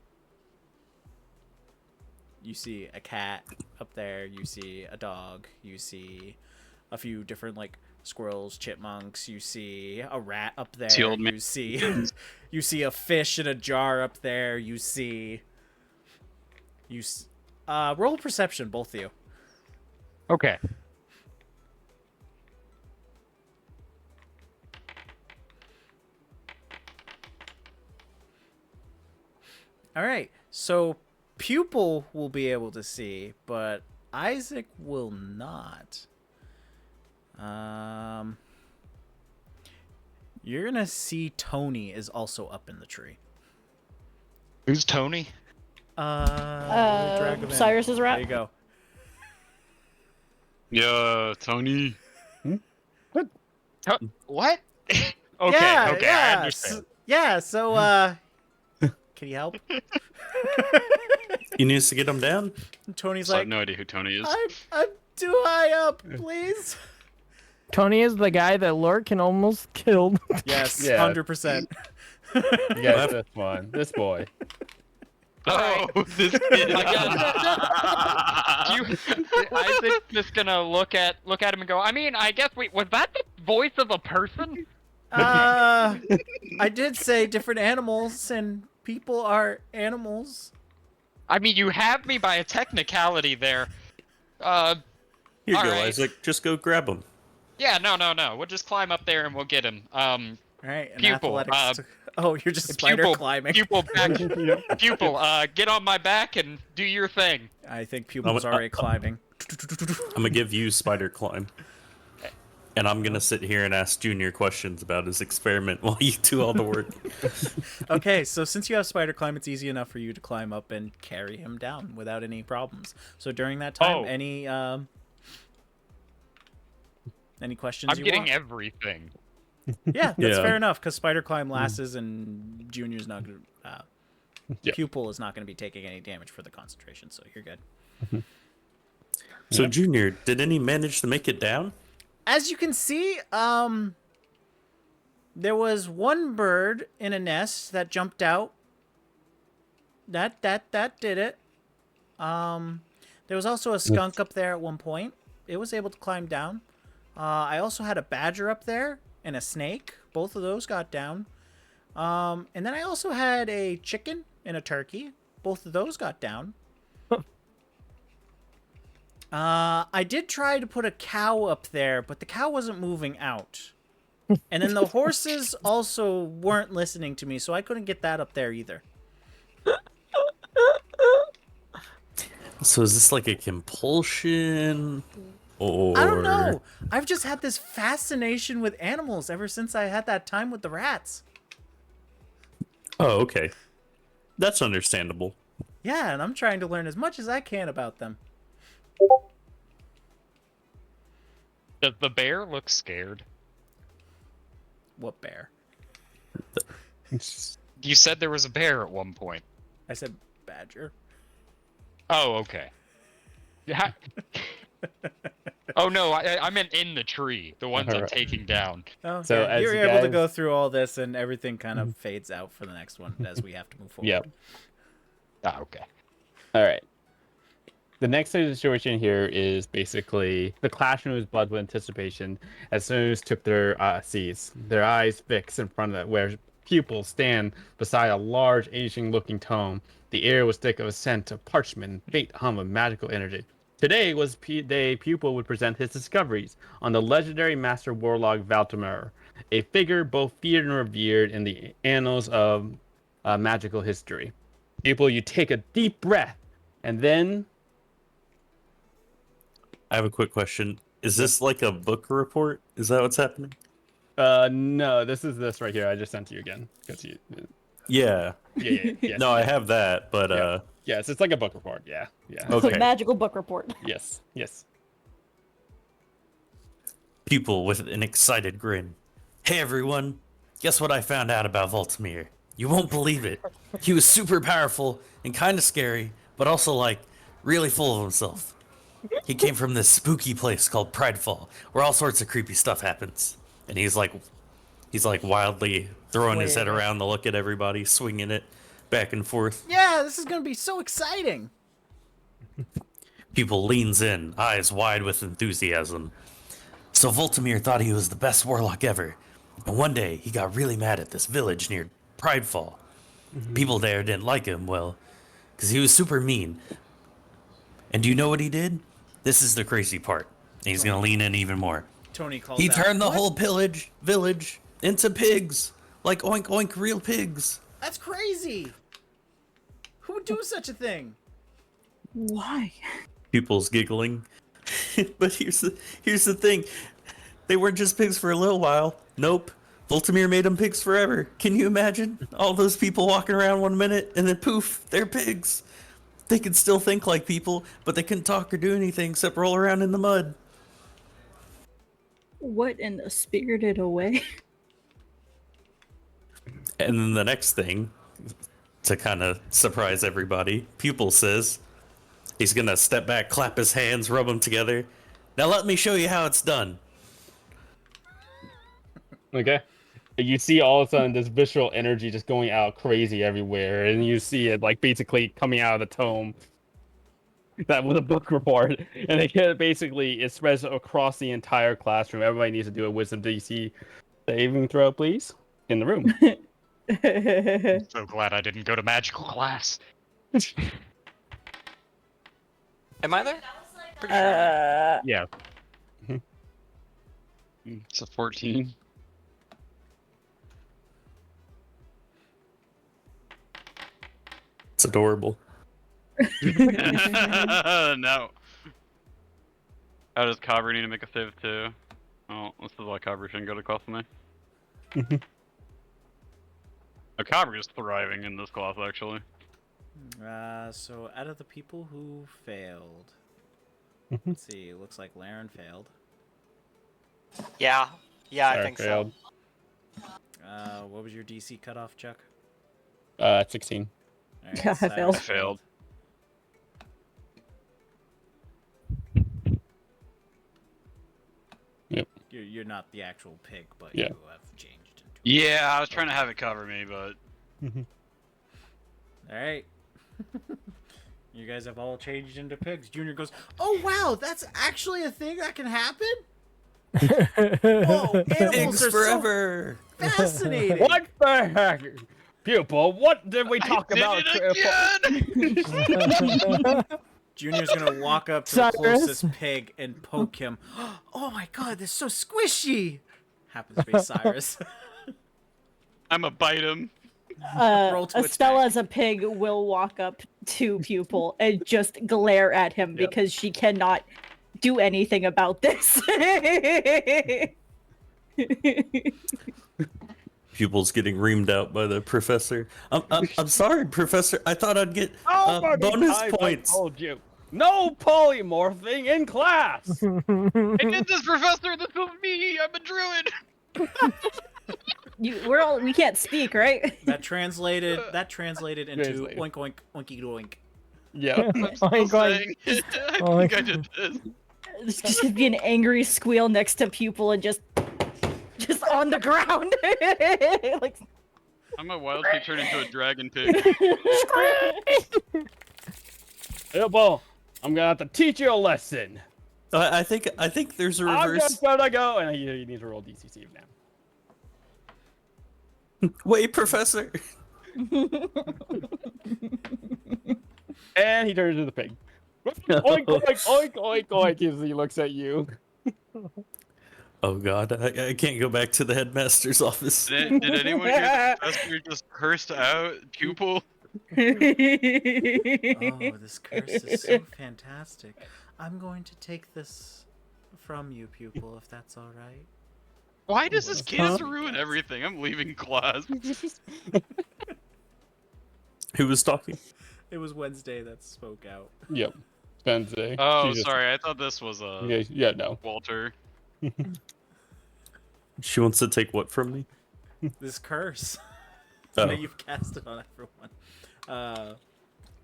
You see a cat up there. You see a dog. You see a few different, like, squirrels, chipmunks. You see a rat up there. The old man. You see a fish in a jar up there. Roll perception, both of you. Okay. All right, so Pupil will be able to see, but Isaac will not. You're gonna see Tony is also up in the tree. Who's Tony? Drag him in. Cyrus's rat. There you go. Yeah, Tony. What? Okay, Yeah, okay, yeah, I understand. So, can you help? He needs to get him down. Tony's I like, have no idea who Tony is. I'm too high up, please. Tony is the guy that Lorcan almost killed. Yes, Yeah. 100%. You guys, this one, this boy. Oh, this kid. Isaac's just gonna look at him and go, I mean, I guess was that the voice of a person? I did say different animals, and people are animals. I mean, you have me by a technicality there. Here you All go, right. Isaac. Just go grab him. Yeah, no. We'll just climb up there and we'll get him. All right, and Pupil, athletics. Oh, you're just spider climbing. Pupil, get on my back and do your thing. I think Pupil's already climbing. I'm gonna give you spider climb. And I'm gonna sit here and ask Junior questions about his experiment while you do all the work. Okay, so since you have spider climb, it's easy enough for you to climb up and carry him down without any problems. So during that time, any questions I'm you getting want? everything. Yeah, that's Yeah. fair enough, because spider climb lasts and Junior's not going to... Pupil is not going to be taking any damage for the concentration, so you're good. So Junior, did any manage to make it down? As you can see, there was one bird in a nest that jumped out. That did it. There was also a skunk up there at one point. It was able to climb down. I also had a badger up there and a snake. Both of those got down. And then I also had a chicken and a turkey. Both of those got down. I did try to put a cow up there, but the cow wasn't moving out. And then the horses also weren't listening to me, so I couldn't get that up there either. So is this like a compulsion? Or I don't know. I've just had this fascination with animals ever since I had that time with the rats. Oh, okay. That's understandable. Yeah, and I'm trying to learn as much as I can about them. Does the bear look scared? What bear? You said there was a bear at one point. I said badger. Oh, okay. Yeah. Oh no, I meant in the tree, the ones I'm Alright. taking down. Oh, So yeah. as You're you able to guys- go through all this, and everything kind of fades out for the next one as we have to move forward. Yep. Ah, okay. All right. The next situation here is basically the classroom is blood with anticipation as students took their seats, their eyes fixed in front of where pupils stand beside a large, ancient-looking tome. The air was thick of a scent of parchment and faint hum of magical energy. Today was day Pupil would present his discoveries on the legendary master warlock Valtimer, a figure both feared and revered in the annals of magical history. Pupil, you take a deep breath, and then... I have a quick question. Is this like a book report? Is that what's happening? No, this right here. I just sent to you again. Yeah. Yes, No, I have that, but Yes, it's like a book report. Yeah. It's Okay. a magical book report. Yes. Pupil with an excited grin. Hey everyone, guess what I found out about Voltimir? You won't believe it. He was super powerful and kind of scary, but also like really full of himself. He came from this spooky place called Pridefall, where all sorts of creepy stuff happens. And he's like wildly throwing his head around to look at everybody, swinging it back and forth. Yeah, this is gonna be so exciting. Pupil leans in, eyes wide with enthusiasm. So Voltimir thought he was the best warlock ever. And one day, he got really mad at this village near Pridefall. People there didn't like him, well, because he was super mean. And do you know what he did? This is the crazy part. And he's going to lean in even more. Tony called He out, turned the "What? whole village into pigs. Like oink oink real pigs. That's crazy. Who would do such a thing? Why? Pupil's giggling. But here's the thing. They weren't just pigs for a little while. Nope. Voltimir made them pigs forever. Can you imagine? All those people walking around 1 minute and then poof, they're pigs. They could still think like people, but they couldn't talk or do anything except roll around in the mud. What in a spirited away? And then the next thing, to kind of surprise everybody, Pupil says he's going to step back, clap his hands, rub them together. Now let me show you how it's done. Okay. You see all of a sudden this visceral energy just going out crazy everywhere, and you see it like basically coming out of the tome. That was a book report, and it spreads across the entire classroom. Everybody needs to do a wisdom DC saving throw, please, in the room. I'm so glad I didn't go to magical class. Am I there? Pretty sure. Yeah. It's a 14. It's adorable. No. How does Cobber need to make a save too? Oh, this is why Cobber shouldn't go to class with me. Cobber is thriving in this class, actually. So out of the people who failed, let's see. Looks like Laren failed. Yeah, I Sorry, think failed. So. What was your DC cutoff, Chuck? 16. All right, Yeah, I Cyrus failed. Yep. You're not the actual pig, but Yeah. you have changed into. Yeah, I was trying to have it cover me, but All right. You guys have all changed into pigs. Junior goes, "Oh wow, that's actually a thing that can happen." Whoa, animals Pigs are forever. so fascinating. What the heck? Pupil, what did we talk I did about? it again! Junior's gonna walk up to the Cyrus? closest pig and poke him. Oh my god, they're so squishy! Happens to be Cyrus. I'ma bite him. Roll to Estella attack. as a pig will walk up to Pupil and just glare at him Yep. because she cannot do anything about this. Pupil's getting reamed out by the professor. I'm sorry, professor. I thought I'd get How many bonus times I points. told you, no polymorphing in class. I did this, Professor! This was me! I'm a druid! We can't speak, right? That translated into Translated. oink oink oinky doink. Yeah. I'm still Oink, oink. saying. I think I did this. There's just gonna be an angry squeal next to Pupil and just on the ground. Like, I'm a wildly turn into a dragon pig. Pupil, I'm gonna have to teach you a lesson. I think there's a I'm reverse. just gonna go, and you need to roll DC save now. Wait, professor. And he turns into the pig. Oink, oink, oink, oink, oink, as he looks at you. Oh God, I can't go back to the headmaster's office. Did anyone hear the professor just cursed out Pupil? Oh, this curse is so fantastic. I'm going to take this from you, Pupil, if that's all right. Why does this Huh? kid ruin everything? I'm leaving class. Who was talking? It was Wednesday that spoke out. Yep. Wednesday. Oh, She just- sorry. I thought this was Yeah, no. Walter. She wants to take what from me? This curse Oh. that you've casted on everyone.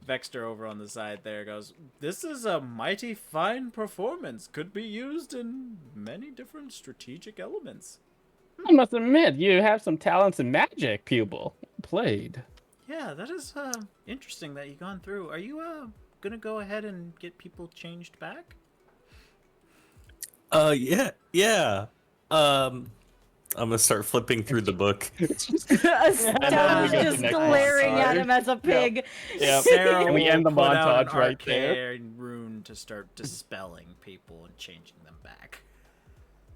Vexter over on the side there goes, "This is a mighty fine performance. Could be used in many different strategic elements." I must admit, you have some talents in magic, Pupil. Played. Yeah, that is interesting that you've gone through. Are you gonna go ahead and get people changed back? Yeah. I'm gonna start flipping through the book. Estelle's we go to just next glaring at montage. him as a pig. Yep. Sarah And we will end the put out an montage right there. arcane rune to start dispelling people and changing them back.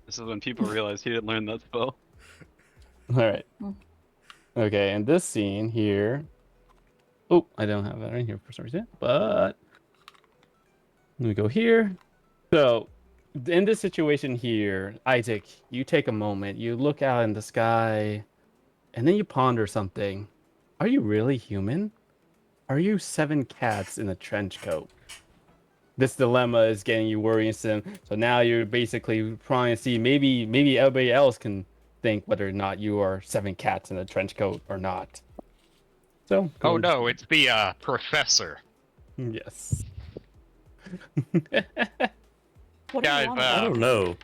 This is when people realize he didn't learn that spell. All right. Okay, and this scene here. Oh, I don't have that in here for some reason, but let me go here. So, in this situation here, Isaac, you take a moment, you look out in the sky, and then you ponder something. Are you really human? Are you 7 cats in a trench coat? This dilemma is getting you worrisome. So now you're basically trying to see maybe everybody else can think whether or not you are 7 cats in a trench coat or not. So. Oh no, it's the professor. Yes. What do Guys, you want? I don't know.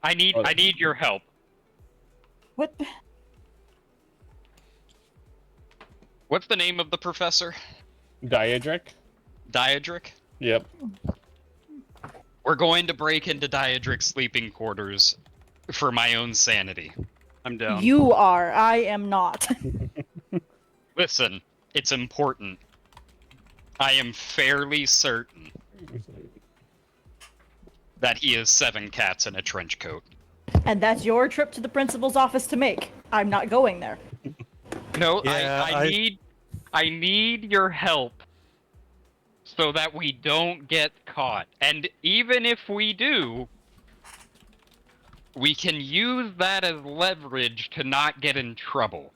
I need your help. What? What's the name of the professor? Diedric? Diedric? Yep. We're going to break into Diedric's sleeping quarters for my own sanity. I'm down. You are. I am not. Listen, it's important. I am fairly certain that he is 7 cats in a trench coat. And that's your trip to the principal's office to make. I'm not going there. No, Yeah, I need your help so that we don't get caught. And even if we do, we can use that as leverage to not get in trouble.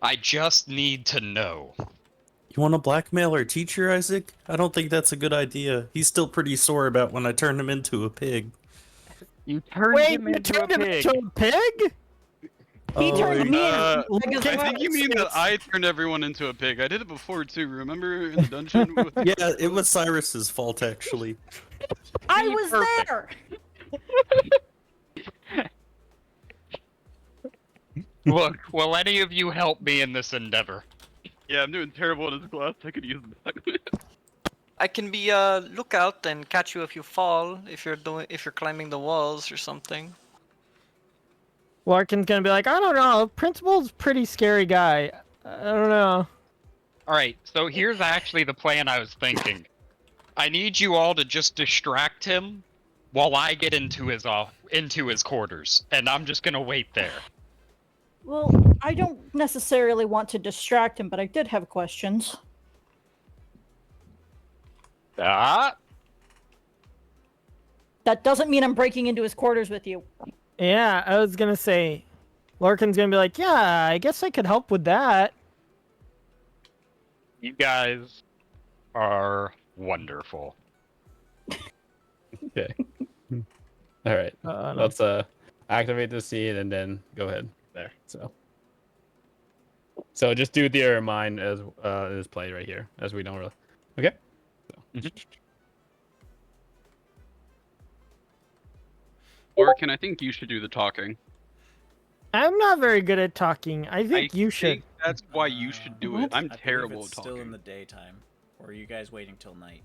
I just need to know. You want to blackmail our teacher, Isaac? I don't think that's a good idea. He's still pretty sore about when I turned him into a pig. You turned Wait, him you into a turned him pig. into a pig? He turned me uh, into I think you mean that I turned everyone into a pig. I did it before too. Remember in the dungeon? With Yeah, it was Cyrus's fault, actually. I was Perfect. there. Look, will any of you help me in this endeavor? Yeah, I'm doing terrible in this class. I could use that. I can be a lookout and catch you if you fall, if you're climbing the walls or something. Larkin's gonna be like, I don't know. Principal's a pretty scary guy. I don't know. Alright, so here's actually the plan I was thinking. I need you all to just distract him while I get into his quarters, and I'm just gonna wait there. Well, I don't necessarily want to distract him, but I did have questions. Ah, That doesn't mean I'm breaking into his quarters with you. Yeah, I was gonna say, Larkin's gonna be like, yeah, I guess I could help with that. you guys are wonderful. Okay. All right. No. Let's activate the scene and then go ahead there. So just do the Ermine as is played right here, as we don't really. Okay. So. Orkin, I think you should do the talking. I'm not very good at talking. I think you should. think that's why you should do it. I'm I believe terrible it's at still in talking. the daytime. Or are you guys waiting till night?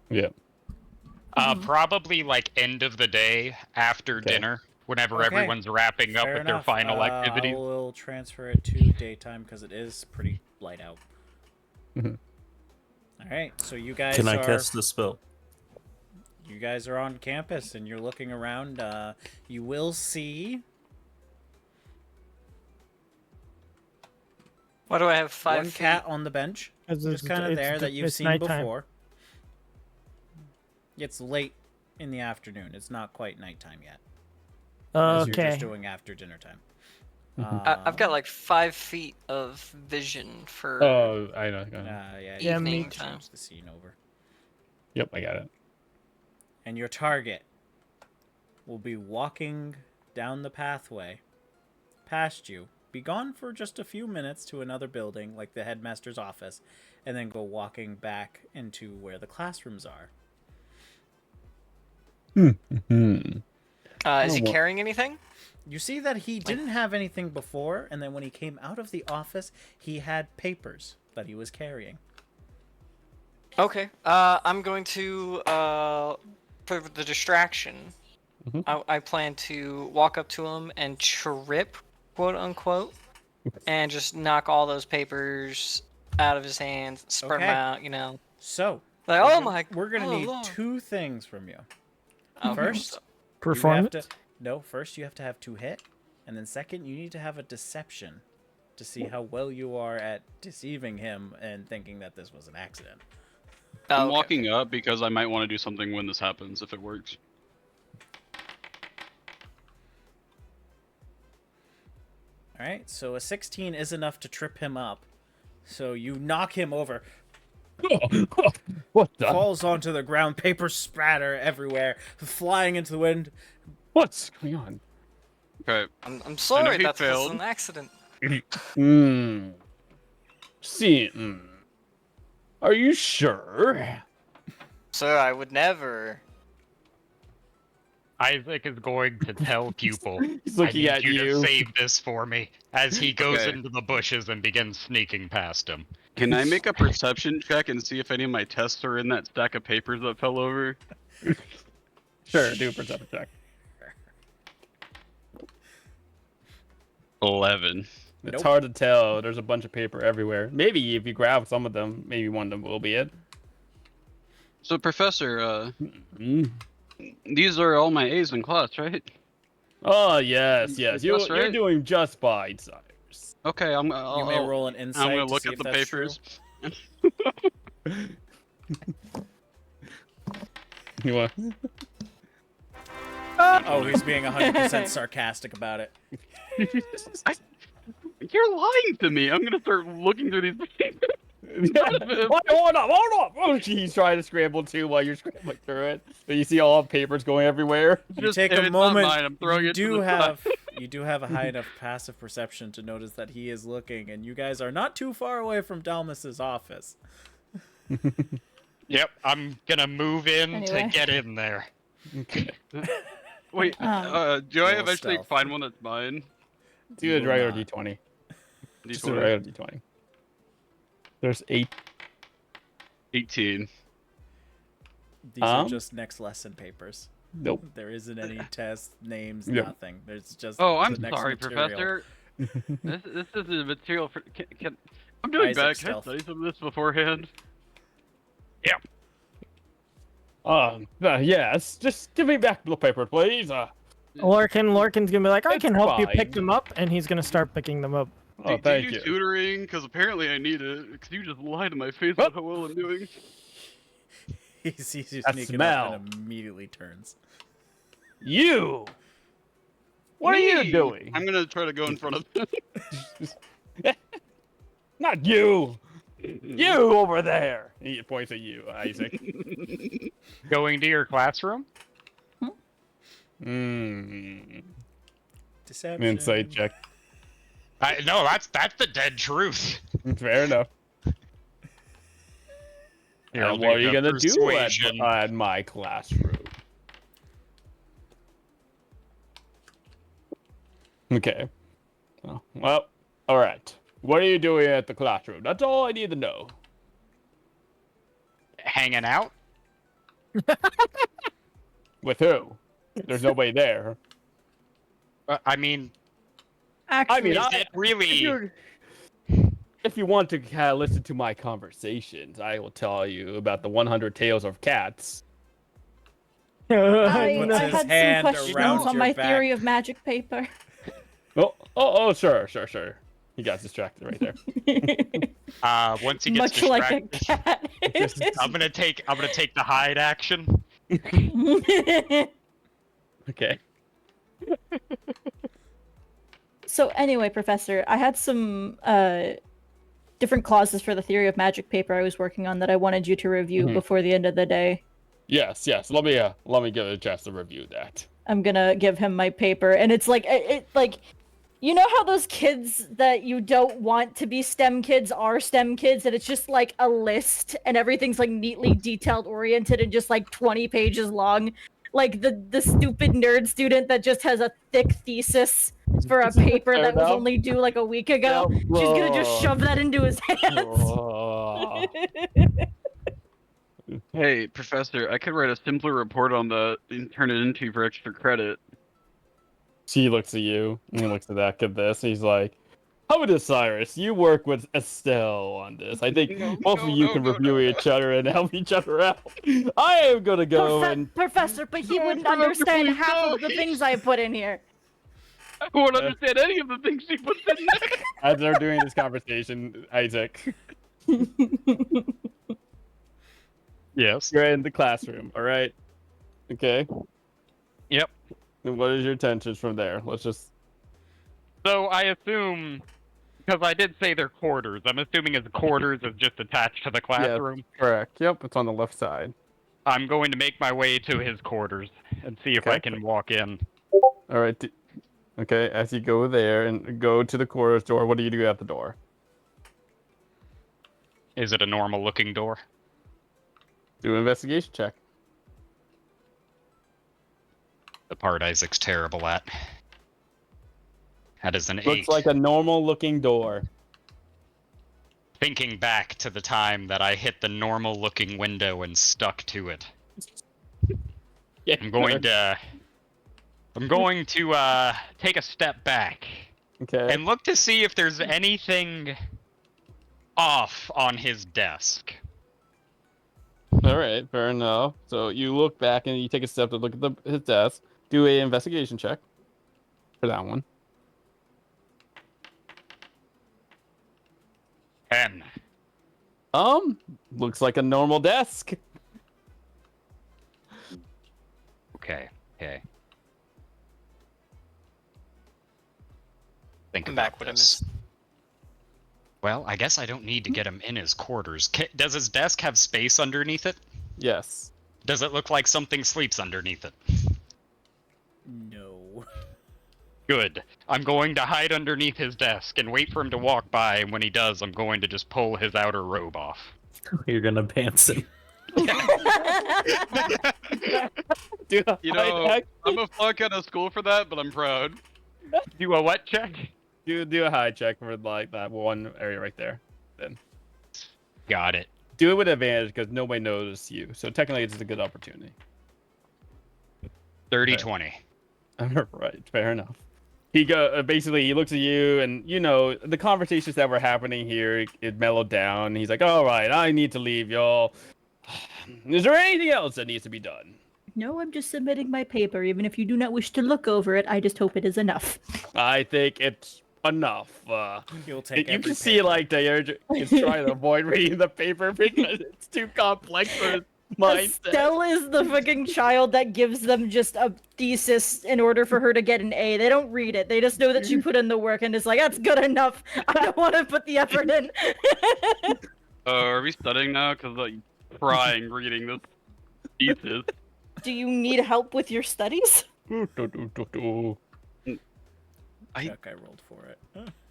Yeah. Probably like end of the day after Okay. dinner, whenever Okay. everyone's wrapping up Fair with their enough. final I activities. will transfer it to daytime because it is pretty light out. Mhm. All right, so you guys Can I are cast the spell? you guys are on campus and you're looking around. You will see Why do I have 5 one cat on the bench, It's- just kind of it's- there that you've it's seen nighttime. before. It's late in the afternoon. It's not quite nighttime yet. As you're Okay. just doing after dinner time. I've got like 5 feet of vision for Oh, I know. Yeah, Yeah, you me can too. change the scene over. Yep, I got it. And your target will be walking down the pathway past you, be gone for just a few minutes to another building, like the headmaster's office, and then go walking back into where the classrooms are. Is he carrying anything? You see that he didn't have anything before, and then when he came out of the office, he had papers that he was carrying. Okay. I'm going to for the distraction. I plan to walk up to him and trip, quote unquote, and just knock all those papers out of his hands, spread them Okay. out. You know. So, Like, we're gonna oh, need Lord. 2 things from you. Okay. First, Performance. first you have to have 2 hit, and then second, you need to have a deception to see how well you are at deceiving him and thinking that this was an accident. I'm okay. walking up because I might want to do something when this happens if it works. All right, so a 16 is enough to trip him up. So you knock him over, What the? falls onto the ground, paper spatter everywhere, flying into the wind. What's going on? Okay. I'm sorry. he That was failed. an accident. See, are you sure? Sir, I would never. Isaac is going to tell Pupil, He's looking I at need you you. to save this for me, as he goes Okay. into the bushes and begins sneaking past him. Can I make a perception check and see if any of my tests are in that stack of papers that fell over? Sure, do a perception check. 11. It's Nope. hard to tell. There's a bunch of paper everywhere. Maybe if you grab some of them, maybe one of them will be it. So, Professor, Mm. these are all my A's in class, right? Oh yes, yes. That's You're right. doing just fine, Cyrus. Okay, You may roll an I'm insight gonna to look see at if the that's true. papers. You want? Oh, he's being 100% sarcastic about it. You're lying to me. I'm gonna start looking through these papers. Hold up! Oh, he's trying to scramble too while you're scrambling through it. But you see all the papers going everywhere. You take if a it's not moment. mine, I'm throwing You it to do the side. you do have a high enough passive perception to notice that he is looking, and you guys are not too far away from Dalmas's office. Yep, I'm gonna move in Anyway. to get in there. Okay. Wait, do I Roll eventually stealth. find one that's mine? Do You a will regular not. D20. Just a D20. regular D20. There's 8. 18. These are just next lesson papers. Nope. There isn't any test names, Yep. nothing. There's just Oh, I'm the next sorry, material. Professor. this is the material for. I'm doing Isaac bad. Can I stealth. study some of this beforehand? Yes. Just give me back the paper, please. Lorcan's gonna be like, I It's can help you pick fine. them up, and he's gonna start picking them up. Oh, do thank you you. do tutoring? Because apparently I need it. Because you just lied to my face about how well I'm doing. He sees you That sneaking smell. up and immediately turns. You. What are Me! you doing? I'm gonna try to go in front of them. Not you. You over there. He points at you, Isaac. Going to your classroom? Deception. Insight check. No, that's the dead truth. Fair enough. Here, I'll And what are do you the gonna do persuasion. at my classroom? Okay. Oh, well, all right. What are you doing at the classroom? That's all I need to know. Hanging out? With who? There's nobody there. I mean, Actually, is I- it really? If you want to listen to my conversations, I will tell you about the 100 tales of cats. I Puts his had some hand questions around on your my back. theory of magic paper. Oh, sure. He got distracted right there. Once he gets Much like a distracted, cat. I'm gonna take the hide action Okay. So anyway, Professor, I had some different clauses for the theory of magic paper I was working on that I wanted you to review before the end of the day. Yes. Let me give it a chance to review that. I'm gonna give him my paper, and it's like you know how those kids that you don't want to be STEM kids are STEM kids, and it's just like a list, and everything's like neatly detailed oriented and just like 20 pages long. Like the stupid nerd student that just has a thick thesis for a paper Fair that was enough. only due like a week ago. Yep. She's gonna just shove that into his hands. Oh. Hey, Professor, I could write a simpler report on that and turn it into for extra credit. She looks at you, and he looks at that kid this, and he's like, how about this, Cyrus? You work with Estelle on this. I think both of you can review each other and help each other out. I am gonna go and... Professor, but he wouldn't understand half of the things I put in here. I won't understand any of the things she puts in there. As they're doing this conversation, Isaac, Yes. you're in the classroom, all right? Okay. Yep. And what is your intentions from there? Let's just... So I assume, because I did say they're quarters, I'm assuming his quarters is just attached to the classroom. Yes, correct. Yep, it's on the left side. I'm going to make my way to his quarters and see if I can walk in. All right. Okay, as you go there and go to the quarters door, what do you do at the door? Is it a normal looking door? Do an investigation check. The part Isaac's terrible at. That is an 8. Looks like a normal looking door. Thinking back to the time that I hit the normal looking window and stuck to it. Yeah, I'm going to take a step back Okay. and look to see if there's anything off on his desk. All right, fair enough. So you look back and you take a step to look at his desk. Do a investigation check for that one. 10. Looks like a normal desk. Okay. Think I'm about back with him. this. Well, I guess I don't need to get him in his quarters. Does his desk have space underneath it? Yes. Does it look like something sleeps underneath it? No. Good. I'm going to hide underneath his desk and wait for him to walk by, and when he does, I'm going to just pull his outer robe off. You're gonna pants him. Do a You high know, check. I'm a fuck out of school for that, but I'm proud. Do a what check? Do a high check for like that one area right there. Then Got it. do it with advantage because nobody noticed you. So technically, it's a good opportunity. 30-20. Right, fair enough. He basically he looks at you, and you know the conversations that were happening here. It mellowed down. He's like, "All right, I need to leave, y'all. Is there anything else that needs to be done?" No, I'm just submitting my paper. Even if you do not wish to look over it, I just hope it is enough. I think it's enough. You'll take You every can see paper. like the urge is trying to avoid reading the paper because it's too complex for his mindset. Estelle is the fucking child that gives them just a thesis in order for her to get an A. They don't read it. They just know that she put in the work and is like, that's good enough. I don't want to put the effort in. Are we studying now? Because like crying reading this thesis. Do you need help with your studies? I Chuck, I rolled for it.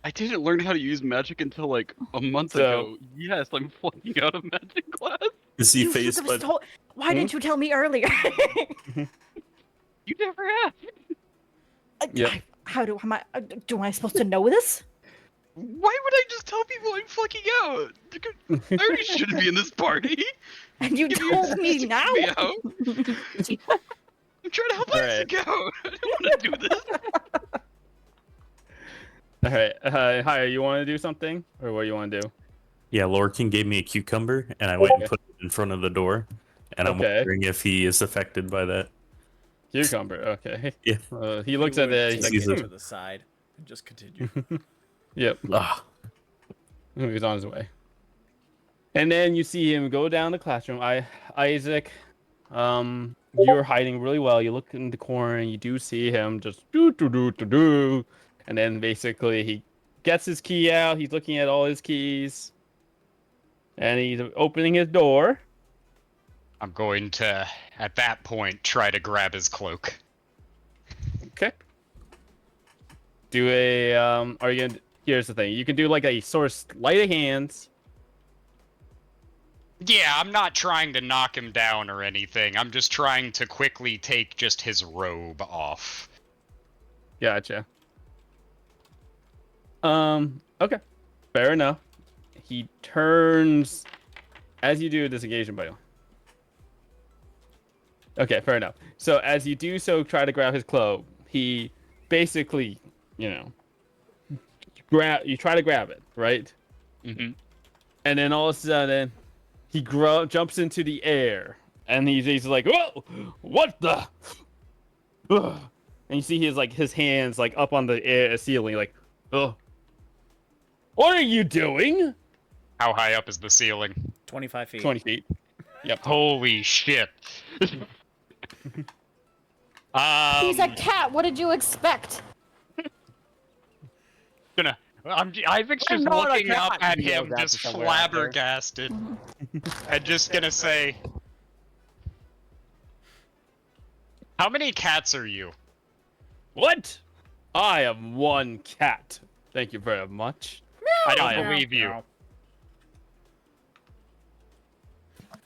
I didn't learn how to use magic until like a month ago. Yes, I'm flunking out of magic class. Is he You should faced have by told- Why didn't you tell me earlier? You never asked. Yep. Am I supposed to know this? Why would I just tell people I'm flunking out? I already shouldn't be in this party. And you Give me told a me chance to now? get me out. I'm trying to help All Isaac out. I don't want to do this. All right, Haya, you want to do something, or what do you want to do? Yeah, Lorcan gave me a cucumber, and I went and put it in front of the door. And I'm Okay. wondering if he is affected by that. Cucumber. Okay. Yeah. He looks at it. He's Take like, Season. to the side and just continue. "Yep." Ah, He's on his way. And then you see him go down the classroom. Isaac, you're hiding really well. You look in the corner and you do see him just do do do do do, and then basically he gets his key out. He's looking at all his keys, and he's opening his door. I'm going to, at that point, try to grab his cloak. Okay. Do a Are you gonna? Here's the thing. You can do like a sort of sleight of hands. Yeah, I'm not trying to knock him down or anything. I'm just trying to quickly take just his robe off. Gotcha. Okay. Fair enough. He turns as you do disengagement, by the way. Okay, fair enough. So as you do so, try to grab his cloak. He basically, you try to grab it, right? Mm-hmm. And then all of a sudden, he jumps into the air, and he's like, "Whoa, what the?" Ugh. And you see his hands like up on the air ceiling, like, "Oh, what are you doing?" How high up is the ceiling? 25 feet. 20 feet. Yep. Holy shit. He's a cat. What did you expect? Isaac's just not a looking up cat, at he yells him, out to just somewhere out there. flabbergasted. And just gonna say, how many cats are you? What? I am one cat. Thank you very much. I don't Meow. believe you.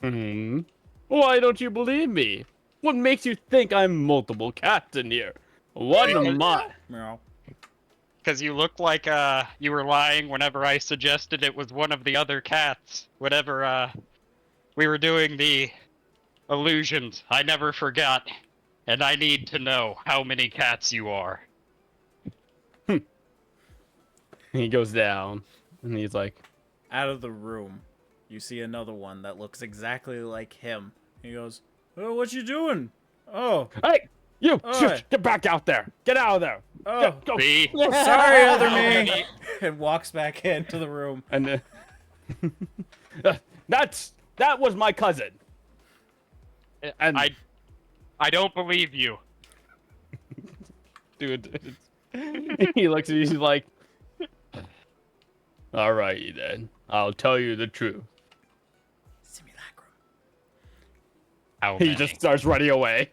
Hmm. Why don't you believe me? What makes you think I'm multiple cats in here? What am I? Meow. Because you look like you were lying whenever I suggested it was one of the other cats. Whenever we were doing the illusions, I never forgot. And I need to know how many cats you are. He goes down, and he's like, Out of the room, you see another one that looks exactly like him. He goes, "Oh, what you doing?" "Oh, "Hey, you! Oi. Get back out there! Get out of there! oh, Go!" See? sorry, other How me," many- and walks back into the room. And that was my cousin. And I don't believe you. dude, he looks at you. He's like, "All right, then. I'll tell you the truth." Simulacrum. How He many? just starts running away.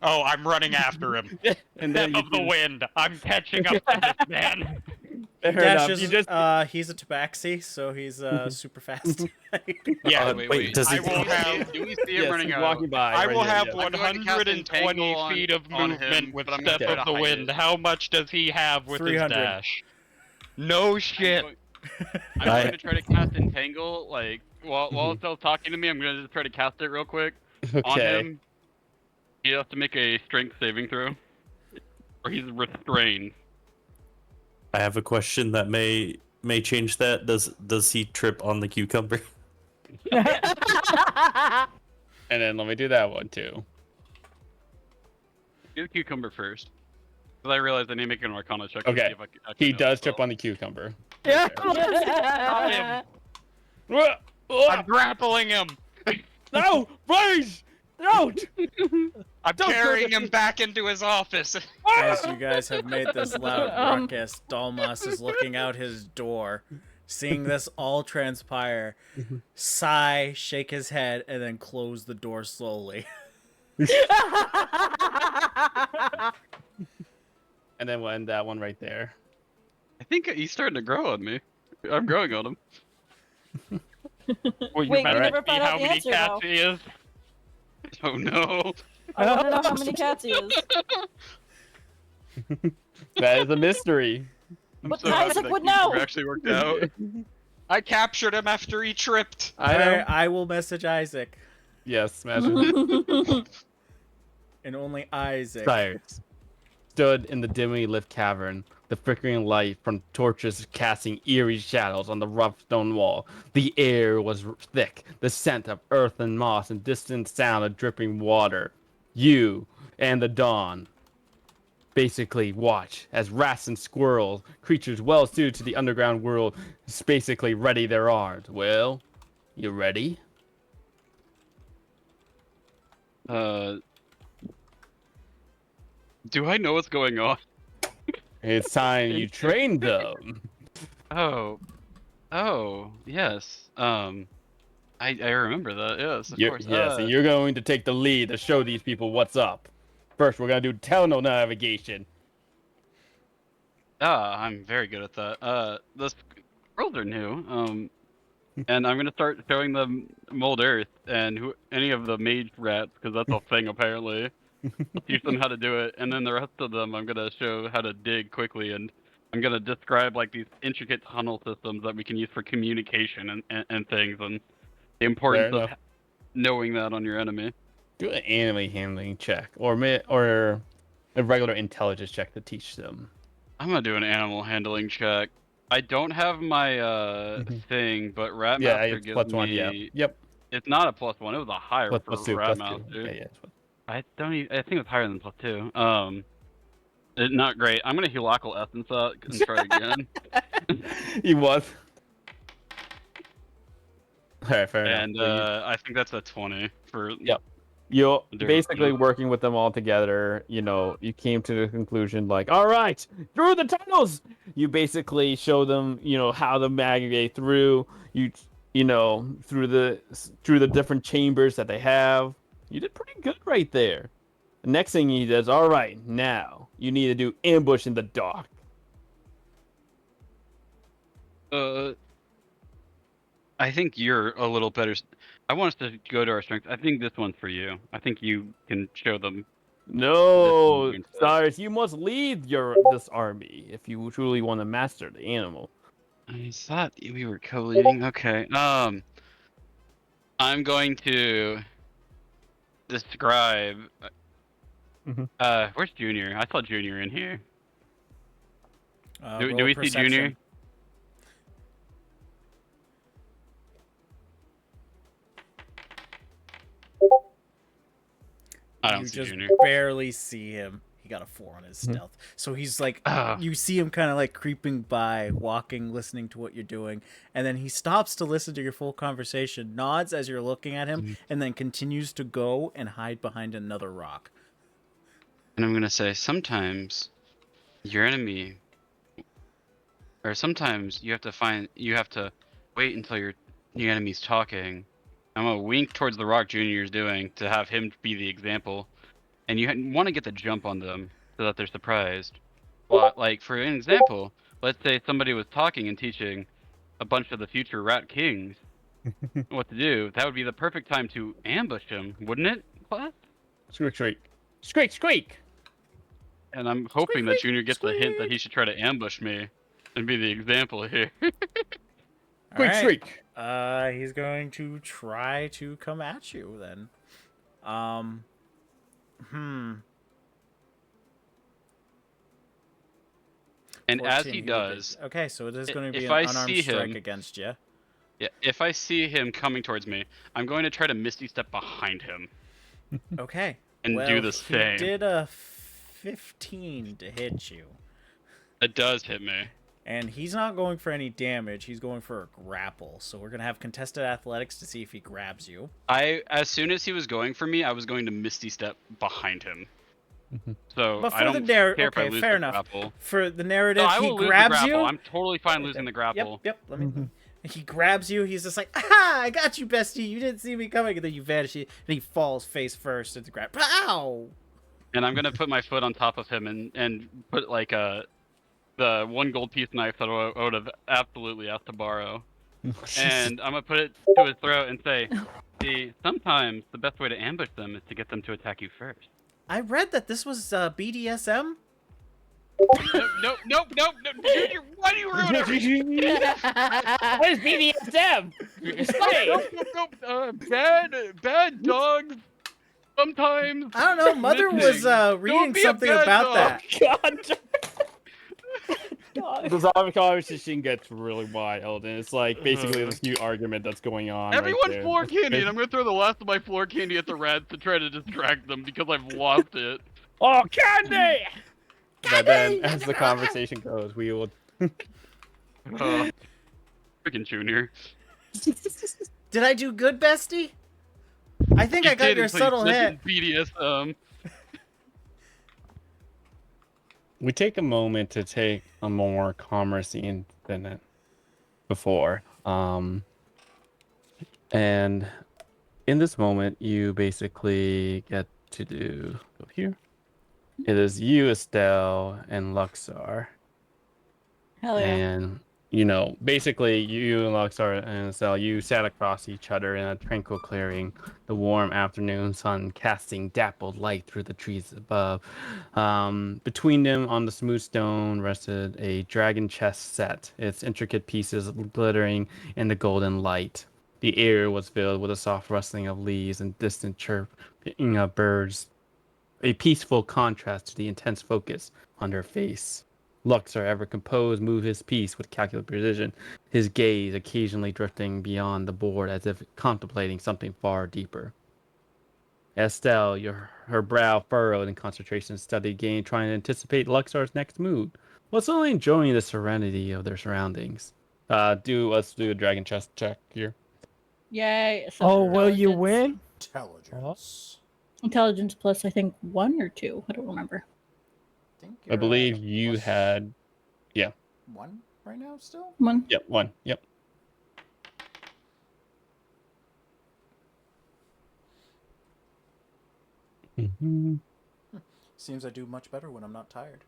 Oh, I'm running after him. And then Of the wind. I'm catching up to this man. fair enough. Dashes, You just he's a tabaxi, so he's super fast. Yeah, wait, does he? I will have. Do we see him yes, running he's out? walking by. I right will here, have yes. I'm going to cast 120 Entangle feet of on movement him, with but I'm gonna Step try of to the hide Wind. it. How much does he have with 300. his dash? No shit. I'm going to try to cast Entangle, like, while it's still talking to me, I'm going to just try to cast it real quick on Okay. him. He has to make a strength saving throw. Or he's restrained. I have a question that may change that. Does he trip on the cucumber? And then let me do that one too. Do the cucumber first. Because I realized I need to make an Arcana check. Okay. To see if I He know does the trip spell. on the cucumber. Got him. I'm grappling him. No, please, don't. I'm Don't carrying go him back into his office. As you guys have made this loud ruckus, Dalmas is looking out his door, seeing this all transpire, sigh, shake his head, and then close the door slowly. And then we'll end that one right there. I think he's starting to grow on me. I'm growing on him. Well, you Wait, we better never see found how out the many answer, cats though. he is. Oh no. I want to know how many cats he is. That is a mystery. I'm But so happy Isaac that would cucumber know. actually worked out. I captured him after he tripped. I know. I will message Isaac, Yes, smash it. and only Isaac. Sires stood in the dimly lit cavern, the flickering light from torches casting eerie shadows on the rough stone wall. The air was thick, the scent of earth and moss and distant sound of dripping water. You and the dawn basically watch as rats and squirrels, creatures well suited to the underground world, basically ready their arms. Well, you ready? Do I know what's going on? It's time you trained them. Oh, yes. I remember that. Yes, of course. Yes, and you're going to take the lead to show these people what's up. First, we're gonna do tunnel navigation. I'm very good at that. The scrolls are new. And I'm gonna start showing them Mold Earth and any of the mage rats, because that's a thing apparently. I'll teach them how to do it, and then the rest of them I'm gonna show how to dig quickly, and I'm gonna describe like these intricate tunnel systems that we can use for communication and things, and the importance of knowing that on your enemy. Do an enemy handling check, or a regular intelligence check to teach them. I'm gonna do an animal handling check. I don't have my thing, but Ratmaster it's gives +1. me. Yeah. Yep. It's not a +1. It was a higher for +2. Ratmaster. Yeah. I don't. I think it was higher than +2. Not great. I'm gonna Helacal Essence that and try again. He was. Alright, fair enough. And I think that's a 20 for. Yep. You're Different basically group. working with them all together. You know, you came to the conclusion like, all right, through the tunnels. You basically show them, you know, how to navigate through. You know, through the different chambers that they have. You did pretty good right there. The next thing he does, all right, now you need to do ambush in the dark. I think you're a little better. I want us to go to our strengths. I think this one's for you. I think you can show them. No, Cyrus, you must lead this army if you truly want to master the animal. I thought we were co-leading. Okay. I'm going to describe. Where's Junior? I saw Junior in here. Do we see Junior? I don't see Junior. Barely see him. He got a 4 on his stealth. So he's like, you see him kind of like creeping by, walking, listening to what you're doing. And then he stops to listen to your full conversation, nods as you're looking at him, and then continues to go and hide behind another rock. And I'm going to say, sometimes your enemy, or sometimes you have to wait until your enemy's talking. I'm going to wink towards the rock Junior's doing to have him be the example. And you want to get the jump on them so that they're surprised. Well, like, for an example, let's say somebody was talking and teaching a bunch of the future rat kings what to do. That would be the perfect time to ambush him, wouldn't it, class? Squeak, squeak. Squeak, squeak! And I'm hoping that Junior gets the hint that he should try to ambush me and be the example here. Squeak, squeak! He's going to try to come at you then. And 14, as he does, okay, so it is going to be if an I unarmed see strike him- against you. yeah, if I see him coming towards me, I'm going to try to Misty Step behind him. Okay. And well, do the same. He did a 15 to hit you. It does hit me. And he's not going for any damage. He's going for a grapple. So we're going to have contested athletics to see if he grabs you. As soon as he was going for me, I was going to Misty Step behind him. So But for I don't the care if I lose fair the enough. grapple. For the narrative, No, I he will lose the grabs grapple. you. I'm totally fine losing the grapple. Yep. Let me. He grabs you. He's just like, "Ah, I got you, bestie. You didn't see me coming." And then you vanish. And he falls face first into grab. Ow! And I'm gonna put my foot on top of him and put like the 1 gold piece knife that I would have absolutely asked to borrow. And I'm gonna put it to his throat and say, "See, sometimes the best way to ambush them is to get them to attack you first." I read that this was BDSM. Nope. Junior, why do you ruin everything? What is BDSM? Nope. Bad dogs. Sometimes. I don't know. Mother was reading be a something bad about dog. that. The zombie conversation gets really wild, and it's like basically this huge argument that's going on. Everyone's right floor candy, and I'm gonna throw the last of my floor candy at the rats to try to distract them because I've lost it. Oh, candy! But then, as the conversation goes, we will. Freaking Junior. Did I do good, bestie? I think I got your subtle hit. BDSM. We take a moment to take a more calmer scene than before. And in this moment, you basically get to go here. It is you, Estelle, and Luxar. Hell yeah. And, basically, you and Luxar and Estelle, you sat across each other in a tranquil clearing, the warm afternoon sun casting dappled light through the trees above. Between them, on the smooth stone, rested a dragon chest set, its intricate pieces glittering in the golden light. The air was filled with a soft rustling of leaves and distant chirping of birds, a peaceful contrast to the intense focus on her face. Luxor, ever composed, moved his piece with calculated precision, his gaze occasionally drifting beyond the board as if contemplating something far deeper. Estelle, her brow furrowed in concentration, studied game, trying to anticipate Luxor's next move, was only enjoying the serenity of their surroundings. Let's do a dragon chest check here. Yay. So Oh, will you intelligence. win? Intelligence. Intelligence plus, I think, 1 or 2. I don't remember. Think I you're believe at a you plus had, 1 right now still? 1. yep, 1, yep. Mm-hmm. Seems I do much better when I'm not tired.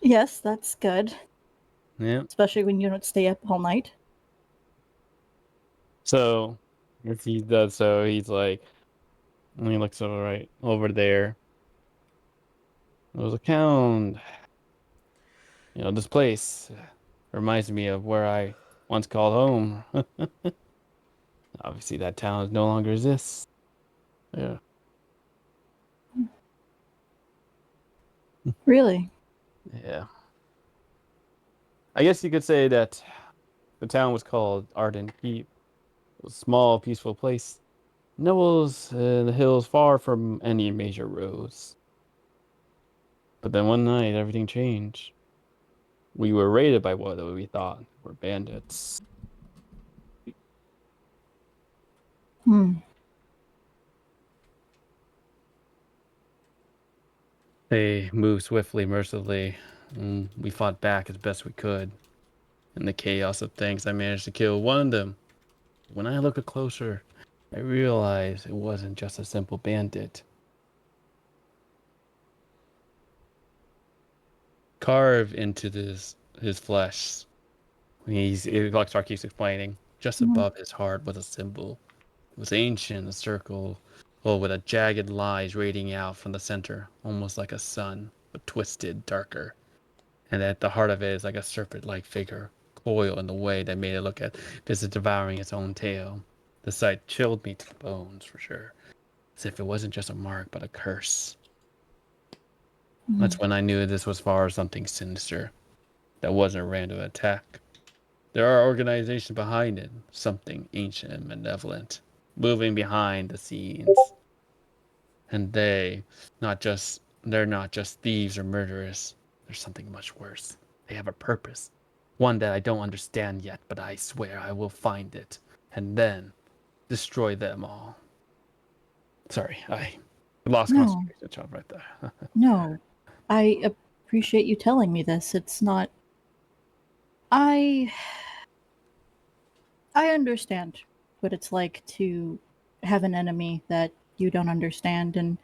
Yes, that's good. Yeah. Especially when you don't stay up all night. So, if he does so, he's like, and he looks over right over there. There's a count. This place reminds me of where I once called home. Obviously, that town no longer exists. Yeah. Really? Yeah. I guess you could say that the town was called Arden Keep. It was a small, peaceful place. Nibbles in the hills far from any major roads. But then one night, everything changed. We were raided by what we thought were bandits. Hmm. They moved swiftly, mercilessly, and we fought back as best we could. In the chaos of things, I managed to kill one of them. When I looked closer, I realized it wasn't just a simple bandit. Carved into his flesh, Luxar keeps explaining, just above his heart was a symbol. It was ancient, a circle, with a jagged lines radiating out from the center, almost like a sun, but twisted, darker. And at the heart of it is like a serpent-like figure, coiled in the way that made it look at as if devouring its own tail. The sight chilled me to the bones, for sure, as if it wasn't just a mark, but a curse. That's when I knew this was far something sinister. That wasn't a random attack. There are organizations behind it, something ancient and malevolent, moving behind the scenes. And they're not just thieves or murderers. There's something much worse. They have a purpose. One that I don't understand yet, but I swear I will find it. And then destroy them all. Sorry, I lost No. concentration job right there. No. I appreciate you telling me this. It's not. I understand what it's like to have an enemy that you don't understand and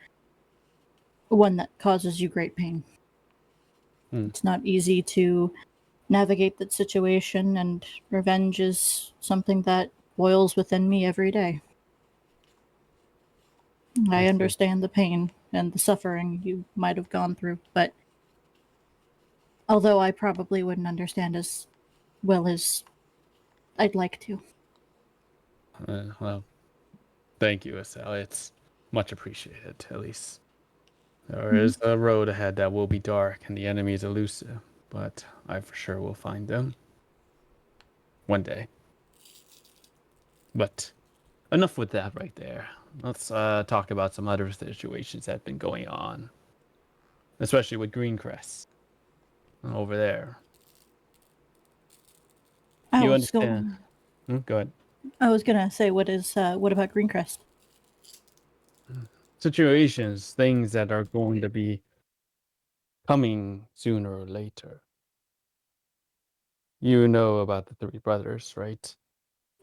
one that causes you great pain. It's not easy to navigate that situation, and revenge is something that boils within me every day. I see. understand the pain and the suffering you might have gone through, but although I probably wouldn't understand as well as I'd like to. Well, thank you, Estelle. It's much appreciated, at least. There is a road ahead that will be dark and the enemy is elusive, but I for sure will find them. One day. But enough with that right there. Let's talk about some other situations that have been going on. Especially with Greencrest. Over there. Oh, You what's understand? going Go ahead. I was gonna say, what about Greencrest? Situations, things that are going to be coming sooner or later. You know about the three brothers, right?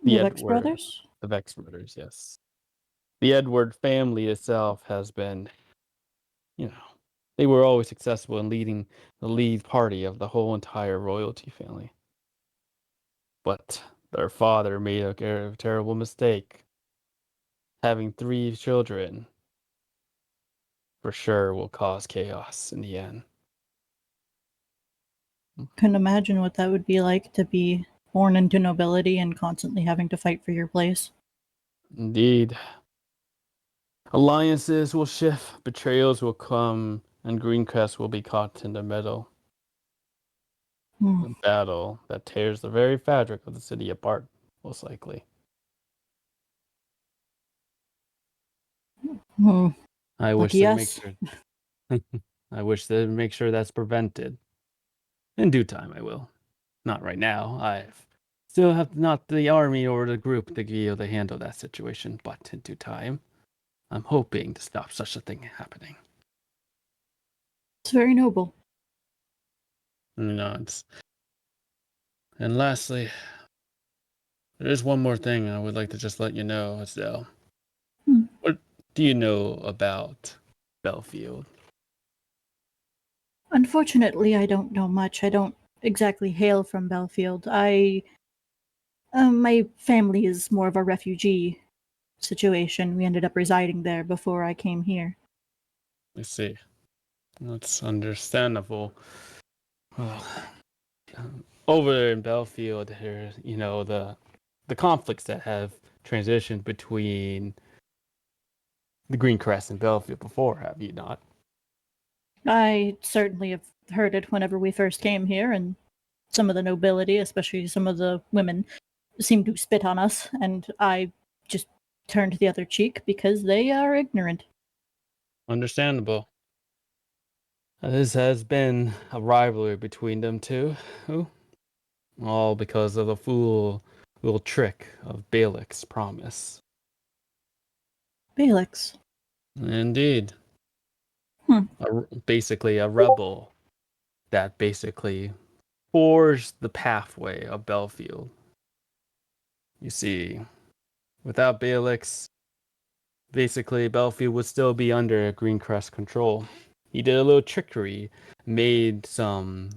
The Vex brothers? The Vex brothers, yes. The Edward family itself has been, they were always successful in leading the lead party of the whole entire royalty family. But their father made a terrible mistake. Having 3 children for sure will cause chaos in the end. Couldn't imagine what that would be like to be born into nobility and constantly having to fight for your place. Indeed. Alliances will shift, betrayals will come, and Greencrest will be caught in the middle. A battle that tears the very fabric of the city apart, most likely. Hmm. I wish Lucky they make us. sure. I wish they make sure that's prevented. In due time, I will. Not right now. I still have not the army or the group to be able to handle that situation, but in due time, I'm hoping to stop such a thing happening. It's very noble. It's... And lastly, there is one more thing I would like to just let you know, Estelle. What do you know about Belfield? Unfortunately, I don't know much. I don't exactly hail from Belfield. My family is more of a refugee situation. We ended up residing there before I came here. I see. That's understandable. Well, over there in Belfield, there, the conflicts that have transitioned between the Green Crest and Belfield before, have you not? I certainly have heard it whenever we first came here, and some of the nobility, especially some of the women, seemed to spit on us, and I just turned the other cheek because they are ignorant. Understandable. This has been a rivalry between them two, all because of the fool little trick of Balak's promise. Balix. Indeed. Hmm. Basically a rebel that basically forged the pathway of Belfield. You see, without Balix, basically Belfield would still be under Greencrest control. He did a little trickery, made some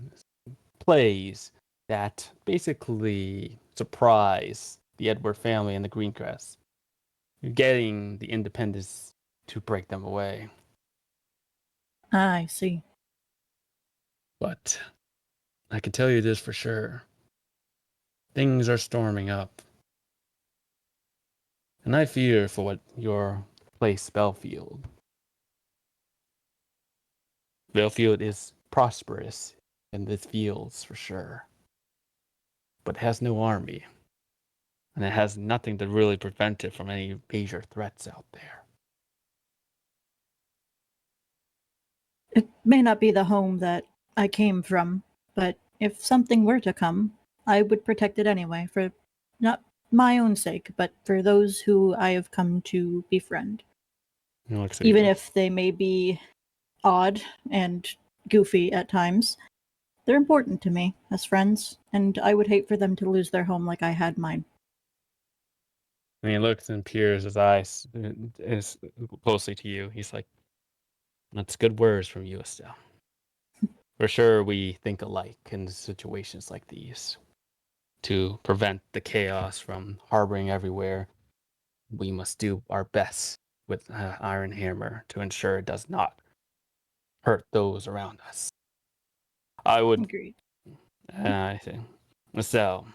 plays that basically surprised the Edward family and the Greencrest, getting the independents to break them away. I see. But I can tell you this for sure. Things are storming up. And I fear for what your place, Belfield. Belfield is prosperous in the fields for sure, but it has no army, and it has nothing to really prevent it from any major threats out there. It may not be the home that I came from, but if something were to come, I would protect it anyway, for not my own sake, but for those who I have come to befriend. Even if they may be odd and goofy at times, they're important to me as friends, and I would hate for them to lose their home like I had mine. And he looks and peers his eyes is closely to you. He's like, "That's good words from you, Estelle. For sure, we think alike in situations like these. To prevent the chaos from harboring everywhere, we must do our best with Iron Hammer to ensure it does not hurt those around us." I would, Agreed. I think, so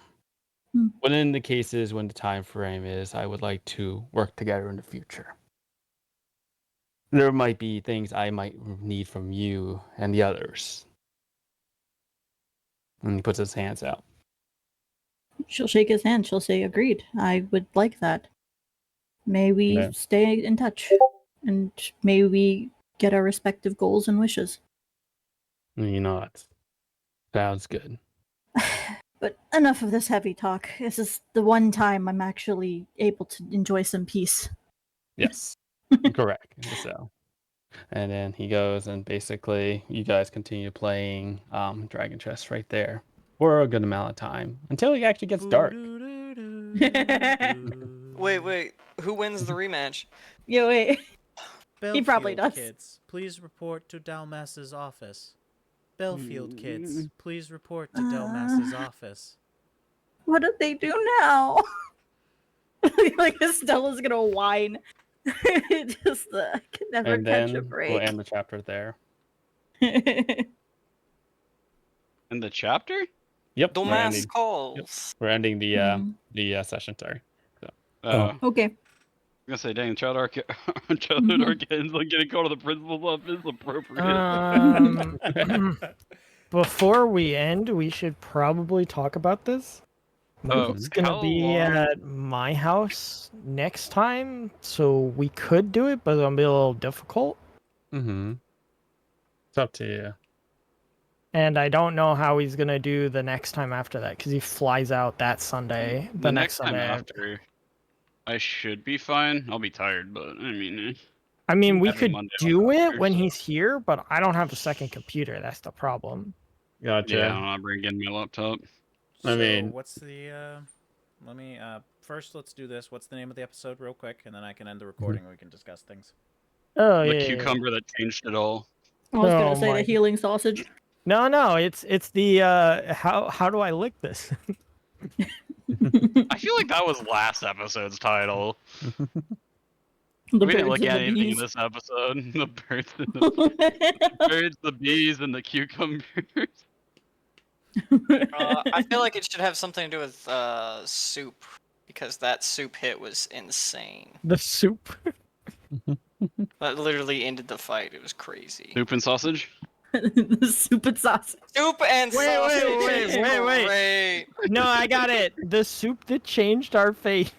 within the cases when the time frame is, I would like to work together in the future. There might be things I might need from you and the others. And he puts his hands out. She'll shake his hand. She'll say, agreed. I would like that. May we Yeah. stay in touch, and may we get our respective goals and wishes. You know, it sounds good. But enough of this heavy talk. This is the one time I'm actually able to enjoy some peace. Yes, correct. So, and then he goes, and basically, you guys continue playing Dragon Chess right there for a good amount of time until it actually gets dark. Wait. Who wins the rematch? Yo, wait. Belfield probably does. kids, please report to Dalmas's office. Belfield kids, please report to Dalmas's office. What did they do now? Like Estella's gonna whine. Just I can never And catch a then break. we'll end the chapter there. In the chapter? Yep, Domas calls. we're ending the Mhm. session. Sorry. Oh. Okay. I'm gonna say, dang, childhood Arcane's like getting called to the principal's office appropriate. Before we end, we should probably talk about this. It's gonna how be long? at my house next time, so we could do it, but it'll be a little difficult. Mm-hmm. It's up to you. And I don't know how he's gonna do the next time after that, because he flies out that Sunday. The next time Sunday after, I should be fine. I'll be tired, but I mean, we every could Monday do I'll it after, when so- he's here, but I don't have a second computer. That's the problem. Gotcha. Yeah, I'm not bringing my laptop. I mean- what's the? Let me first. Let's do this. What's the name of the episode, real quick, and then I can end the recording. and We can discuss things. Oh The yeah. cucumber that changed it all. I was gonna Oh say my- the healing sausage. No, it's the how do I lick this? I feel like that was last episode's title. The We didn't birds look and at the anything in bees. this episode. The birds, and the birds, the bees, and the cucumbers. I feel like it should have something to do with soup, because that soup hit was insane. The soup. That literally ended the fight. It was crazy. Soup and sausage. The soup and sausage. Soup and Wait, sausage. wait, is wait. great. No, I got it. The soup that changed our fate.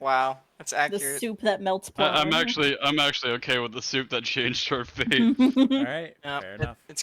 Wow, that's The accurate. soup that melts blood. I'm actually okay with the soup that changed our fate. All right, Yeah, fair enough. It's